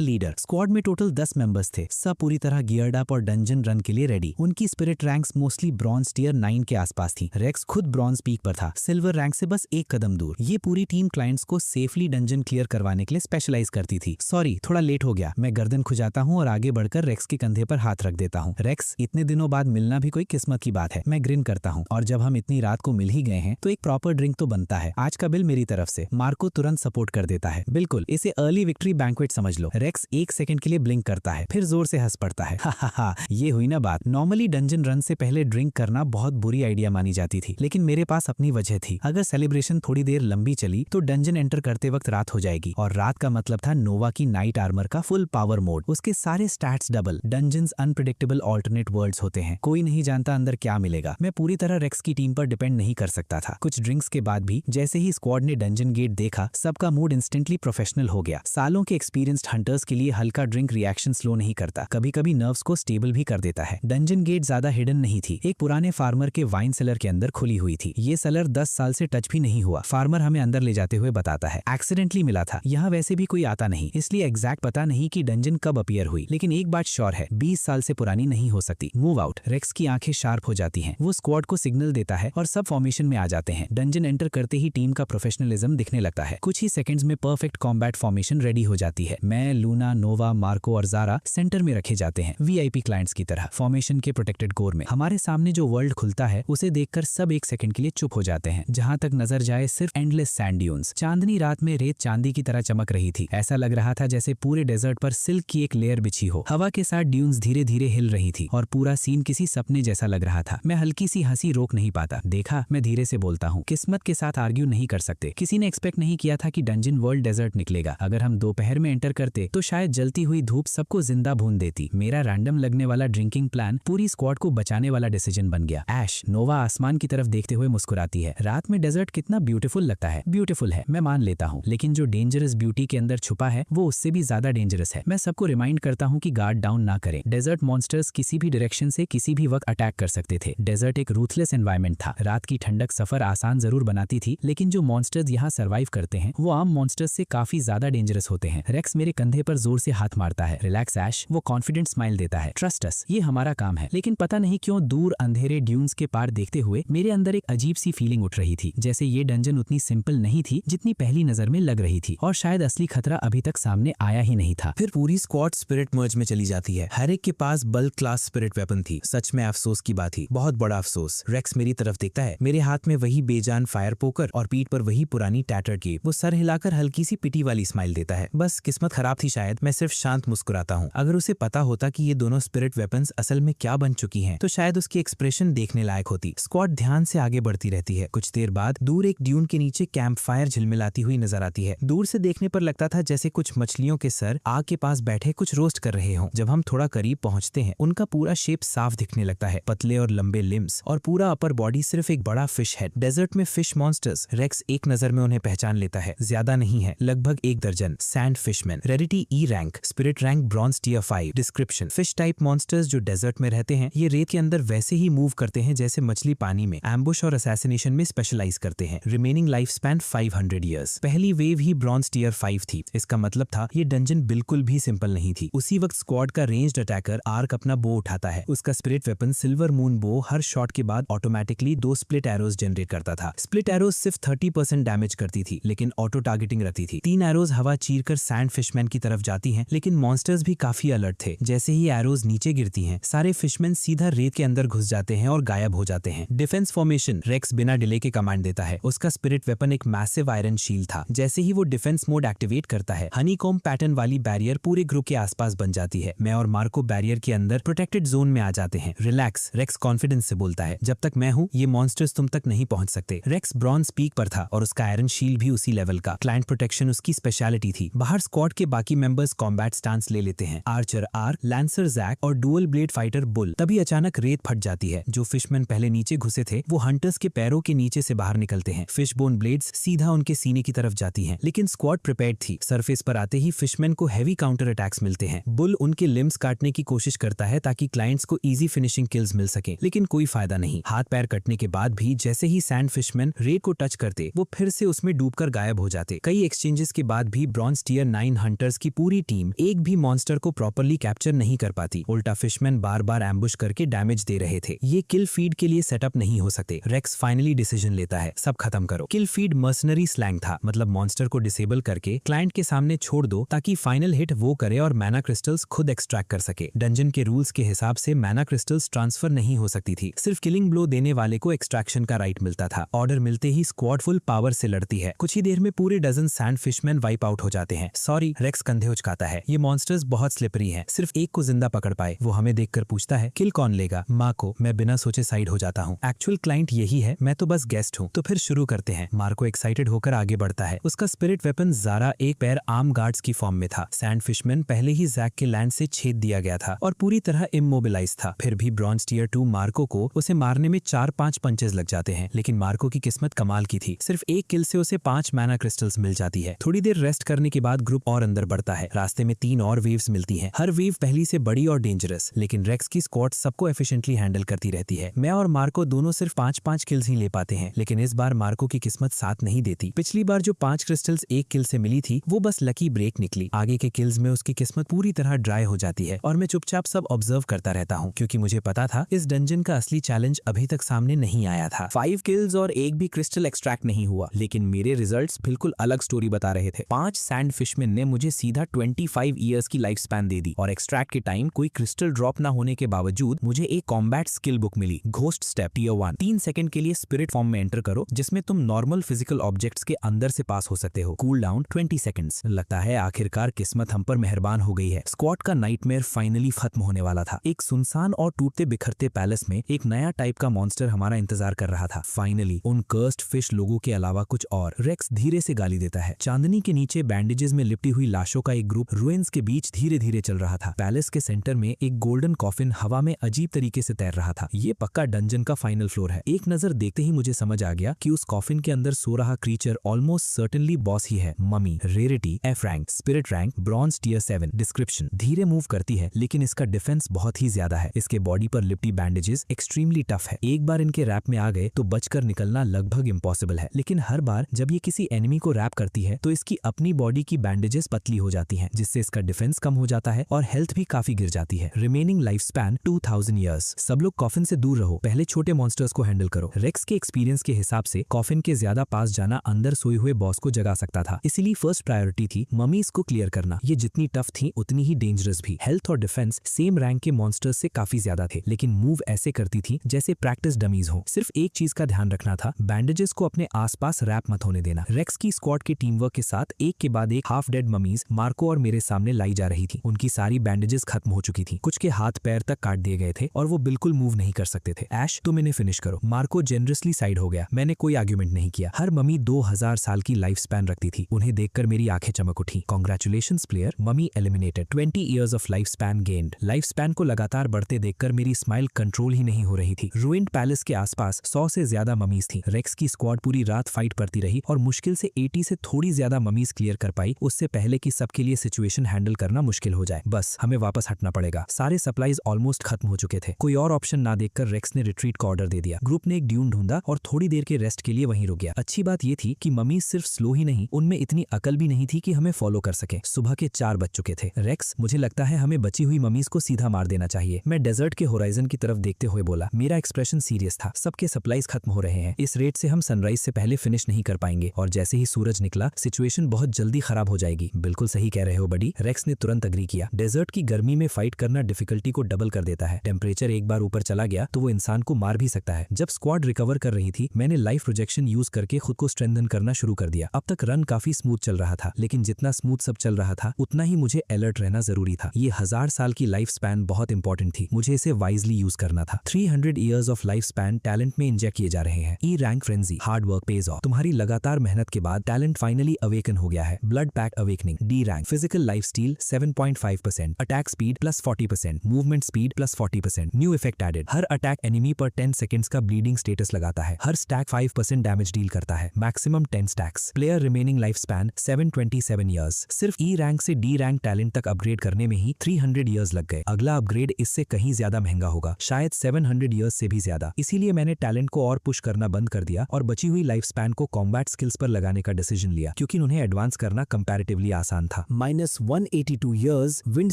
लीडर। स्क्वाड में टोटल 10 मेंबर्स थे। सब पूरी तरह गियर्ड अप और डंजन रन के लिए रेडी। उनकी spirit ranks mostly bronze tier 9 के आसपास थी। रेक्स खुद ब्रॉन्ज पीक पर था, सिल्वर रैंक से बस एक कदम दूर। ये पूरी टीम क्लाइंट्स को सेफली डंजन क्लियर करवाने के लिए स्पेशलाइज करती थी। सॉरी, थोड़ा लेट हो गया। मैं गर्दन खुजाता हूँ और आगे बढ़कर रेक्स के कंधे पर हाथ रख देता हूँ। रेक्स, इतने दिनों बाद मिलना भी कोई किस्मत की बात है। मैं ग्रिन करता हूँ। और जब हम इतनी रात को मिल ही गए हैं तो एक प्रॉपर ड्रिंक तो बनता है। आज का बिल मेरी तरफ से। मार्को तुरंत सपोर्ट कर देता है। बिल्कुल, इसे अर्ली विक्ट्री बैंक्वेट समझ लो। रेक्स एक सेकंड के लिए ब्लिंक करता है, फिर जोर से हंस पड़ता है। हा, ये हुई ना बात। नॉर्मली डंजन रन से पहले ड्रिंक करना बहुत बुरी आइडिया मानी जाती थी, लेकिन मेरे पास अपनी वजह थी। अगर सेलिब्रेशन थोड़ी देर लंबी चली तो डंजन एंटर करते वक्त रात हो जाएगी, और रात का मतलब था नोवा की नाइट आर्मर का फुल पावर मोड। उसके सारे stats double. Dungeons unpredictable alternate worlds होते हैं। कोई नहीं जानता अंदर क्या मिलेगा। मैं पूरी तरह रेक्स की टीम पर डिपेंड नहीं कर सकता था। कुछ ड्रिंक्स के बाद भी जैसे ही स्क्वाड ने डंजन गेट देखा, सबका मूड इंस्टेंटली प्रोफेशनल हो गया। सालों के एक्सपीरियंस्ड हंटर्स के लिए हल्का ड्रिंक रिएक्शन स्लो नहीं करता, कभी कभी नर्व्स को स्टेबल भी कर देता है। डंजन गेट ज्यादा हिडन नहीं थी। एक पुराने फार्मर के वाइन सेलर के अंदर खुली हुई थी। ये सेलर 10 साल से टच भी नहीं हुआ। फार्मर हमें अंदर ले जाते हुए बताता है। एक्सीडेंटली मिला था। यहाँ वैसे भी कोई आता नहीं, इसलिए एग्जैक्ट पता नहीं कि डंजन कब अपीयर हुई, लेकिन एक बात श्योर है, 20 साल से पुरानी नहीं हो सकती। Move out. रेक्स की आंखें शार्प हो जाती हैं। वो स्क्वाड को सिग्नल देता है और सब फॉर्मेशन में आ जाते हैं। डंजन एंटर करते ही टीम का प्रोफेशनलिज्म दिखने लगता है। कुछ ही सेकंड्स में परफेक्ट कॉम्बैट फॉर्मेशन रेडी हो जाती है। मैं, लूना, नोवा, मार्को और जारा सेंटर में रखे जाते हैं, वीआईपी क्लाइंट्स की तरह, फॉर्मेशन के प्रोटेक्टेड कोर में। हमारे सामने जो वर्ल्ड खुलता है उसे देखकर सब एक सेकंड के लिए चुप हो जाते हैं। जहां तक नजर जाए सिर्फ एंडलेस सैंड ड्यून्स। चांदनी रात में रेत चांदी की तरह चमक रही थी। ऐसा लग रहा था जैसे पूरे डेजर्ट पर सिल्क की एक लेयर बिछी हो। हवा के साथ ड्यून्स धीरे धीरे हिल रही थी और पूरा सीन किसी सपने जैसा लग रहा था। मैं हल्की सी हंसी रोक नहीं पाता। देखा, मैं धीरे से बोलता हूँ, किस्मत के साथ आर्ग्यू नहीं कर सकते। किसी ने एक्सपेक्ट नहीं किया था कि डंजन वर्ल्ड डेजर्ट निकलेगा। अगर हम दोपहर में एंटर करते तो शायद जलती हुई धूप सबको जिंदा भून देती। मेरा रैंडम लगने वाला ड्रिंकिंग प्लान पूरी स्क्वाड को बचाने वाला डिसीजन बन गया। ऐश, नोवा आसमान की तरफ देखते हुए मुस्कुराती है। रात में डेजर्ट कितना ब्यूटीफुल लगता है। ब्यूटीफुल है, मैं मान लेता हूँ, लेकिन जो डेंजरस ब्यूटी के अंदर छुपा है वो उससे भी ज्यादा डेंजरस है। मैं सबको रिमाइंड करता हूँ कि गार्ड डाउन ना करें। डेजर्ट मॉन्स्टर्स किसी भी डायरेक्शन से किसी भी वक्त अटैक कर सकते थे। डेजर्ट एक रूथलेस एनवायरनमेंट था। रात की ठंडक सफर आसान जरूर बनाती थी, लेकिन जो मॉन्स्टर्स यहाँ सर्वाइव करते हैं वो आम मॉन्स्टर्स से काफी ज्यादा डेंजरस होते हैं। रेक्स मेरे कंधे पर जोर से हाथ मारता है। रिलैक्स ऐश, वो कॉन्फिडेंट स्माइल देता है। ट्रस्ट अस, ये हमारा काम है। लेकिन पता नहीं क्यों दूर अंधेरे ड्यून्स के पार देखते हुए मेरे अंदर एक अजीब सी फीलिंग उठ रही थी, जैसे ये डंजन उतनी सिंपल नहीं थी जितनी पहली नजर में लग रही थी, और शायद असली खतरा अभी तक सामने आया ही नहीं था। फिर पूरी स्क्वाड स्पिरिट मर्ज में चली जाती है। हर एक के पास बल्क क्लास स्पिरिट वेपन थी। सच में अफसोस की बात थी, बहुत बड़ा अफसोस। रेक्स मेरी तरफ देखता है। मेरे हाथ में वही बेजान फायर पोकर और पीठ पर वही पुरानी टैटर की। वो सर हिलाकर हल्की सी पिटी वाली स्माइल देता है। बस किस्मत खराब थी शायद। मैं सिर्फ शांत मुस्कुराता हूँ। अगर उसे पता होता कि ये दोनों स्पिरिट वेपन्स असल में क्या बन चुकी हैं, तो शायद उसकी एक्सप्रेशन देखने लायक होती। स्क्वाड ध्यान से आगे बढ़ती रहती है। कुछ देर बाद दूर एक ड्यून के नीचे कैंप फायर झिलमिलाती हुई नजर आती है। दूर से देखने पर लगता था जैसे कुछ मछलियों के सर आग के पास बैठे कुछ रोस्ट कर रहे हों। जब हम थोड़ा करीब पहुंचते हैं, उनका पूरा शेप साफ दिखने लगता है। पतले और लंबे लिम्स और पूरा अपर बॉडी सिर्फ एक बड़ा फिश हेड। डेजर्ट में फिश मॉन्स्टर्स। रेक्स एक नजर में उन्हें पहचान लेता है। ज्यादा नहीं है, लगभग 1 दर्जन। Sand fishman, rarity E rank, spirit rank bronze tier 5। Description, fish type monsters जो डेजर्ट में रहते हैं, ये रेत के अंदर वैसे ही मूव करते हैं जैसे मछली पानी में। एम्बुश और असैसिनेशन में स्पेशलाइज करते हैं। Remaining life span 500 years. पहली वेव ही ब्रॉन्ज टियर 5 थी। इसका मतलब था ये डंजन बिल्कुल भी सिंपल नहीं थी। उसी वक्त स्क्वाड का रेंज्ड अटैकर आर्क अपना बो उठाता है। उसका स्पिरिट वेपन सिल्वर मून बो हर शॉट के बाद ऑटोमेटिकली 2 स्प्लिट एरोज जनरेट करता था। स्प्लिट एरोज सिर्फ 30% डैमेज करती थी, लेकिन ऑटो टारगेटिंग रखती थी। 3 एरोज हवा चीरकर सैंड फिशमैन की तरफ जाती हैं, लेकिन मॉन्स्टर्स भी काफी अलर्ट थे। जैसे ही एरोज नीचे गिरती हैं, सारे फिशमैन सीधा रेत के अंदर घुस जाते हैं और गायब हो जाते हैं। डिफेंस फॉर्मेशन, रेक्स बिना डिले के कमांड देता है। उसका स्पिरिट वेपन एक मैसिव आयरन शील्ड था। जैसे ही वो डिफेंस मोड एक्टिवेट करता है, हनीकॉम पैटर्न वाली बैरियर पूरे ग्रुप के आसपास बन जाती है। मैं और मार्को बैरियर के अंदर प्रोटेक्टेड जोन में आ जाते हैं। रिलैक्स, रेक्स कॉन्फिडेंस से बोलता है। जब तक मैं हूँ, ये मॉन्स्टर्स तुम तक नहीं पहुंच सकते। रेक्स ब्रॉन्ज पीक पर था और उसका आयरन शील्ड भी उसी लेवल का। क्लाइंट प्रोटेक्शन उसकी स्पेशलिटी थी। बाहर स्क्वाड के बाकी मेंबर्स कॉम्बैट स्टांस ले लेते हैं। आर्चर आर्क, लैंसर जैक और डुअल ब्लेड फाइटर बुल। तभी अचानक रेत फट जाती है। जो फिशमैन पहले नीचे घुसे थे, वो हंटर्स के पैरों के नीचे से बाहर निकलते हैं। फिश बोन ब्लेड्स सीधा उनके सीने की तरफ जाती हैं, लेकिन स्क्वाड प्रिपेयर्ड थी। सरफेस पर आते ही फिशमैन को हैवी काउंटर अटैक्स मिलते हैं। बुल उनके लिम्स काटने की कोशिश करता है ताकि क्लाइंट्स को इजी फिनिशिंग किल्स मिल सके, लेकिन कोई फायदा नहीं। हाथ पैर कटने के बाद भी जैसे ही सैंड फिशमैन रे को टच करते वो फिर से उसमें डूबकर गायब हो जाते। कई एक्सचेंजेस के बाद भी ब्रॉन्ज टियर 9 हंटर्स की पूरी टीम एक भी मॉन्स्टर को प्रॉपरली कैप्चर नहीं कर पाती। उल्टा फिशमैन बार बार एम्बुश करके डैमेज दे रहे थे। ये किल फीड के लिए सेटअप नहीं हो सकते। रेक्स फाइनली डिसीजन लेता है, सब खत्म करो। किल फीड मर्सनरी स्लैंग था, मतलब मॉन्स्टर को डिसेबल करके क्लाइंट के सामने छोड़ दो ताकि फाइनल हिट वो करे और मैना क्रिस्टल्स खुद एक्सट्रैक्ट कर सके। डंजन के रूल्स के हिसाब से मैना क्रिस्टल्स ट्रांसफर नहीं हो सकती थी, सिर्फ किलिंग ब्लो देने वाले को एक्सट्रैक्शन का राइट मिलता था। ऑर्डर मिलते ही स्क्वाड फुल पावर से लड़ती है। कुछ ही देर में पूरे डजन सैंड फिशमैन वाइप आउट हो जाते हैं। सॉरी, रेक्स कंधे उचकाता है। ये मॉन्स्टर्स बहुत स्लिपरी हैं, सिर्फ एक को जिंदा पकड़ पाए। वो हमें देखकर पूछता है, किल कौन लेगा? माँ को। मैं बिना सोचे साइड हो जाता हूँ। एक्चुअल क्लाइंट यही है, मैं तो बस गेस्ट हूँ। तो फिर शुरू करते हैं। मार्को एक्साइटेड होकर आगे बढ़ता है। उसका स्पिरिट वेपन ज़ारा एक पैर आर्म गार्ड्स की फॉर्म में था। सैंड फिशमैन पहले ही जैक के लैंड से छेद दिया गया था और पूरी तरह इमोबिलाइज था। फिर भी ब्रॉन्ज टियर 2 मार्को को उसे मारने में 4-5 पंचेस लग जाते हैं, लेकिन मार्को की किस्मत कमाल की थी। सिर्फ एक किल से उसे 5 मैना क्रिस्टल्स मिल जाती है। थोड़ी देर रेस्ट करने के बाद ग्रुप और अंदर बढ़ता है। रास्ते में 3 और वेव्स मिलती हैं। हर वेव पहली से बड़ी और डेंजरस, लेकिन रेक्स की स्क्वाड सबको एफिशिएंटली हैंडल करती रहती है। मैं और मार्को दोनों सिर्फ 5-5 किल्स ही ले पाते हैं, लेकिन इस बार मार्को की किस्मत साथ नहीं देती। पिछली बार जो 5 क्रिस्टल्स एक किल से मिली थी वो बस लकी ब्रेक निकली। आगे के किल्स में उसकी किस्मत पूरी तरह ड्राई हो जाती है और मैं चुपचाप सब ऑब्जर्व करता रहता हूँ, क्योंकि मुझे पता था इस डंजन का असली चैलेंज अभी तक सामने नहीं आया था। 5 किल्स और एक भी क्रिस्टल एक्सट्रैक्ट नहीं हुआ, लेकिन मेरे रिजल्ट्स बिल्कुल अलग स्टोरी बता रहे थे। 5 सैंड फिशमैन ने मुझे सीधा 25 ईयर्स की लाइफ स्पैन दे दी और एक्सट्रैक्ट के टाइम कोई क्रिस्टल ड्रॉप ना होने के बावजूद मुझे एक कॉम्बैट स्किल बुक मिली। Ghost step tier 1। 3 सेकंड के लिए स्पिरिट फॉर्म में एंटर करो, जिसमें तुम नॉर्मल फिजिकल ऑब्जेक्ट्स के अंदर से पास हो सकते हो। Cool down 20 seconds. लगता है आखिरकार किस्मत हम पर मेहरबान हो गई है। स्क्वाड का नाइटमेयर फाइनली खत्म होने वाला था। एक सुनसान और टूटते बिखरते पैलेस में एक नया टाइप का मॉन्स्टर हमारा इंतजार कर रहा था। फाइनली उन कर्स्ड फिश लोगों के अलावा कुछ और। रेक्स धीरे से गाली देता है। चांदनी के नीचे बैंडेजेस में लिपटी हुई लाशों का एक ग्रुप रुइंस के बीच धीरे धीरे चल रहा था। पैलेस के सेंटर में एक गोल्डन कॉफिन हवा में अजीब तरीके से तैर रहा था। ये पक्का डंजन का फाइनल फ्लोर है। एक नजर देखते ही मुझे समझ आ गया कि उस कॉफिन के अंदर सो रहा क्रीचर ऑलमोस्ट सर्टेनली बॉस ही है। Mummy. Rarity F rank. Spirit rank bronze tier 7। Description. धीरे मूव करती है, लेकिन इसका डिफेंस बहुत ही ज्यादा है। इसके बॉडी पर लिपटी बैंडेजेस एक्सट्रीमली टफ है। एक बार इनके रैप में आ गए तो बचकर निकलना लगभग इम्पॉसिबल है। लेकिन हर बार जब ये किसी एनिमी को रैप करती है तो इसकी अपनी बॉडी की बैंडेजेस पतली हो जाती हैं, जिससे इसका डिफेंस कम हो जाता है और हेल्थ भी काफी गिर जाती है। Remaining life span 2000 years. सब लोग कॉफिन से दूर रहो, पहले छोटे मॉन्स्टर्स को हैंडल करो। रेक्स के एक्सपीरियंस के हिसाब से कॉफिन के ज्यादा पास जाना अंदर सोए हुए बॉस को जगा सकता था, इसीलिए फर्स्ट प्रायोरिटी थी ममीज को क्लियर करना। ये जितनी टफ थी उतनी ही डेंजरस भी। हेल्थ और डिफेंस सेम रैंक के मॉन्स्टर्स से काफी ज्यादा थे, लेकिन मूव ऐसे करती थी जैसे प्रैक्टिस डमीज हो। सिर्फ एक चीज का ध्यान रखना था, बैंडेजेस को अपने आसपास रैप मत होने देना। रेक्स की स्क्वाड के टीम वर्क के साथ एक के बाद एक हाफ डेड ममीज मार्को और मेरे सामने लाई जा रही थी। उनकी सारी बैंडेजेस खत्म हो चुकी थी, कुछ के हाथ पैर तक काट दिए गए थे और वो बिल्कुल मूव नहीं कर सकते थे। ऐश, तुम इन्हें फिनिश करो। मार्को जेनरसली साइड हो गया। मैंने कोई आर्ग्यूमेंट नहीं किया। हर ममी 2000 साल की लाइफ स्पैन रखती थी। उन्हें देखकर मेरी आंखें चमक उठी। Congratulations player, mummy eliminated. 20 years of life span gained. Life span को लगातार बढ़ते देखकर मेरी स्माइल कंट्रोल ही नहीं हो रही थी। रूइंड पैलेस के आसपास 100 से ज्यादा ममीज थी। रेक्स की स्क्वाड पूरी रात फाइट करती रही और मुश्किल से 80 से थोड़ी ज्यादा ममीज क्लियर कर पाई, उससे पहले कि सबके लिए सिचुएशन हैंडल करना मुश्किल हो जाए। बस हमें वापस हटना पड़ेगा। सारे सप्लाईज ऑलमोस्ट खत्म हो चुके थे। कोई और ऑप्शन ना देखकर रेक्स ने रिट्रीट का ऑर्डर दे दिया। ग्रुप ने एक ड्यून ढूंढा और थोड़ी देर के रेस्ट के लिए वहीं रुक गया। अच्छी बात ये थी कि ममीज सिर्फ स्लो ही नहीं, उनमें इतनी अकल भी नहीं थी कि हमें फॉलो कर सके। सुबह के 4 बज चुके थे। रेक्स, मुझे लगता है हमें बची हुई ममीज को सीधा मार देना चाहिए। मैं डेजर्ट के होराइजन की तरफ देखते हुए बोला। मेरा एक्सप्रेशन सीरियस था। सबके सप्लाईज खत्म हो रहे हैं। इस रेट से हम सनराइज से पहले फिनिश नहीं कर पाएंगे और जैसे ही सूरज निकला सिचुएशन बहुत जल्दी खराब हो जाएगी। बिल्कुल सही कह रहे हो बडी। रेक्स ने तुरंत अग्री किया। डेजर्ट की गर्मी में फाइट करना डिफिकल्टी को डबल कर देता है। टेम्परेचर एक बार ऊपर चला गया तो वो इंसान को मार भी सकता है। जब स्क्वाड रिकवर कर रही थी, मैंने लाइफ प्रोजेक्शन यूज करके खुद को स्ट्रेंथन करना शुरू कर दिया। अब तक रन काफी स्मूथ चल रहा था, लेकिन जितना स्मूथ सब चल रहा था उतना ही मुझे अलर्ट रहना जरूरी था। ये 1000 साल की लाइफ स्पैन बहुत इंपॉर्टेंट थी। मुझे इसे वाइजली यूज करना था। 300 years of life span talent में इंजेक्ट किए जा रहे हैं। E rank frenzy. Hard work pays off. तुम्हारी लगातार मेहनत के बाद टैलेंट फाइनली अवेकन हो गया है। Blood pack awakening. D rank. Physical life steal 7.5%। Attack speed +40%। Movement speed +40%। New effect added. हर अटैक एनिमी पर 10 सेकंड्स का ब्लीडिंग स्टेटस लगाता है। हर स्टैक 5% डैमेज डील करता है। Maximum 10 stacks. Player remaining life span 727 years. सिर्फ ई रैंक से D rank talent तक अपग्रेड करने में ही नहीं 300 ईयर्स लग गए। अगला अपग्रेड इससे कहीं ज्यादा महंगा होगा, शायद 700 ईयर्स से भी ज्यादा। इसीलिए मैंने टैलेंट को और पुश करना बंद कर दिया और बची हुई लाइफ स्पैन को कॉम्बैट स्किल्स पर लगाने का डिसीजन लिया, क्योंकि उन्हें एडवांस करना कंपैरेटिवली आसान था। -182 ईयर्स विंड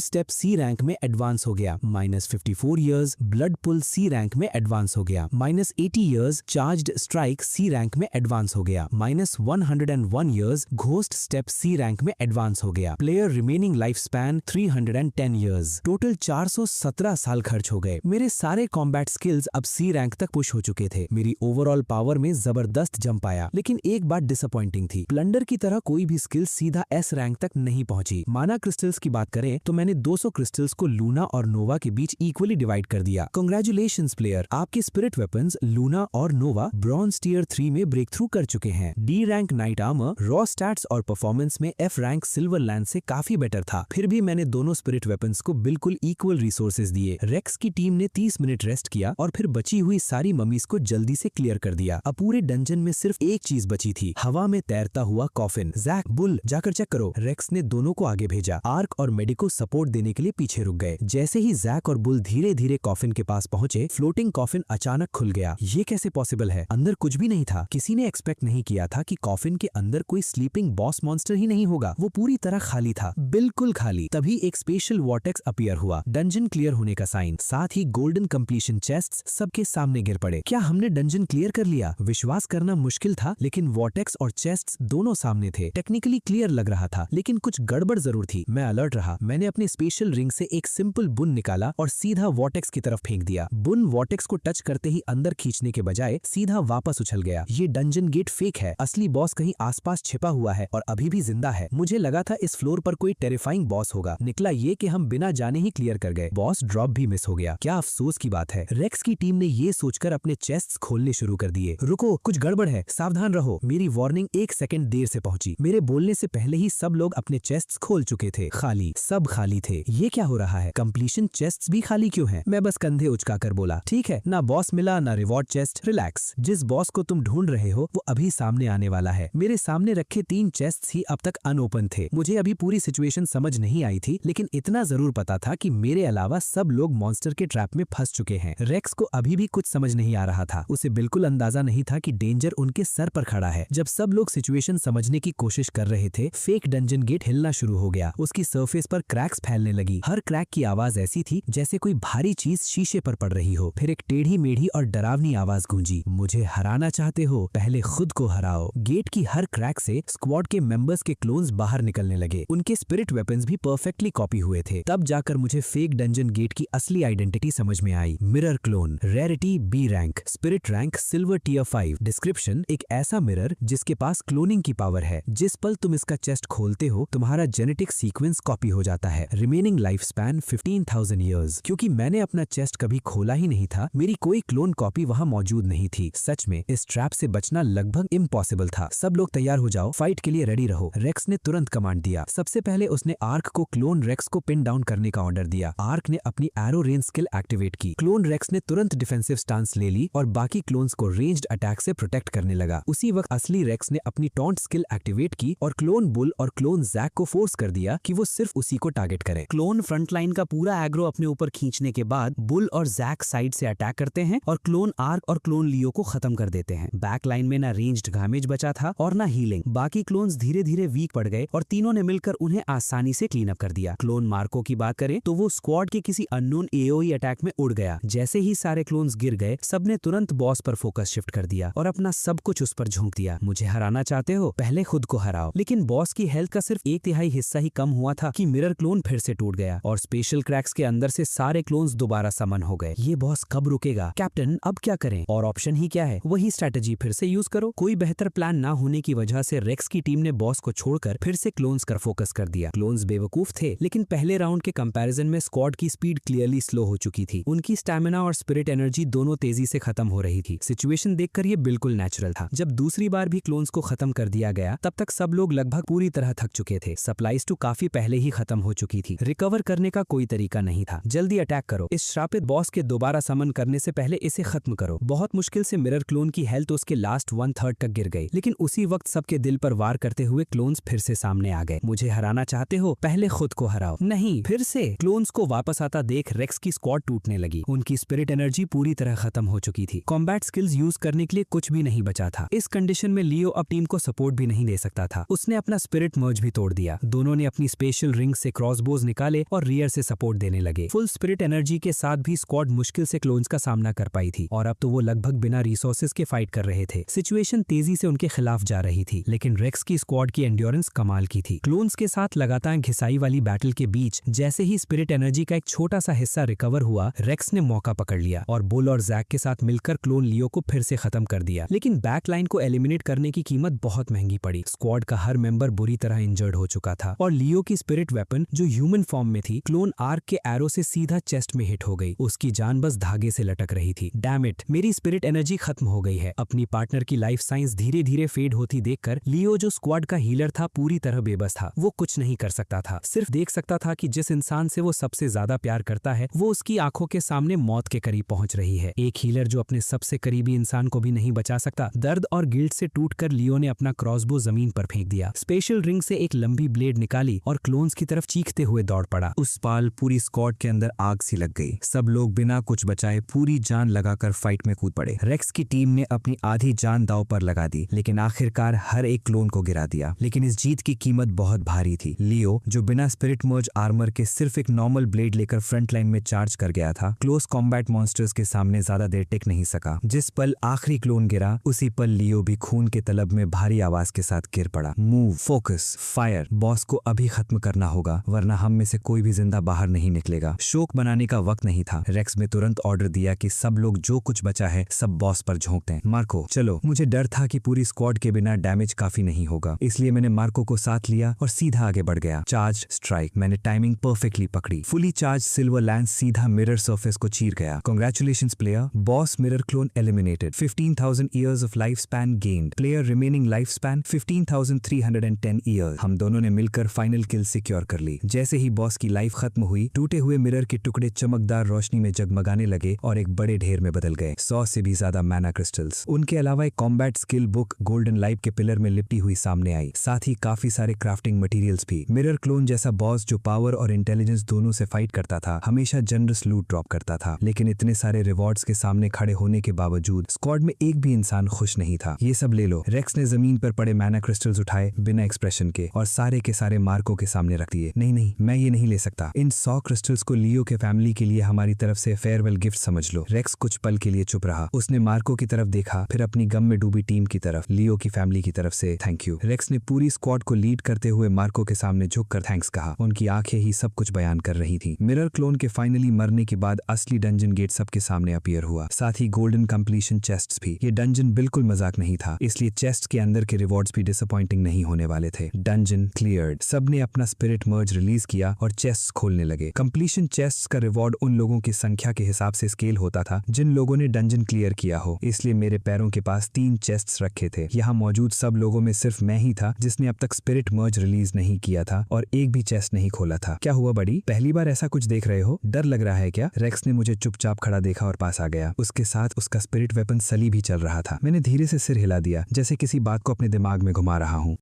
स्टेप सी रैंक में एडवांस हो गया। -54 ईयर्स ब्लड पुल सी रैंक में एडवांस हो गया। -80 ईयर्स चार्ज्ड स्ट्राइक सी रैंक में एडवांस हो गया। -101 ईयर्स घोस्ट स्टेप सी रैंक में एडवांस हो गया। Player remaining life span 310 years. Total 417 साल खर्च हो गए। मेरे सारे कॉम्बैट स्किल्स अब सी रैंक तक पुश हो चुके थे। मेरी ओवरऑल पावर में जबरदस्त जंप आया, लेकिन एक बात डिसअपॉइंटिंग थी। प्लंडर की तरह कोई भी स्किल सीधा एस रैंक तक नहीं पहुंची। माना क्रिस्टल्स की बात करें तो मैंने 200 क्रिस्टल्स को लूना और नोवा के बीच इक्वली डिवाइड कर दिया। कांग्रेचुलेशंस प्लेयर, आपके स्पिरिट वेपन्स लूना और नोवा ब्रॉन्ज टियर 3 में ब्रेक थ्रू कर चुके हैं। D rank night armour, raw stats और परफॉर्मेंस में एफ रैंक सिल्वर लैंस से काफी बेटर था। फिर भी मैंने दोनों स्पिरिट वेपन्स को बिल्कुल इक्वल रिसोर्सेज दिए। रेक्स की टीम ने 30 मिनट रेस्ट किया और फिर बची हुई सारी ममीज को जल्दी से क्लियर कर दिया। अब पूरे डंजन में सिर्फ एक चीज बची थी, हवा में तैरता हुआ कॉफिन। जैक, बुल, जाकर चेक करो। रेक्स ने दोनों को आगे भेजा। आर्क और मेडिको सपोर्ट देने के लिए पीछे रुक गए। जैसे ही जैक और बुल धीरे धीरे कॉफिन के पास पहुंचे, फ्लोटिंग कॉफिन अचानक खुल गया। ये कैसे पॉसिबल है? अंदर कुछ भी नहीं था। किसी ने एक्सपेक्ट नहीं किया था कि कॉफिन के अंदर कोई स्लीपिंग बॉस मॉन्स्टर ही नहीं होगा। वो पूरी तरह खाली था, बिल्कुल खाली। तभी एक स्पेशल वॉर्टेक्स अपीयर हुआ, डंजन क्लियर होने का साइन। साथ ही गोल्डन कंप्लीशन चेस्ट्स सबके सामने गिर पड़े। क्या हमने डंजन क्लियर कर लिया? विश्वास करना मुश्किल था, लेकिन वॉर्टेक्स और चेस्ट्स दोनों सामने थे। टेक्निकली क्लियर लग रहा था, लेकिन कुछ गड़बड़ जरूर थी। मैं अलर्ट रहा। मैंने अपने स्पेशल रिंग से एक सिंपल बुन निकाला और सीधा वॉर्टेक्स की तरफ फेंक दिया। बुन वॉर्टेक्स को टच करते ही अंदर खींचने के बजाय सीधा वापस उछल गया। ये डंजन गेट फेक है। असली बॉस कहीं आसपास छिपा हुआ है और अभी भी जिंदा है। मुझे लगा था इस फ्लोर पर कोई टेरिफाइंग बॉस होगा। निकला ये कि हम बिना जाने ही क्लियर कर गए। बॉस ड्रॉप भी मिस हो गया। क्या अफसोस की बात है। रेक्स की टीम ने ये सोचकर अपने चेस्ट्स खोलने शुरू कर दिए। रुको, कुछ गड़बड़ है, सावधान रहो। मेरी वार्निंग 1 सेकंड देर से पहुंची। मेरे बोलने से पहले ही सब लोग अपने चेस्ट्स खोल चुके थे। खाली, सब खाली थे। ये क्या हो रहा है? कंप्लीशन चेस्ट्स भी खाली क्यों हैं? मैं बस कंधे उचकाकर बोला, ठीक है, ना बॉस मिला ना रिवॉर्ड चेस्ट। रिलैक्स, जिस बॉस को तुम ढूंढ रहे हो वो अभी सामने आने वाला है। मेरे सामने रखे 3 चेस्ट्स ही अब तक अनओपन थे। मुझे अभी पूरी सिचुएशन समझ नहीं आई थी, लेकिन इतना जरूर पता था कि मेरे अलावा सब लोग मॉन्स्टर के ट्रैप में फंस चुके हैं। रेक्स को अभी भी कुछ समझ नहीं आ रहा था। उसे बिल्कुल अंदाजा नहीं था कि डेंजर उनके सर पर खड़ा है। जब सब लोग सिचुएशन समझने की कोशिश कर रहे थे, फेक डंजन गेट हिलना शुरू हो गया। उसकी सरफेस पर क्रैक्स फैलने लगी। हर क्रैक की आवाज ऐसी थी जैसे कोई भारी चीज शीशे पर पड़ रही हो। फिर एक टेढ़ी मेढ़ी और डरावनी आवाज गूंजी, मुझे हराना चाहते हो? पहले खुद को हराओ। गेट की हर क्रैक से स्क्वाड के मेंबर्स के क्लोन्स बाहर निकलने लगे। उनके स्पिरिट वेपन्स भी परफेक्टली कॉपी हुए थे। तब जाकर मुझे फेक डंजन गेट की असली आइडेंटिटी समझ में आई। Mirror clone, rarity B rank, spirit rank silver tier 5। Description, एक ऐसा मिरर जिसके पास क्लोनिंग की पावर है। जिस पल तुम इसका चेस्ट खोलते हो, तुम्हारा जेनेटिक सीक्वेंस कॉपी हो जाता है। Remaining life span 15,000 years. क्योंकि मैंने अपना चेस्ट कभी खोला ही नहीं था, मेरी कोई क्लोन कॉपी वहां मौजूद नहीं थी। सच में इस ट्रैप से बचना लगभग इम्पॉसिबल था। सब लोग तैयार हो जाओ, फाइट के लिए रेडी रहो। रेक्स ने तुरंत कमांड दिया। सबसे पहले उसने आर्क को क्लोन रेक्स को पिन डाउन करने का ऑर्डर दिया। आर्क ने अपनी एरो रेंज स्किल एक्टिवेट की। क्लोन रेक्स ने तुरंत डिफेंसिव स्टांस ले ली और बाकी क्लोन्स को रेंज्ड अटैक से प्रोटेक्ट करने लगा। उसी वक्त असली रेक्स ने अपनी टॉन्ट स्किल एक्टिवेट की और क्लोन बुल और क्लोन जैक को फोर्स कर दिया कि वो सिर्फ उसी को टारगेट करें। क्लोन फ्रंटलाइन का पूरा एग्रो अपने ऊपर खींचने के बाद बुल और जैक साइड से अटैक करते हैं और क्लोन आर्क और क्लोन लियो को खत्म कर देते हैं। बैक लाइन में ना रेंज्ड डैमेज बचा था और ना हीलिंग। बाकी क्लोन्स धीरे धीरे वीक पड़ गए और तीनों ने मिलकर उन्हें आसानी से क्लीन अप कर दिया। क्लोन मार्को की बात करें तो वो स्क्वाड के किसी अननोन एओई अटैक में उड़ गया। जैसे ही सारे क्लोन्स गिर गए, सबने तुरंत बॉस पर फोकस शिफ्ट कर दिया और अपना सब कुछ उस पर झोंक दिया। मुझे हराना चाहते हो? पहले खुद को हराओ। लेकिन बॉस की हेल्थ का सिर्फ 1/3 हिस्सा ही कम हुआ था कि मिरर क्लोन फिर से टूट गया और स्पेशल क्रैक्स के अंदर से सारे क्लोन्स दोबारा समन हो गए। ये बॉस कब रुकेगा? कैप्टन, अब क्या करें? और ऑप्शन ही क्या है? वही स्ट्रेटेजी फिर से यूज करो। कोई बेहतर प्लान ना होने की वजह से रेक्स की टीम ने बॉस को छोड़कर फिर से क्लोन्स पर फोकस कर दिया। क्लोन्स बेवकूफ थे, लेकिन पहले राउंड के कंपैरिजन में स्क्वाड की स्पीड क्लियरली स्लो हो चुकी थी। उनकी स्टैमिना और स्पिरिट एनर्जी दोनों तेजी से खत्म हो रही थी। सिचुएशन देखकर ये बिल्कुल नेचुरल था। जब दूसरी बार भी क्लोन्स को खत्म कर दिया गया, तब तक सब लोग लगभग पूरी तरह थक चुके थे। सप्लाईज टू काफी पहले ही खत्म हो चुकी थी। रिकवर करने का कोई तरीका नहीं था। जल्दी अटैक करो। इस श्रापित बॉस के दोबारा समन करने से पहले इसे खत्म करो। बहुत मुश्किल से मिरर क्लोन की हेल्थ उसके लास्ट 1/3 तक गिर गई, लेकिन उसी वक्त सबके दिल पर वार करते हुए क्लोन्स फिर से सामने आ गए। मुझे हराना चाहते हो? पहले खुद को हराओ। नहीं, फिर से क्लोन्स को वापस आता देख रेक्स की स्क्वाड टूटने लगी। उनकी स्पिरिट एनर्जी पूरी तरह खत्म हो चुकी थी। कॉम्बैट स्किल्स यूज करने के लिए कुछ भी नहीं बचा था। इस कंडीशन में लियो अब टीम को सपोर्ट भी नहीं दे सकता था। उसने अपना स्पिरिट मर्ज भी तोड़ दिया। दोनों ने अपनी स्पेशल रिंग से क्रॉसबोज निकाले और रियर से सपोर्ट देने लगे। फुल स्पिरिट एनर्जी के साथ भी स्क्वाड मुश्किल से क्लोन्स का सामना कर पाई थी और अब तो वो लगभग बिना रिसोर्सेज के फाइट कर रहे थे। सिचुएशन तेजी से उनके खिलाफ जा रही थी, लेकिन रेक्स की स्क्वाड की एंड्योरेंस कमाल की थी। क्लोन्स के साथ लगातार घिसाई वाली बैटल के बीच जैसे ही स्पिरिट एनर्जी का एक छोटा सा हिस्सा रिकवर हुआ, रेक्स ने मौका पकड़ लिया और बुल और जैक के साथ मिलकर क्लोन लियो को फिर से खत्म कर दिया। लेकिन बैकलाइन को एलिमिनेट करने की कीमत बहुत महंगी पड़ी। स्क्वाड का हर मेंबर बुरी तरह इंजर्ड हो चुका था और लियो की स्पिरिट वेपन जो ह्यूमन फॉर्म में थी, क्लोन आर्क के एरो से सीधा चेस्ट में हिट हो गई। उसकी जान बस धागे से लटक रही थी। डैम इट, मेरी स्पिरिट एनर्जी खत्म हो गई है। अपनी पार्टनर की लाइफ साइंस धीरे धीरे फेड होती देखकर लियो जो स्क्वाड का हीलर था पूरी तरह बेबस था। वो कुछ नहीं कर सकता था, सिर्फ देख सकता था कि जिस इंसान से वो सबसे ज्यादा प्यार करता है वो उसकी आंखों के सामने मौत के करीब पहुंच रही है। एक हीलर जो अपने सबसे करीबी इंसान को भी नहीं बचा सकता। दर्द और गिल्ट से टूटकर लियो ने अपना क्रॉसबो जमीन पर फेंक दिया। स्पेशल रिंग से एक लंबी ब्लेड निकाली और क्लोन्स की तरफ चीखते हुए दौड़ पड़ा। उस पाल पूरी स्क्वाड के अंदर आग सी लग गई। सब लोग बिना कुछ बचाए पूरी जान लगाकर फाइट में कूद पड़े। रेक्स की टीम ने अपनी आधी जान दांव पर लगा दी, लेकिन आखिरकार हर एक क्लोन को गिरा दिया। लेकिन इस जीत की कीमत बहुत भारी थी। लियो जो बिना स्पिरिट मर्ज आर्मर के सिर्फ एक नॉर्मल ब्लेड लेकर फ्रंट लाइन में चार्ज कर गया था, क्लोज कॉम्बैट मॉन्स्टर्स के सामने ज्यादा देर टिक नहीं सका। जिस पल आखिरी क्लोन गिरा, उसी पल लियो भी खून के तलब में भारी आवाज के साथ गिर पड़ा। Move, focus, fire. बॉस को अभी खत्म करना होगा, वरना हम में से कोई भी जिंदा बाहर नहीं निकलेगा। शोक बनाने का वक्त नहीं था। रेक्स ने तुरंत ऑर्डर दिया कि सब लोग जो कुछ बचा है सब बॉस पर झोंक दें। मार्को, चलो। मुझे डर था कि पूरी स्क्वाड के बिना डैमेज काफी नहीं होगा, इसलिए मैंने मार्को को साथ लिया और सीधा आगे बढ़ गया। चार्ज स्ट्राइक, मैंने टाइमिंग परफेक्टली पकड़ी। फुली चार्ज सिल्वर लैंस सीधा मिरर सरफेस को चीर गया। Congratulations player, boss mirror clone eliminated. 15,000 years of life span gained. Player remaining life span 15,310 years. हम दोनों ने मिलकर फाइनल किल सिक्योर कर ली। जैसे ही बॉस की लाइफ खत्म हुई, टूटे हुए मिरर के टुकड़े चमकदार रोशनी में जगमगाने लगे और एक बड़े ढेर में बदल गए। 100 से भी ज्यादा मैना क्रिस्टल्स। उनके अलावा एक combat skill book golden life के पिलर में लिपटी हुई सामने आई, साथ ही काफी सारे क्राफ्टिंग मटेरियल्स भी। मिरर क्लोन जैसा बॉस जो पावर और इंटेलिजेंस दोनों से फाइट करता था, हमेशा जनरस लूट ड्रॉप करता था। लेकिन इतने सारे रिवॉर्ड्स के सामने खड़े होने के बावजूद स्क्वाड में एक भी इंसान खुश नहीं था। ये सब ले लो। रेक्स ने जमीन पर पड़े मैना क्रिस्टल्स उठाए बिना एक्सप्रेशन के और सारे के सारे मार्को के सामने रख दिए। नहीं नहीं, मैं ये नहीं ले सकता। इन 100 क्रिस्टल्स को लियो के फैमिली के लिए हमारी तरफ से फेयरवेल गिफ्ट समझ लो। रेक्स कुछ पल के लिए चुप रहा। उसने मार्को की तरफ देखा, फिर अपनी गम में डूबी टीम की तरफ। लियो की फैमिली की तरफ से थैंक यू। रेक्स ने पूरी स्क्वाड को लीड करते हुए मार्को के सामने झुककर थैंक्स कहा। उनकी आंखें ही सब कुछ बयान कर रही थी। मिरर क्लोन के फाइनली मरने के बाद असली डंजन गेट सबके सामने अपीयर हुआ, साथ ही गोल्डन कंप्लीशन चेस्ट्स भी। ये डंजन बिल्कुल मजाक नहीं था, इसलिए चेस्ट के अंदर के रिवॉर्ड्स भी डिसअपॉइंटिंग नहीं होने वाले थे। Dungeon cleared. सबने अपना स्पिरिट मर्ज रिलीज किया और चेस्ट्स खोलने लगे। कंप्लीशन चेस्ट्स का रिवॉर्ड उन लोगों की संख्या के हिसाब से स्केल होता था जिन लोगों ने डंजन क्लियर किया हो, इसलिए मेरे पैरों के पास 3 चेस्ट्स रखे थे। यहाँ मौजूद सब लोगों में सिर्फ मैं ही था जिसने अब तक स्पिरिट मर्ज रिलीज नहीं किया था और एक भी चेस्ट नहीं खोला था। क्या हुआ बड़ी, पहली बार ऐसा कुछ देख रहे हो? डर लग रहा है क्या? रेक्स ने मुझे चुपचाप खड़ा देखा और पास आ गया। उसके साथ उसका स्पिरिट वेपन सली भी चल रहा था। मैंने धीरे से सिर हिला दिया, जैसे किसी बात को अपने दिमाग में घुमा रहा हूँ।